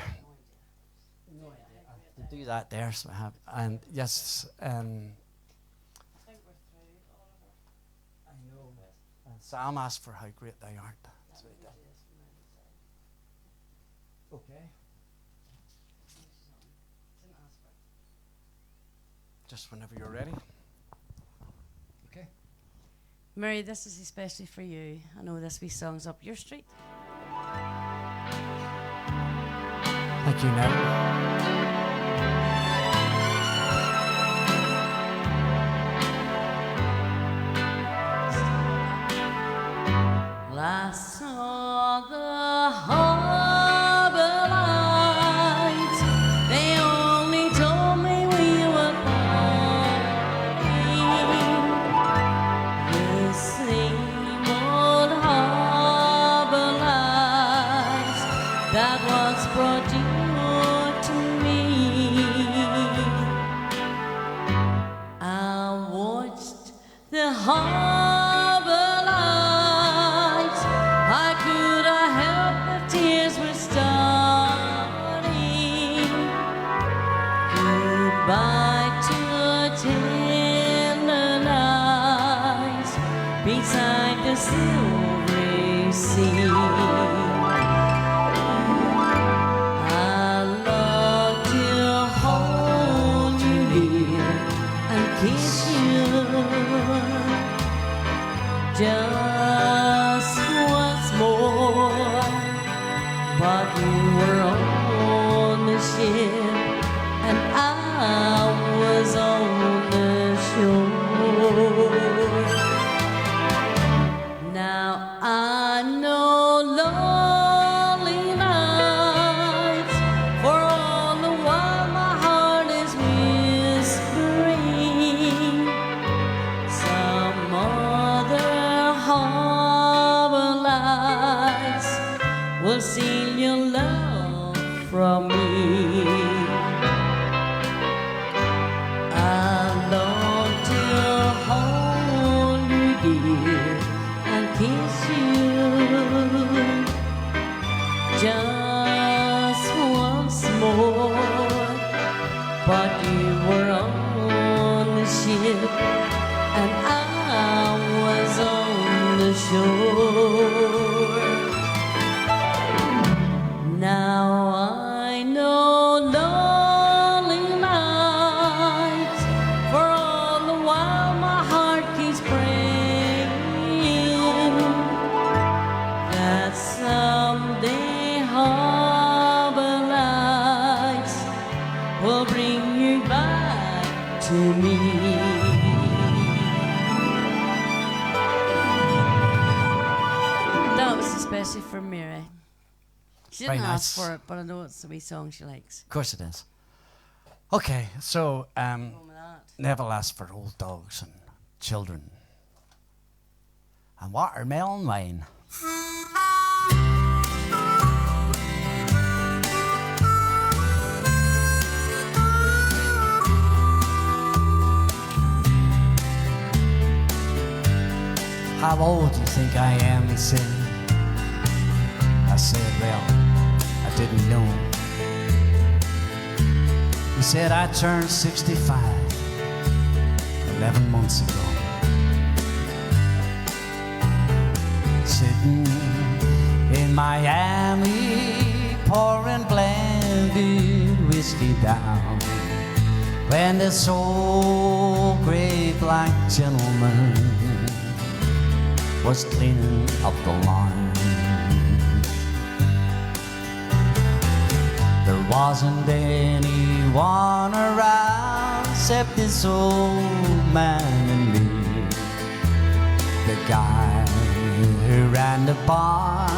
To do that there. So I have, and yes, I know. And Sam asked for how great they aren't. Okay. Just whenever you're ready. Okay. Mary, this is especially for you. I know this wee song's up your street. Thank you, Neville. I saw the harbor lights. They only told me we were parting. The same old harbor lights that once brought you to me. I watched the harbor. Beside the silvery sea, I love to hold you near and kiss you just once more. But you were on the ship and I was on the shore. Now I know lonely nights, for all the while my heart is whispering some other harbor lights will steal your love from me. I long to hold you dear and kiss you just once more. But you were on the ship and I was on the shore. Now I know lonely nights, for all the while my heart keeps praying that someday harbor lights will bring you back to me. That was especially actually from Mary. She Very didn't ask nice. for it, but I know it's the wee song she likes. Of course it is. Okay, so Going with that. Neville asked for old dogs and children and watermelon wine. How old do you think I am? He said. I said, well, I didn't know. He said, I turned 65 11 months ago. Sitting in Miami, pouring blended whiskey down, when this old gray black gentleman was cleaning up the line. There wasn't anyone around except this old man and me. The guy who ran the bar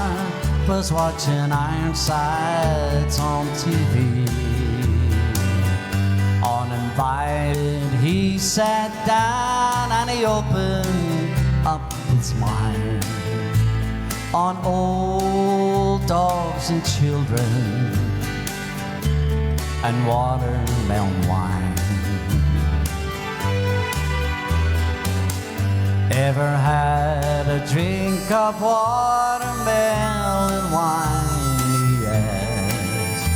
was watching Ironsides on TV. Uninvited, he sat down and he opened up his mind on old dogs and children and watermelon wine. Ever had a drink of watermelon wine? He asked,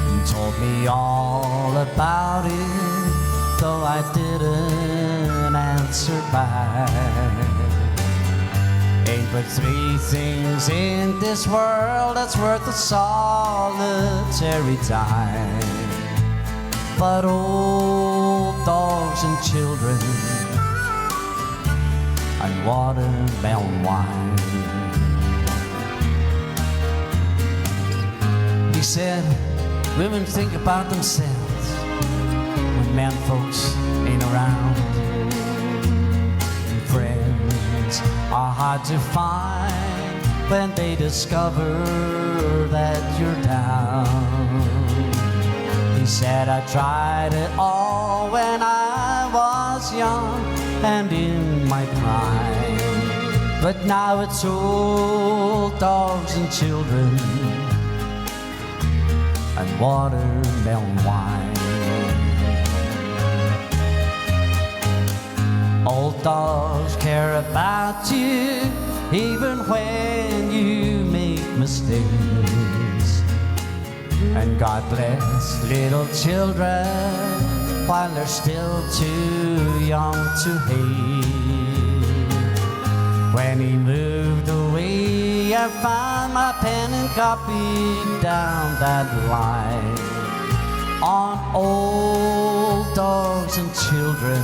and told me all about it, though I didn't answer back. Ain't but three things in this world that's worth a solitary time, but old dogs and children and watermelon wine. He said, women think about themselves when men folks ain't around. Friends are hard to find when they discover that you're down. He said, I tried it all when I was young and in my prime, but now it's old dogs and children and watermelon wine. Old dogs care about you even when you make mistakes, and God bless little children while they're still too young to hate. When he moved away, I found my pen and copied down that line on old dogs and children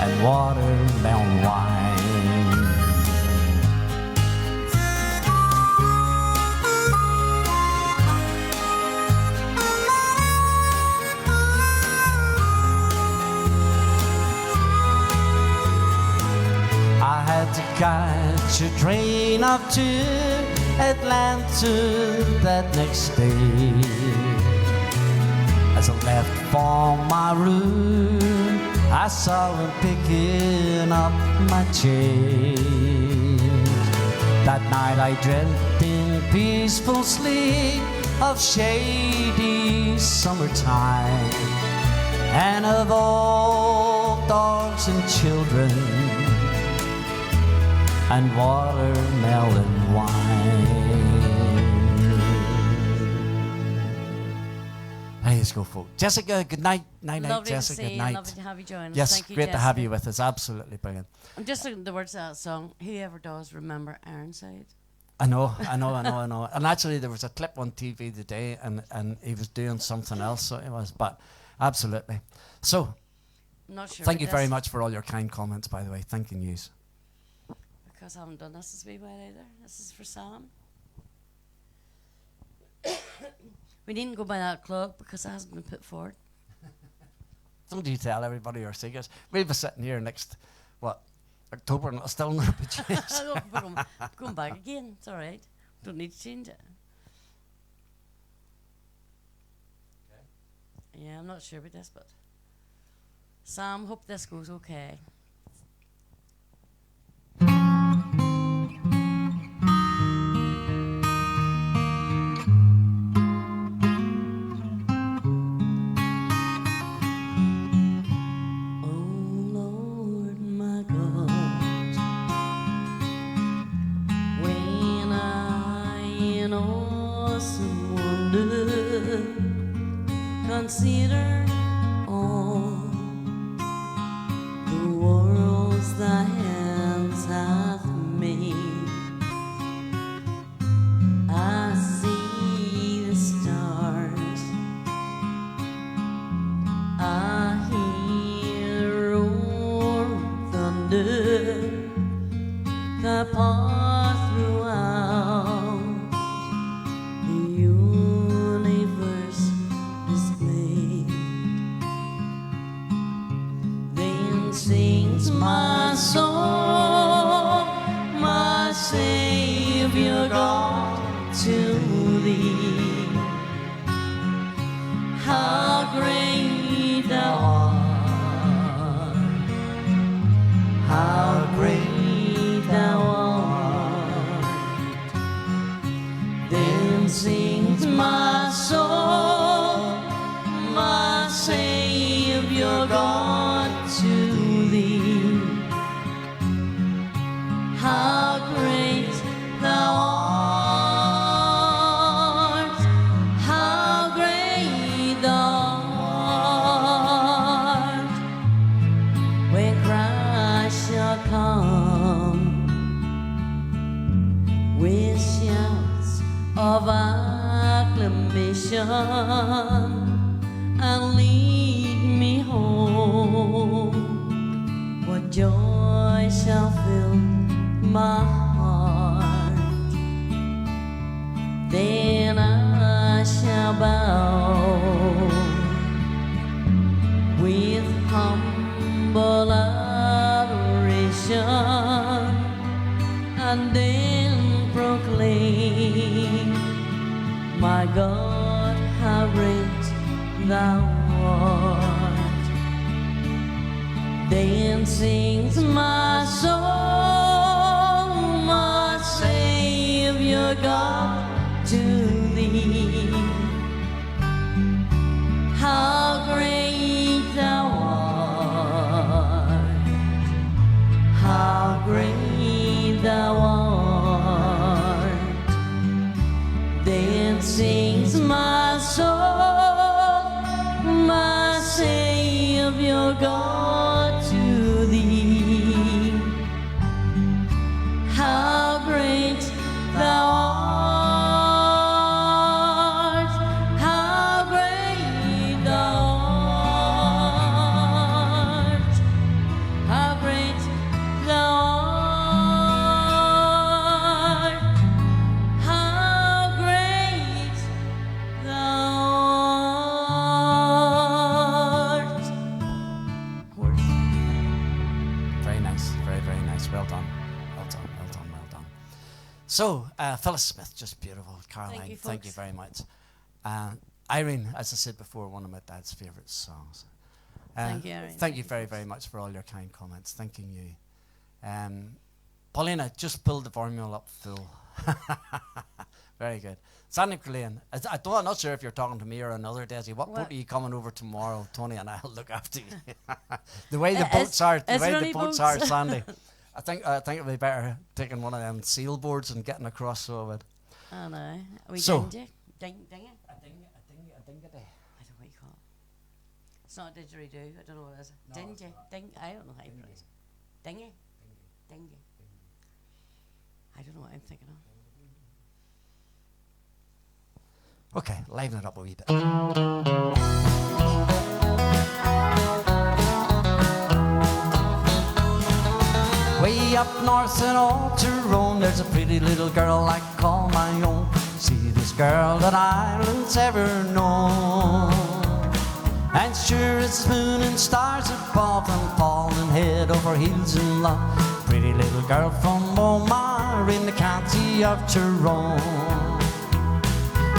and watermelon wine. I had to catch a train up to Atlanta that next day. As I left for my room, I saw him picking up my change. That night I dreamt in peaceful sleep of shady summertime and of old dogs and children and watermelon wine. Let's go, folks. Jessica, good night. Night, night, Lovely Jessica, to see good you. night. Lovely to have you join us. Yes, Thank you, great to have Jessica. you with us. Absolutely brilliant. I'm just looking at the words of that song. Whoever does remember Ironside. I know. And actually, there was a clip on TV today, and he was doing something else, so it was, but absolutely. So, I'm not sure. thank you about very this, much for all your kind comments, by the way. Thank you, news. Because I haven't done this this wee while either. This is for Sam. We needn't go by that clock because it hasn't been put forward. Don't you tell everybody your secrets. We'll be sitting here next, October and still no change. Going back again. It's all right. Don't need to change it. Yeah, I'm not sure about this, but Sam, hope this goes okay. Consider all the worlds thy hands hath made. I see the stars, I hear roar thunder that pass throughout the universe displayed. Then sings my soul, my Savior God, to thee. How great thou art, how great thou art. Then sings my soul, my Savior God, to thee. How great thou art, how great thou art. When Christ shall come with shouts of acclamation and lead me home, what joy shall fill my heart. Then I shall bow with humble adoration and then proclaim, my God, how great thou art. Then sings my soul, my Savior God, to thee. How great thou art, how great thou art. Then sings my soul, my Savior God, to thee. How great thou art, how great thou art, how great thou art, how great thou art. Horse. Very nice, very, very nice. Well done. Well done, well done, well done. So, Phyllis Smith, just beautiful. Caroline, thank you folks. very much. Irene, as I said before, one of my dad's favourite songs. Thank you, Irene. Thank you very, very much for all your kind comments. Thanking you. Paulina, just pulled the formula up full. Very good. Sandy Cullean, I'm not sure if you're talking to me or another Desy. What boat are you coming over tomorrow? Tony and I'll look after you. The way the boats are, Sandy. I think it'd be better taking one of them seal boards and getting across so of it. I know. Are we So- dingy? Ding it? I think it. I don't know what you call it. It's not a didgeridoo. I don't know what it is. Dingy. Ding. I don't know how you pronounce it. Dingy. Dingy. I don't know what I'm thinking of. Okay, liven it up a wee bit. Way up north in Old Tyrone, there's a pretty little girl I call my own. See this girl that Ireland's ever known. And sure it's moon and stars above and falling head over heels in love. pretty little girl from Omar in the county of Tyrone.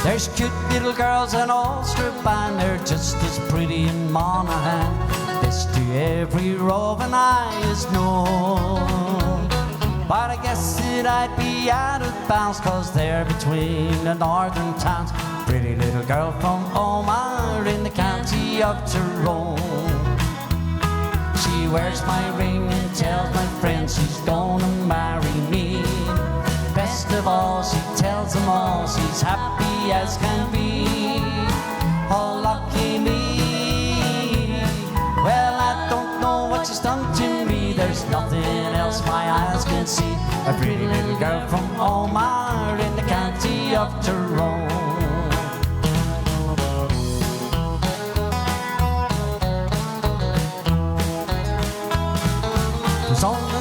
There's cute little girls in Ulster, and they're just as pretty in Monaghan. This to every roving eye is known. But I guess that I'd be out of bounds, 'cause they're between the northern towns. Pretty little girl from Omar in the county of Tyrone. She wears my ring and tells my friends she's gonna marry me. Best of all, she tells them all she's happy as can be. Oh, lucky me. Well, I don't know what she's done to me. There's nothing else my eyes can see. A pretty little girl from Omar in the county of Tyrone.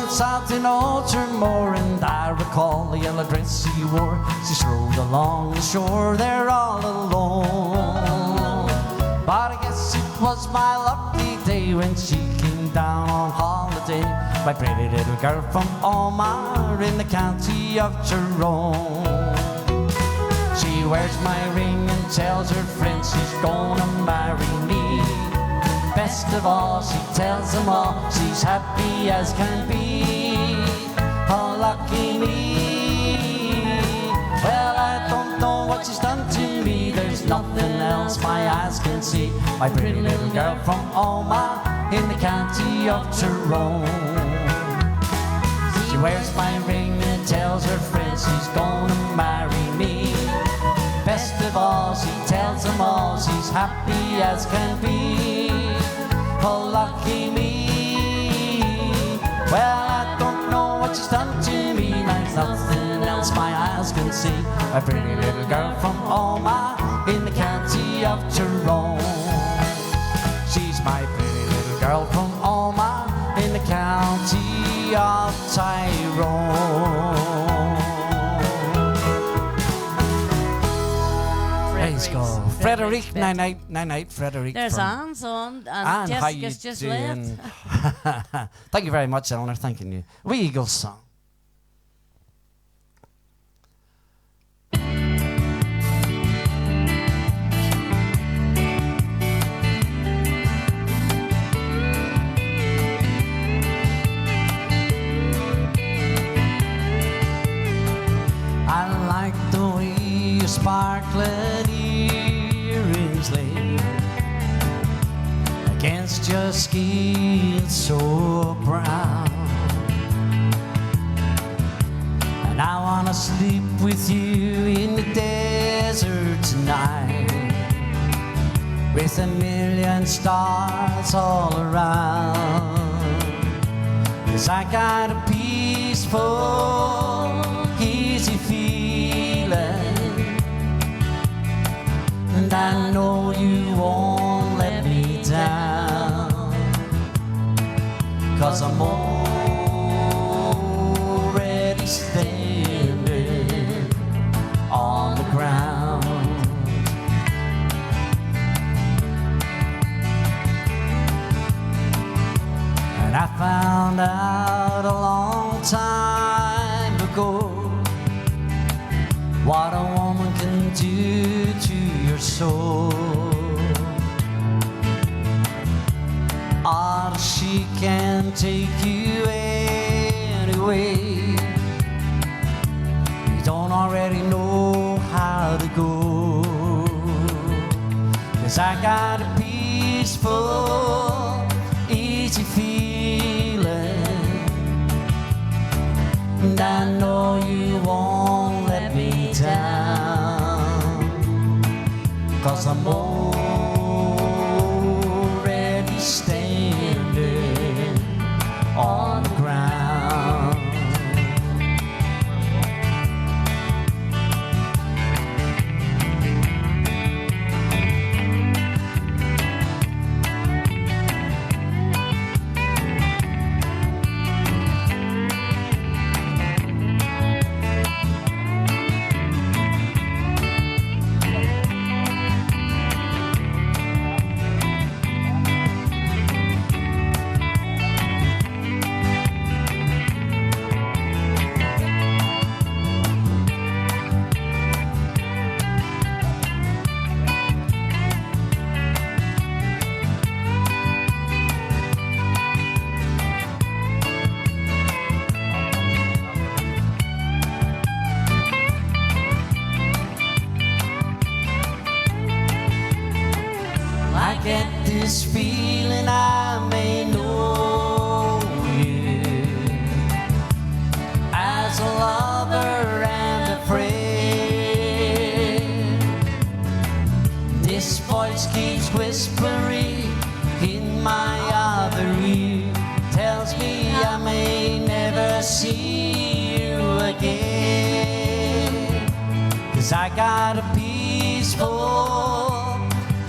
South in Ulstermore, and I recall the yellow dress she wore. She strolled along the shore there all alone. But I guess it was my lucky day when she came down on holiday. My pretty little girl from Omar in the county of Tyrone. She wears my ring and tells her friends she's gonna marry me. Best of all, she tells them all she's happy as can be. Oh, lucky me. Well, I don't know what she's done to me. There's nothing else my eyes can see. My pretty little girl from Omar in the county of Tyrone. She wears my ring and tells her friends she's gonna marry me. Best of all, she tells them all she's happy as can be. Oh, lucky me. Well, I don't know what she's done to me. There's nothing else my eyes can see. A pretty little girl from Omar in the county of Tyrone. She's my pretty little girl from Omar in the county of Tyrone. Praise God. Frederick, night, Frederick. There's Anne's on, and Anne, Jessica's just left. Thank you very much, Eleanor. Thanking you. Wee Eagles song. I like the way your sparkling earrings lay against your skin so brown. And I wanna sleep with you in the desert tonight, with a million stars all around. 'Cause I got a peaceful, easy feeling, and I know you won't let me down. 'Cause I'm already standing on the ground. And I found out a long time ago what a woman can do to your soul. Or she can take you anyway. You don't already know how to go. 'Cause I got a peaceful, easy feeling, and I know you won't let me down. 'Cause I'm already standing on the ground. get this feeling I may know you as a lover and a friend. This voice keeps whispering in my other ear, tells me I may never see you again. 'Cause I got a peaceful,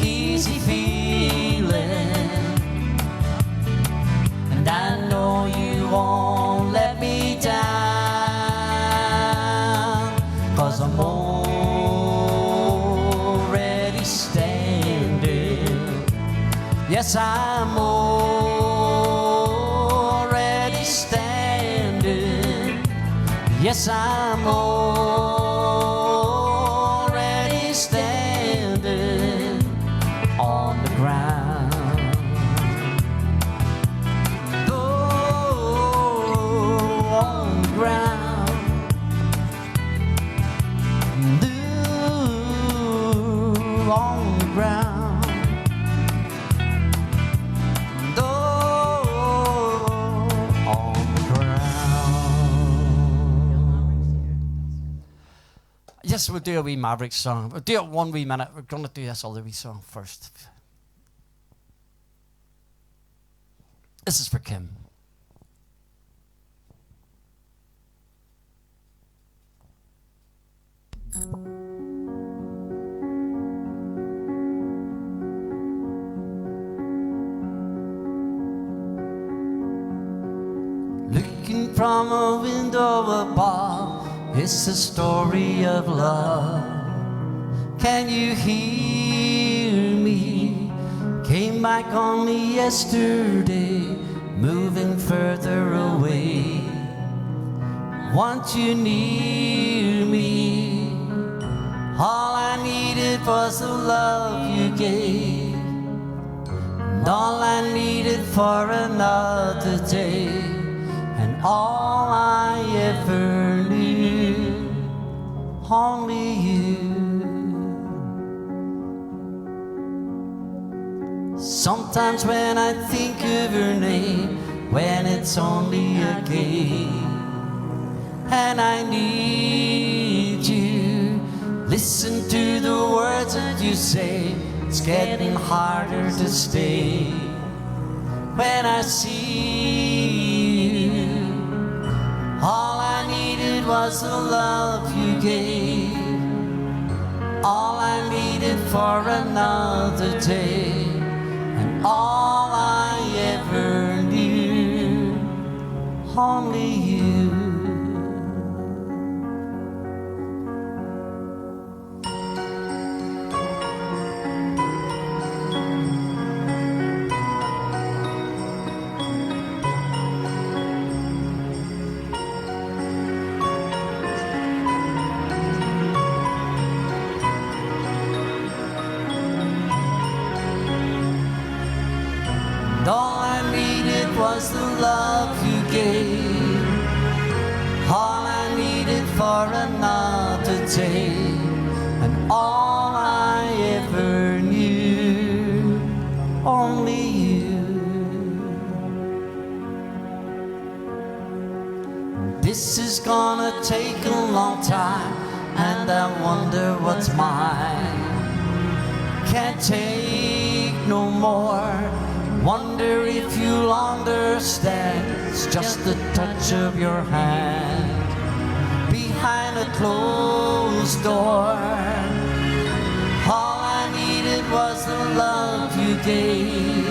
easy feeling, and I know you won't let me down. 'Cause I'm already standing. Yes, I'm already standing. Yes, I'm already standing on the ground. Oh, on the ground. Ooh, on the ground. Oh, on the ground. Yes, we'll do a wee Maverick song. We'll do it 1 wee minute. We're going to do this other wee song first. This is for Kim. Looking from a window above, it's a story of love. Can you hear me? Came back only yesterday, moving further away. Want you near me? All I needed was the love you gave, and all I needed for another day, and all I ever knew, only you. Sometimes when I think of your name, when it's only a game, and I need you, listen to the words that you say, it's getting harder to stay. When I see you, all I needed was the love you gave, all I needed for another day, and all I ever knew, only you. And all I needed was the love you gave, all I needed for another day, and all I ever knew, only you. This is gonna take a long time, and I wonder what's mine. Can't take no more. Wonder if you'll understand. It's just the touch of your hand behind a closed door. All I needed was the love you gave,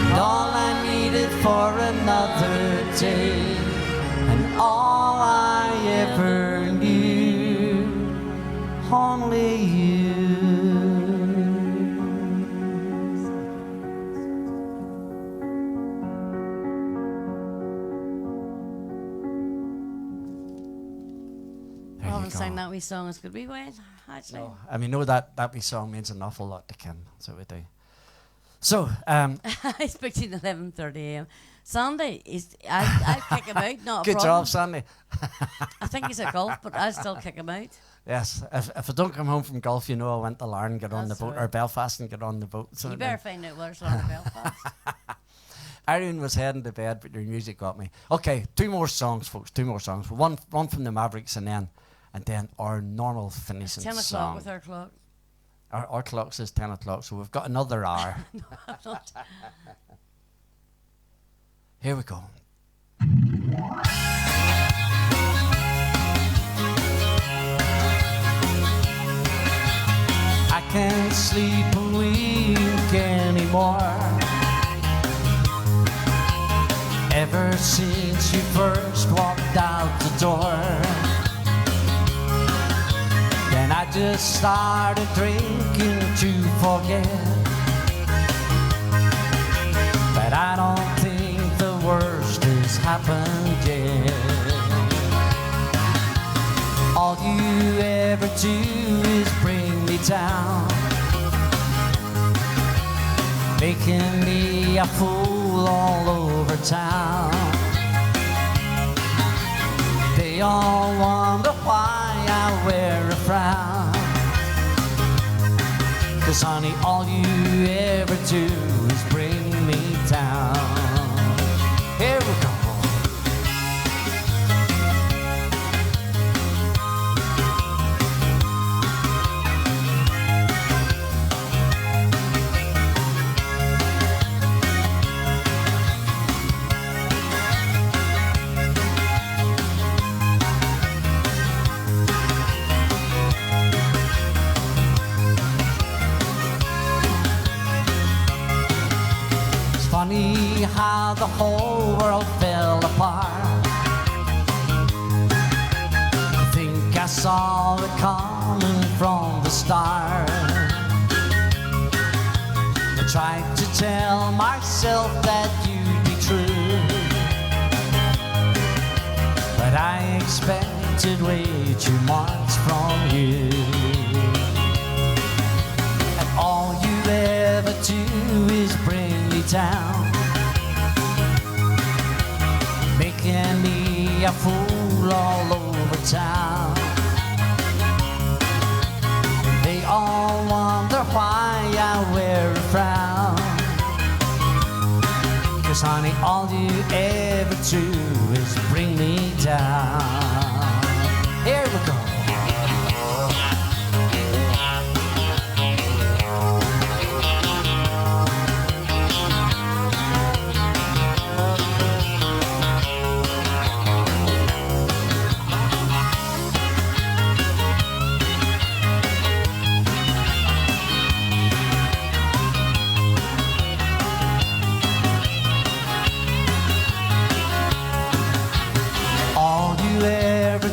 and all I needed for another day, and all I ever knew, only you. Sang that wee song as good wee Wade, actually. No, I mean, know that wee song means an awful lot to Kim, so we do. So, He's booked in 11:30 a.m. Sandy, I'll kick him out. Not a good problem. job, Sandy. I think he's at golf, but I'll still kick him out. Yes, if I don't come home from golf, you know I went to Larne, get on That's the boat, right. or Belfast and get on the boat. So You better find out where's Larne Belfast. Irene was heading to bed, but your music got me. Okay, 2 more songs, folks. 2 more songs. One from the Mavericks, and then our normal finishing 10 o'clock song. with our clock. Our clock says 10 o'clock, so we've got another hour. No, I'm not. Here we go. I can't sleep a week anymore. Ever since you first walked out the door, then I just started drinking to forget. But I don't think the worst has happened yet. All you ever do is bring me down, making me a fool all over town. They all wonder why I wear a frown. 'Cause honey, all you ever do is bring me down. Here we go. Funny how the whole world fell apart. I think I saw it coming from the start. I tried to tell myself that you'd be true, but I expected way too much from you. And all you ever do is bring me down, making me a fool all over town. They all wonder why I wear a frown. 'Cause honey, all you ever do is bring me down. Here we go.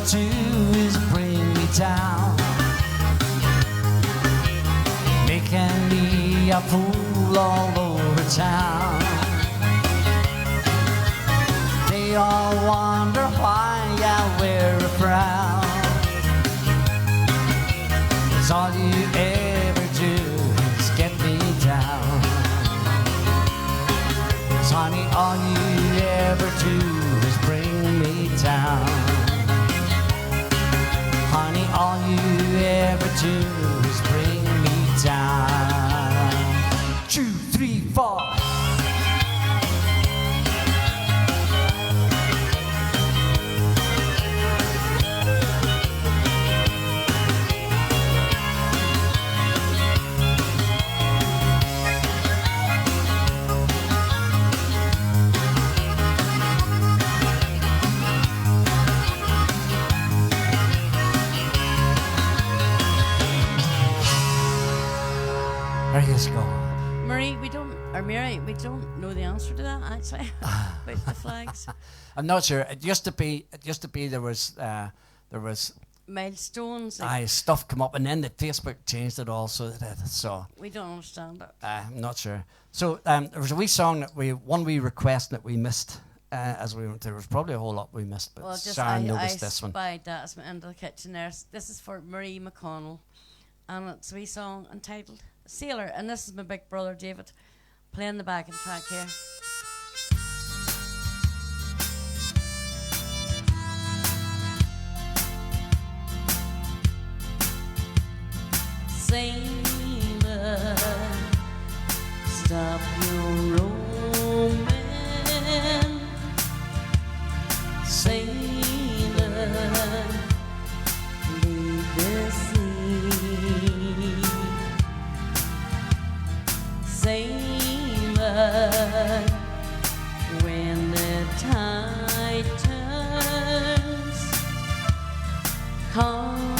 Do is bring me down, making me a fool all over town. They all wonder why I wear a frown. 'Cause all you ever do is get me down. 'Cause honey, all you ever do is bring me down. Honey, all you ever do is bring me down. 2, 3, 4. Let's go. Mary, we don't know the answer to that actually. With the flags. I'm not sure. It used to be there was Milestones. stuff come up, and then the Facebook changed it all, so We don't understand it. I'm not sure. So there was a wee song that we request that we missed as we went. There was probably a whole lot we missed, but Sharon noticed this one. I spied that as my into the kitchen there. This is for Marie McConnell, and it's a wee song entitled Sailor, and this is my big brother David playing the backing track here. Sailor, stop your roaming. Sailor, leave the sea. Sailor, when the tide turns, come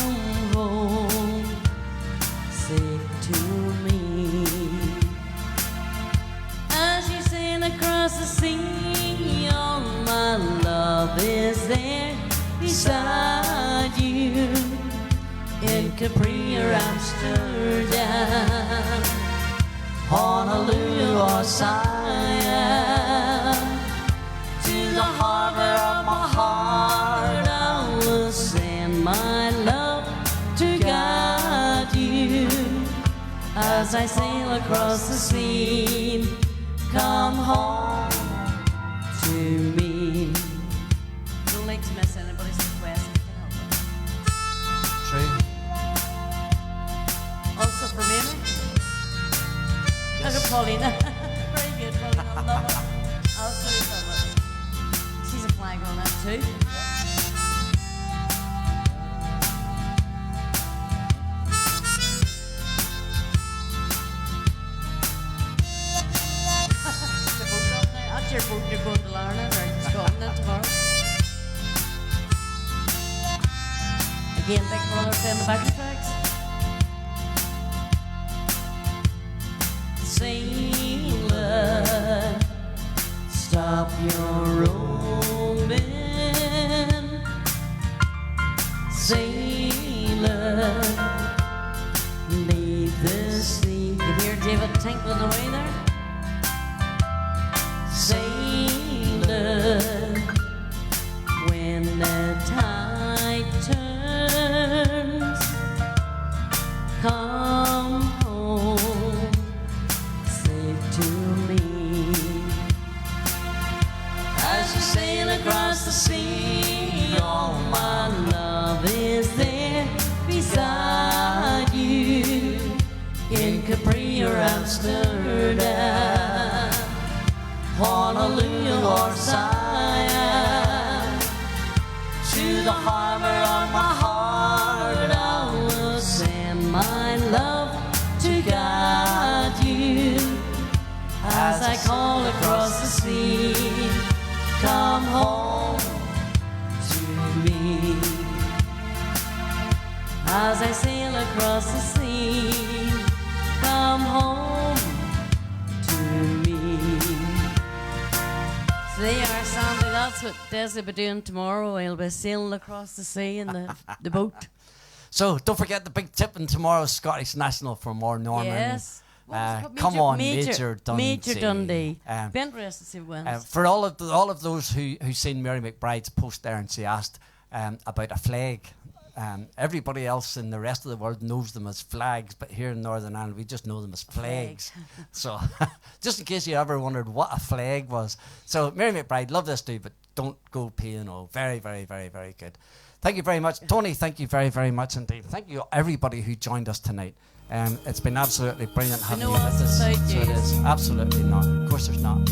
home safe to me. As you sail across the sea, all my love is there beside you. In Capri or Amsterdam, Honolulu or Siam, to the harbor of my heart I will send my love to guide you. As I sail across the sea, come home to me. Don't like to miss anybody's request. I can help it. True. Also for me. Look at Paulina. Very good, Paulina. I love it. Absolutely love it. She's a flag on that too. The boat up now. That's your boat you're going to learn it or Scotland tomorrow. Again, Big Brother playing the backing tracks. Sailor, stop your roaming. Sailor, leave the sea. You hear David tinkling away there? Sailor, when the tide turns, come home safe to me. As you sail across the sea, all my love is there beside you. In Capri or Amsterdam, Honolulu or Siam, to the harbor of my heart I will send my love to guide you. As I call across the sea, come home to me. As I sail across the sea, come home to me. So there you are, Sandy. That's what Desy will be doing tomorrow. He'll be sailing across the sea in the boat. So don't forget the big tip in tomorrow's Scottish National for more Norman. Yes. Come on, Major Dundee. Major Dundee. Be interested to see who wins. For all of those who seen Mary McBride's post there, and she asked about a flag. Everybody else in the rest of the world knows them as flags, but here in Northern Ireland we just know them as flags. So just in case you ever wondered what a flag was. So Mary McBride, love this dude, but don't go P&O. Very, very, very, very good. Thank you very much. Tony, thank you very, very much indeed. Thank you everybody who joined us tonight. It's been absolutely brilliant having you with us. So it is. Absolutely not. Of course there's not.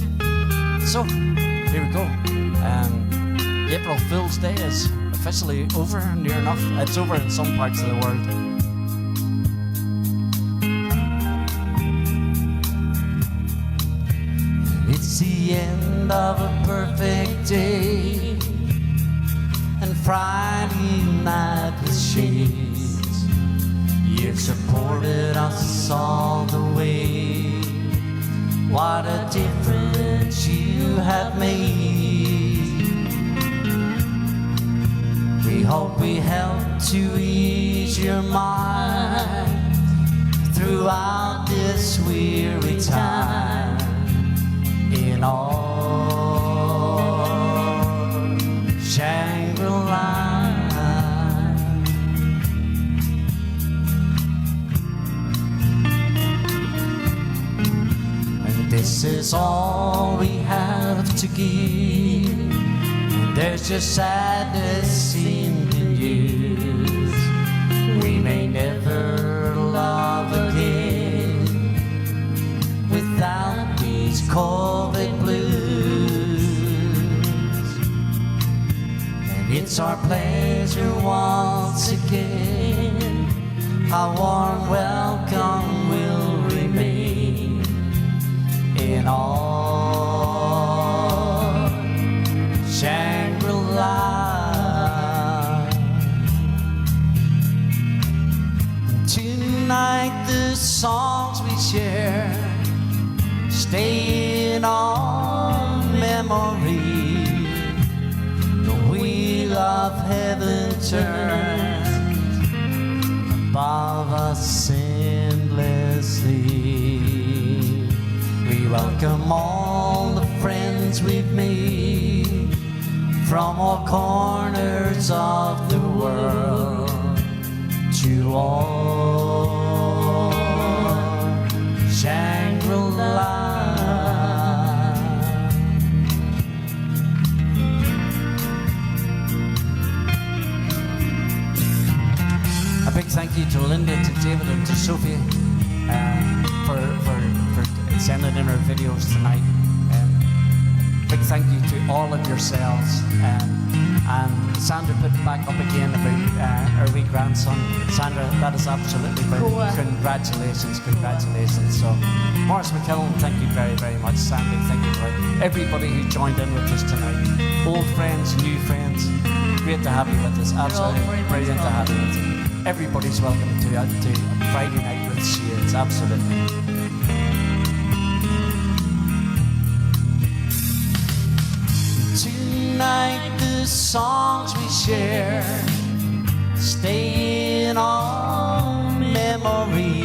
So, here we go. April Fool's Day is officially over, near enough. It's over in some parts of the world. It's the end of a perfect day, and Friday night with shades. You've supported us all the way. What a difference you have made. We hope we help to ease your mind throughout this weary time in all Shangri-La. And this is all we have to give. There's just sadness in the news. We may never love again without these COVID blues. And it's our pleasure once again. Our warm welcome will remain in all Shangri-La. Tonight the songs we share stay in our memory. The wheel of heaven turns above us endlessly. We welcome all the friends we've made from all corners of the world to all Shangri-La. A big thank you to Linda, to David, and to Sophie for sending in our videos tonight. Big thank you to all of yourselves. And Sandra put it back up again about our wee grandson. Sandra, that is absolutely brilliant. Congratulations, congratulations. So, Morris McKellen, thank you very, very much. Sandy, thank you for everybody who joined in with us tonight. Old friends, new friends, great to have you with us. Absolutely brilliant to have you with us. Everybody's welcome to Friday Night with Shades, absolutely. Tonight the songs we share stay in our memory.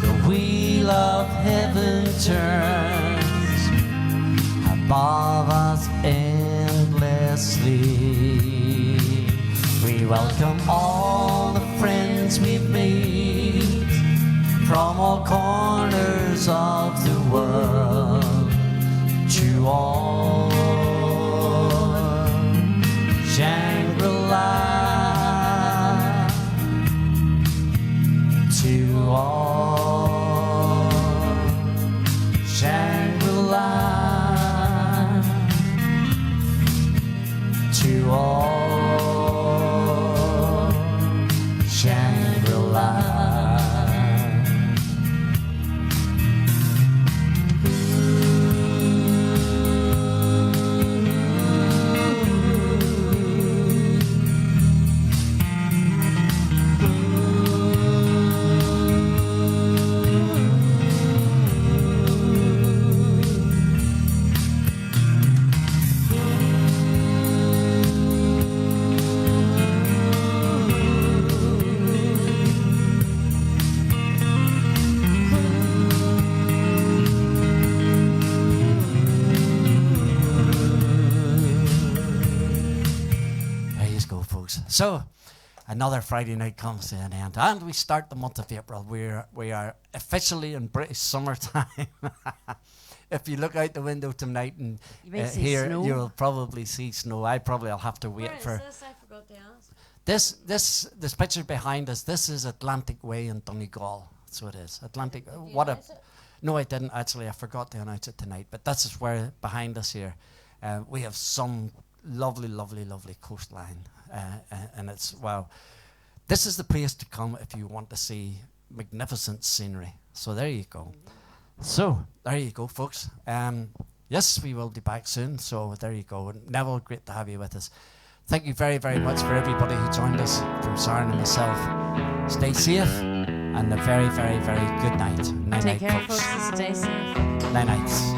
The wheel of heaven turns above us endlessly. We welcome all the friends we've made from all corners of the world to all Shangri-La, to all Shangri-La, to all Shangri-La. So, another Friday night comes to an end, and we start the month of April. We are officially in British summertime. If you look out the window tonight and here, snow. you'll probably see snow. I'll have to wait for. Where is this? I forgot to ask. This picture behind us. This is Atlantic Way in Donegal. So it is Atlantic. No, I didn't actually. I forgot to announce it tonight. But this is where behind us here, we have some lovely, lovely, lovely coastline. And it's, wow, this is the place to come if you want to see magnificent scenery. So there you go. So there you go, folks. Yes, we will be back soon. So there you go. Neville, great to have you with us. Thank you very, very much for everybody who joined us, from Sharon and myself. Stay safe and a very, very, very good night. Night, Take care, folks. folks. Stay safe. Night, nights.